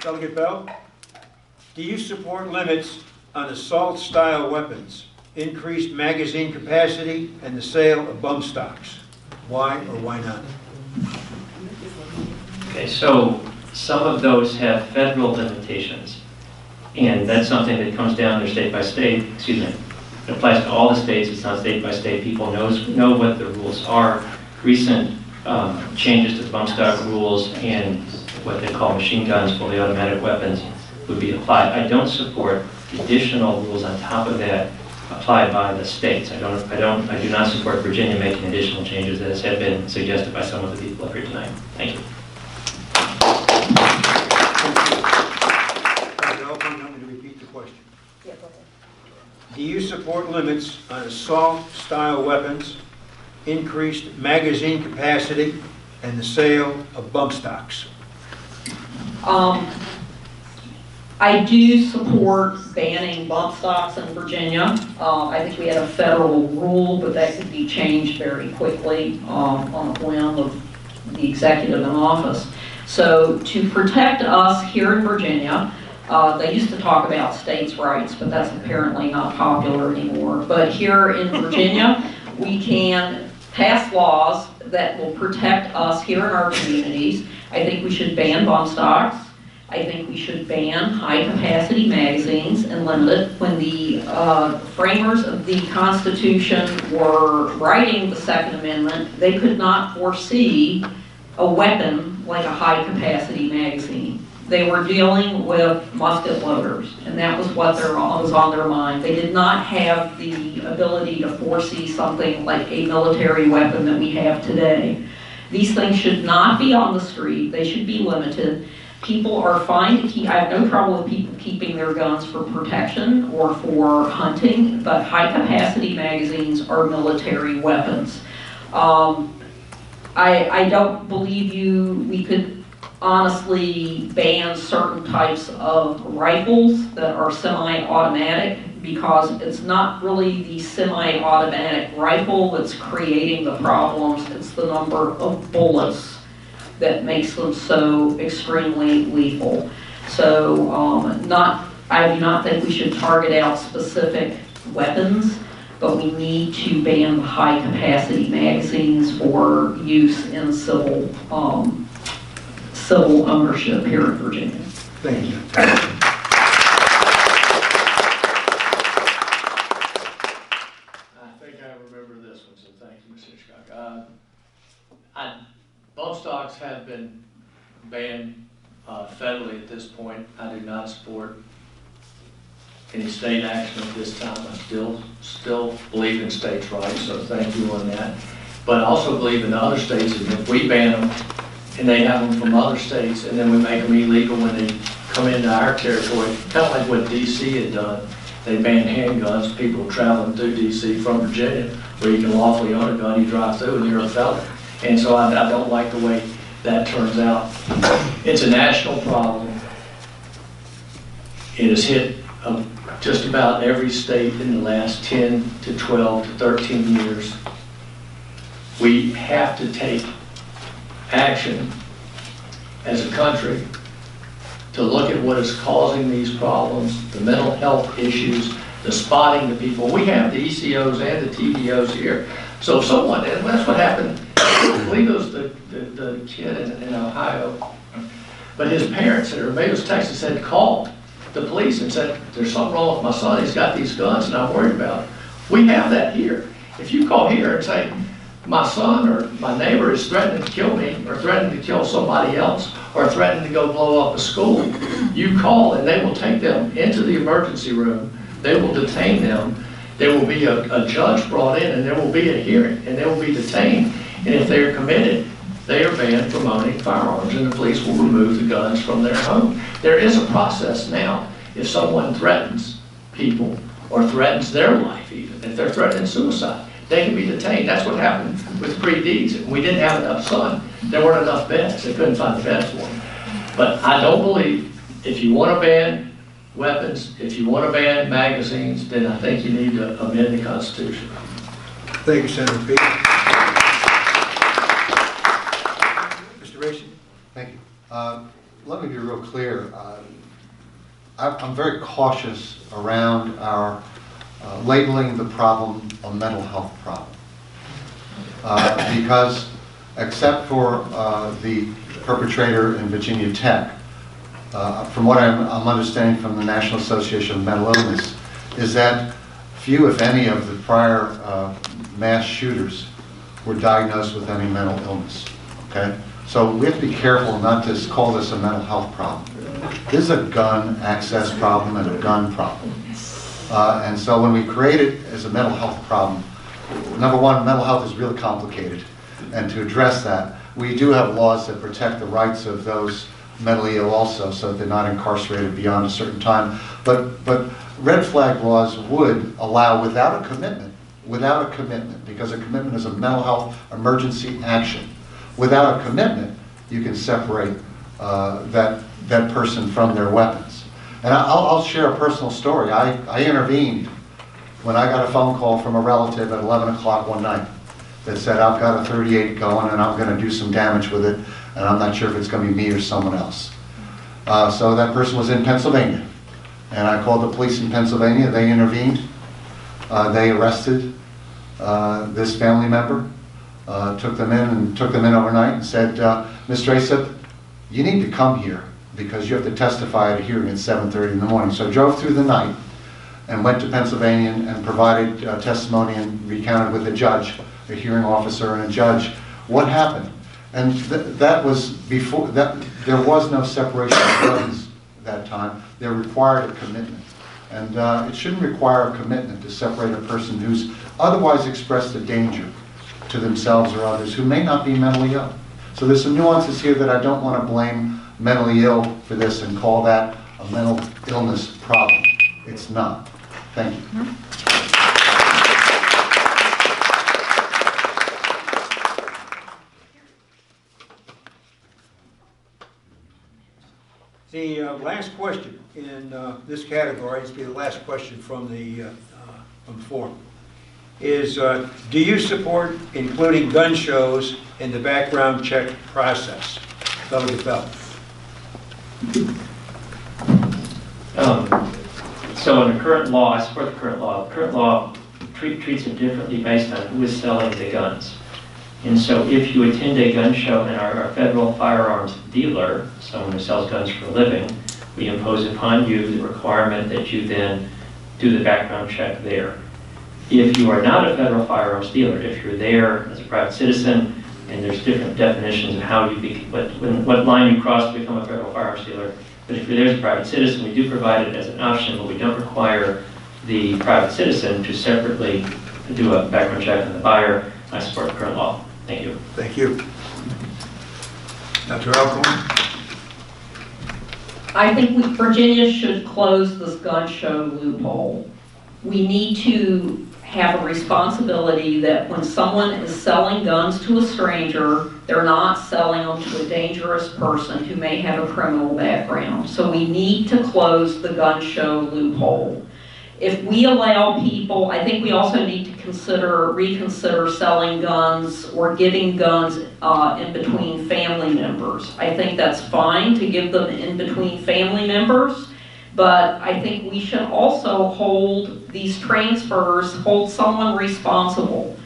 Delegate Bell, do you support limits on assault-style weapons, increased magazine capacity, and the sale of bump stocks? Why or why not? Okay, so some of those have federal limitations, and that's something that comes down to state by state, excuse me. It applies to all the states, it's not state by state. People know what the rules are. Recent changes to the bump stock rules and what they call machine guns, fully automatic weapons, would be applied. I don't support additional rules on top of that applied by the states. I do not support Virginia making additional changes as have been suggested by some of the people up here tonight. Thank you. I'm going to repeat the question. Do you support limits on assault-style weapons, increased magazine capacity, and the sale of bump stocks? I do support banning bump stocks in Virginia. I think we had a federal rule, but that could be changed very quickly on a whim of the executive in office. So to protect us here in Virginia, they used to talk about states' rights, but that's apparently not popular anymore. But here in Virginia, we can pass laws that will protect us here in our communities. I think we should ban bump stocks. I think we should ban high-capacity magazines and limit it. When the framers of the Constitution were writing the Second Amendment, they could not foresee a weapon like a high-capacity magazine. They were dealing with musket loaders, and that was what was on their mind. They did not have the ability to foresee something like a military weapon that we have today. These things should not be on the street. They should be limited. People are fine to keep, I have no trouble with people keeping their guns for protection or for hunting, but high-capacity magazines are military weapons. I don't believe we could honestly ban certain types of rifles that are semi-automatic, because it's not really the semi-automatic rifle that's creating the problems, it's the number of bullets that makes them so extremely lethal. So I do not think we should target out specific weapons, but we need to ban the high-capacity magazines for use in civil ownership here in Virginia. Thank you. really at this point, I do not support any state action at this time. I still believe in states' rights, so thank you on that. But I also believe in other states, and if we ban them and they have them from other states, and then we make them illegal when they come into our territory, kind of like what DC had done. They banned handguns, people traveling through DC from Virginia, where you can lawfully own a gun, you drive through and you're a felon. And so I don't like the way that turns out. It's a national problem. It has hit just about every state in the last 10 to 12 to 13 years. We have to take action as a country to look at what is causing these problems, the mental health issues, the spotting the people. We have the ECOs and the TDOs here. So if someone, and that's what happened, I believe it was the kid in Ohio, but his parents at Barbados, Texas had called the police and said, there's something wrong with my son, he's got these guns and I'm worried about it. We have that here. If you call here and say, my son or my neighbor is threatening to kill me or threatening to kill somebody else or threatening to go blow up a school, you call and they will take them into the emergency room. They will detain them. There will be a judge brought in and there will be a hearing and they will be detained. And if they are committed, they are banned from owning firearms and the police will remove the guns from their home. There is a process now. If someone threatens people or threatens their life even, if they're threatening suicide, they can be detained. That's what happened with pre-Ds. We didn't have enough sun. There weren't enough beds. They couldn't find the beds for them. But I don't believe if you want to ban weapons, if you want to ban magazines, then I think you need to amend the Constitution. Thank you, Senator Peake. Mr. Racy? Thank you. Let me be real clear. I'm very cautious around our labeling the problem a mental health problem. Because except for the perpetrator in Virginia Tech, from what I'm understanding from the National Association of Mental Illness, is that few, if any, of the prior mass shooters were diagnosed with any mental illness. Okay? So we have to be careful not to call this a mental health problem. This is a gun access problem and a gun problem. And so when we create it as a mental health problem, number one, mental health is really complicated. And to address that, we do have laws that protect the rights of those mentally ill also, so that they're not incarcerated beyond a certain time. But red flag laws would allow without a commitment, because a commitment is a mental health emergency action. Without a commitment, you can separate that person from their weapons. And I'll share a personal story. I intervened when I got a phone call from a relative at 11 o'clock one night that said, I've got a 38 going and I'm going to do some damage with it, and I'm not sure if it's going to be me or someone else. So that person was in Pennsylvania. And I called the police in Pennsylvania. They intervened. They arrested this family member, took them in overnight and said, Mr. Asip, you need to come here because you have to testify at a hearing at 7:30 in the morning. So I drove through the night and went to Pennsylvania and provided testimony and recounted with a judge, a hearing officer and a judge, what happened. And that was before, there was no separation of weapons that time. There required a commitment. And it shouldn't require a commitment to separate a person who's otherwise expressed a danger to themselves or others who may not be mentally ill. So there's some nuances here that I don't want to blame mentally ill for this and call that a mental illness problem. It's not. Thank you. The last question in this category, it's be the last question from the forum, is do you support including gun shows in the background check process? Delegate Bell. So in the current law, I support the current law. The current law treats it differently based on who is selling the guns. And so if you attend a gun show and are a federal firearms dealer, someone who sells guns for a living, we impose upon you the requirement that you then do the background check there. If you are not a federal firearms dealer, if you're there as a private citizen, and there's different definitions of how you what line you cross to become a federal firearms dealer, But if you're there as a private citizen, we do provide it as an option, but we don't require the private citizen to separately do a background check on the buyer. I support the current law. Thank you. Thank you. Dr. Alcorn? I think Virginia should close this gun show loophole. We need to have a responsibility that when someone is selling guns to a stranger, they're not selling them to a dangerous person who may have a criminal background. So we need to close the gun show loophole. If we allow people, I think we also need to reconsider selling guns or giving guns in between family members. I think that's fine to give them in between family members, but I think we should also hold these transfers, hold someone responsible.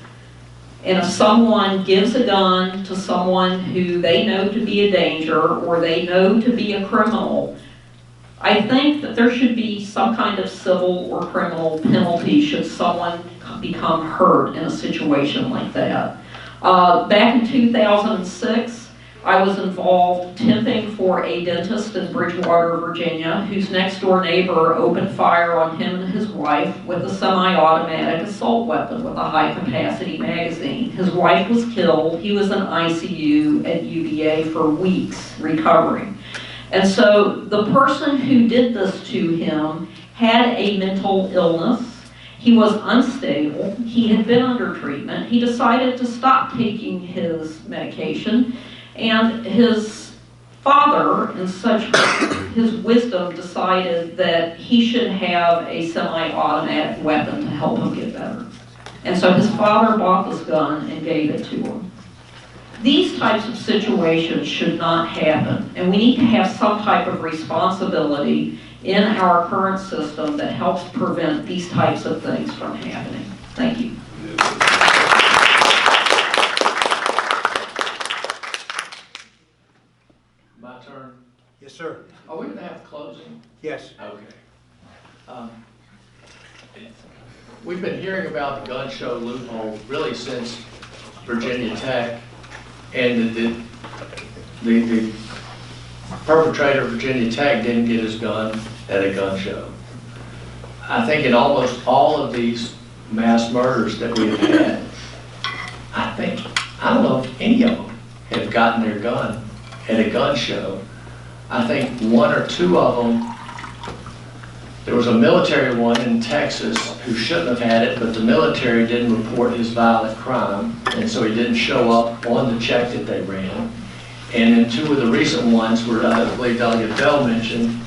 And if someone gives a gun to someone who they know to be a danger or they know to be a criminal, I think that there should be some kind of civil or criminal penalty should someone become hurt in a situation like that. Back in 2006, I was involved temping for a dentist in Bridgewater, Virginia, whose next door neighbor opened fire on him and his wife with a semi-automatic assault weapon with a high-capacity magazine. His wife was killed. He was in ICU at UVA for weeks recovering. And so the person who did this to him had a mental illness. He was unstable. He had been under treatment. He decided to stop taking his medication. And his father, in such his wisdom, decided that he should have a semi-automatic weapon to help him get better. And so his father bought this gun and gave it to him. These types of situations should not happen, and we need to have some type of responsibility in our current system that helps prevent these types of things from happening. Thank you. My turn. Yes, sir. Are we going to have closing? Yes. Okay. We've been hearing about the gun show loophole really since Virginia Tech, and the perpetrator of Virginia Tech didn't get his gun at a gun show. I think in almost all of these mass murders that we've had, I don't know if any of them have gotten their gun at a gun show. I think one or two of them, there was a military one in Texas who shouldn't have had it, but the military didn't report his violent crime, and so he didn't show up on the check that they ran. And then two of the recent ones were, I believe Delegate Bell mentioned,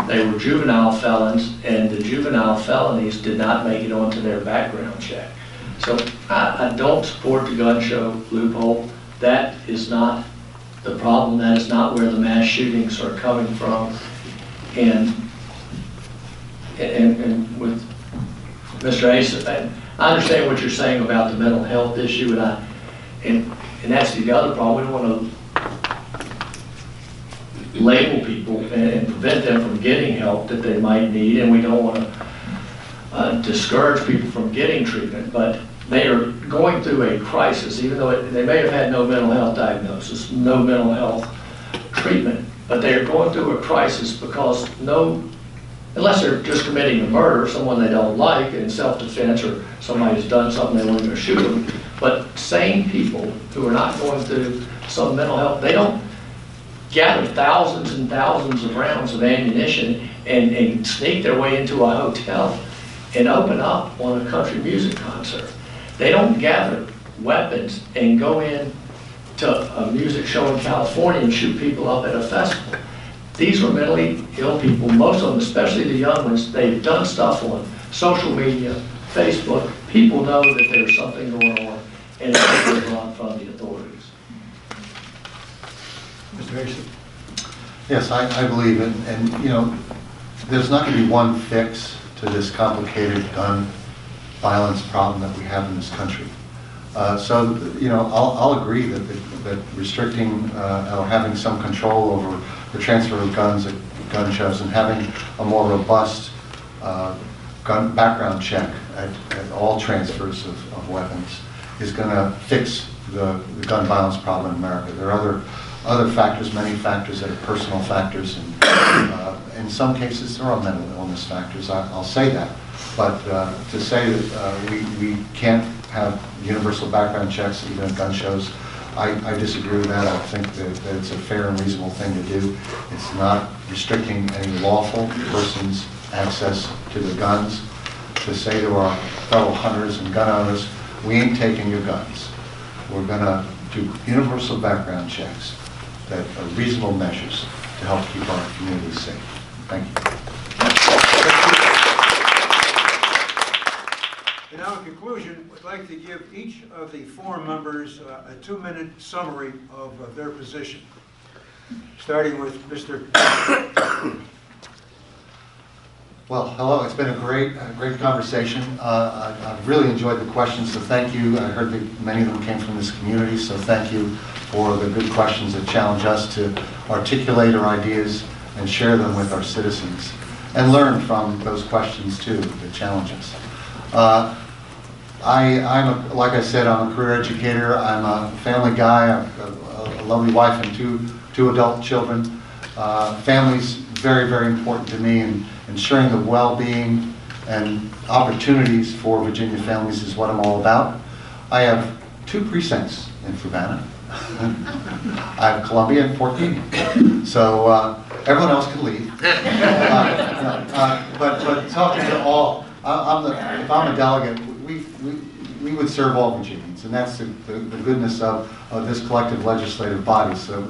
they were juvenile felons, and the juvenile felonies did not make it onto their background check. So I don't support the gun show loophole. That is not the problem. That is not where the mass shootings are coming from. And with Mr. Asip, I understand what you're saying about the mental health issue, and that's the other problem. We don't want to label people and prevent them from getting help that they might need, and we don't want to discourage people from getting treatment, but they are going through a crisis, even though they may have had no mental health diagnosis, no mental health treatment, but they are going through a crisis because unless they're just committing a murder, someone they don't like in self-defense, or somebody's done something they weren't going to shoot them. But sane people who are not going through some mental health, they don't gather thousands and thousands of rounds of ammunition and sneak their way into a hotel and open up on a country music concert. They don't gather weapons and go in to a music show in California and shoot people up at a festival. These are mentally ill people, most of them, especially the young ones. They've done stuff on social media, Facebook. People know that there's something going on, and they're brought from the authorities. Mr. Asip? Yes, I believe it, and you know, there's not going to be one fix to this complicated gun violence problem that we have in this country. So, you know, I'll agree that restricting or having some control over the transfer of guns at gun shows and having a more robust gun background check at all transfers of weapons is going to fix the gun violence problem in America. There are other factors, many factors that are personal factors, and in some cases there are mental illness factors, I'll say that. But to say that we can't have universal background checks even at gun shows, I disagree with that. I think that it's a fair and reasonable thing to do. It's not restricting any lawful person's access to the guns. To say to our fellow hunters and gun owners, we ain't taking your guns. We're going to do universal background checks that are reasonable measures to help keep our communities safe. Thank you. And now, in conclusion, I'd like to give each of the forum members a 2-minute summary of their position, starting with Mr. Well, hello. It's been a great conversation. I've really enjoyed the questions, so thank you. I heard that many of them came from this community, so thank you for the good questions that challenge us to articulate our ideas and share them with our citizens, and learn from those questions too that challenge us. Like I said, I'm a career educator. I'm a family guy. I've got a lovely wife and two adult children. Family's very, very important to me, and ensuring the well-being and opportunities for Virginia families is what I'm all about. I have 2 precincts in Fluvanna. I have Columbia and Fort Union. So everyone else can leave. But talking to all, if I'm a delegate, we would serve all Virginians, and that's the goodness of this collective legislative body. So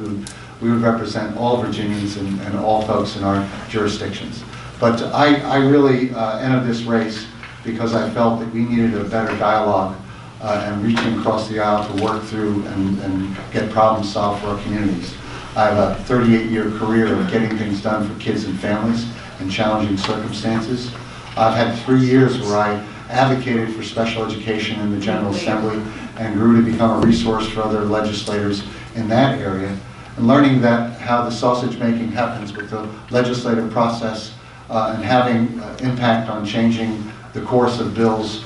we would represent all Virginians and all folks in our jurisdictions. But I really entered this race because I felt that we needed a better dialogue and reaching across the aisle to work through and get problems solved for our communities. I have a 38-year career of getting things done for kids and families in challenging circumstances. I've had 3 years where I advocated for special education in the General Assembly and grew to become a resource for other legislators in that area. And learning that how the sausage making happens with the legislative process and having impact on changing the course of bills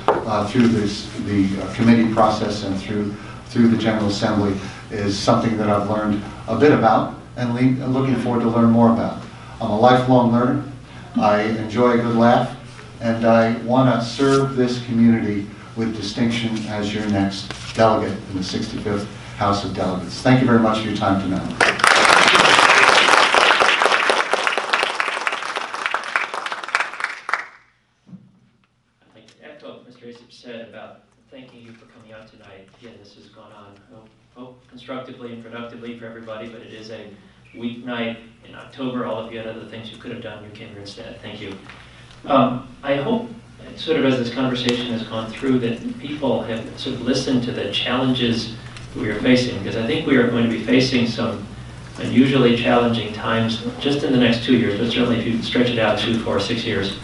through the committee process and through the General Assembly is something that I've learned a bit about and looking forward to learn more about. I'm a lifelong learner. I enjoy a good laugh, and I want to serve this community with distinction as your next delegate in the 65th House of Delegates. Thank you very much for your time tonight. I'd like to echo what Mr. Asip said about thanking you for coming out tonight. Again, this has gone on, hope constructively and productively for everybody, but it is a weeknight in October. All of you had other things you could have done. You came here instead. Thank you. I hope, sort of as this conversation has gone through, that people have sort of listened to the challenges we are facing, because I think we are going to be facing some unusually challenging times just in the next 2 years, but certainly if you stretch it out 2, 4, 6 years.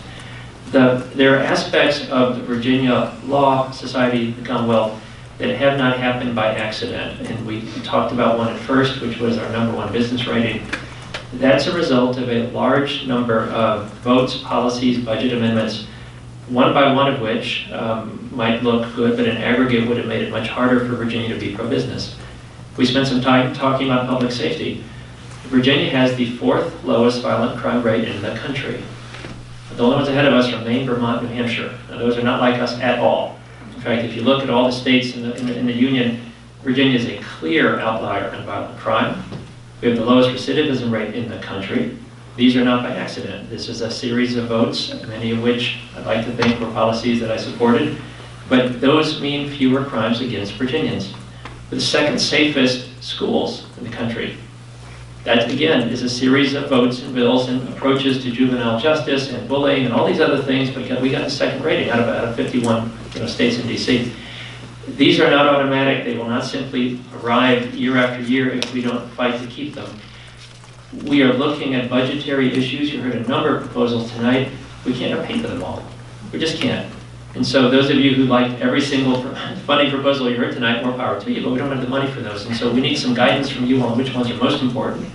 There are aspects of the Virginia law, society, the Commonwealth that have not happened by accident, and we talked about one at first, which was our #1 business rating. That's a result of a large number of votes, policies, budget amendments, one by one of which might look good, but in aggregate would have made it much harder for Virginia to be pro-business. We spent some time talking about public safety. Virginia has the 4th lowest violent crime rate in the country. The only ones ahead of us are Maine, Vermont, New Hampshire. Now, those are not like us at all. In fact, if you look at all the states in the Union, Virginia is a clear outlier in violent crime. We have the lowest recidivism rate in the country. These are not by accident. This is a series of votes, many of which I'd like to think were policies that I supported, but those mean fewer crimes against Virginians. We're the 2nd safest schools in the country. That, again, is a series of votes and bills and approaches to juvenile justice and bullying and all these other things, but we got the 2nd rating out of 51 states in D.C. These are not automatic. They will not simply arrive year after year if we don't fight to keep them. We are looking at budgetary issues. You heard a number of proposals tonight. We can't pay for them all. We just can't. And so those of you who liked every single funding proposal you heard tonight, more power to you, but we don't have the money for those. And so we need some guidance from you on which ones are most important.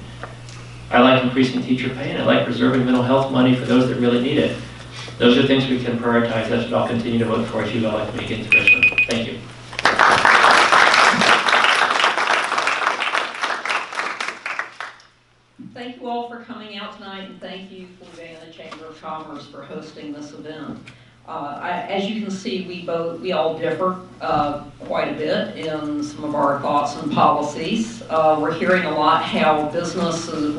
I like increasing teacher pay, and I like preserving mental health money for those that really need it. Those are things we can prioritize. That's what I'll continue to vote for if you would like to make it into Richmond. Thank you. all for coming out tonight, and thank you, Fluvanna Chamber of Commerce, for hosting this event. As you can see, we all differ quite a bit in some of our thoughts and policies. We're hearing a lot how businesses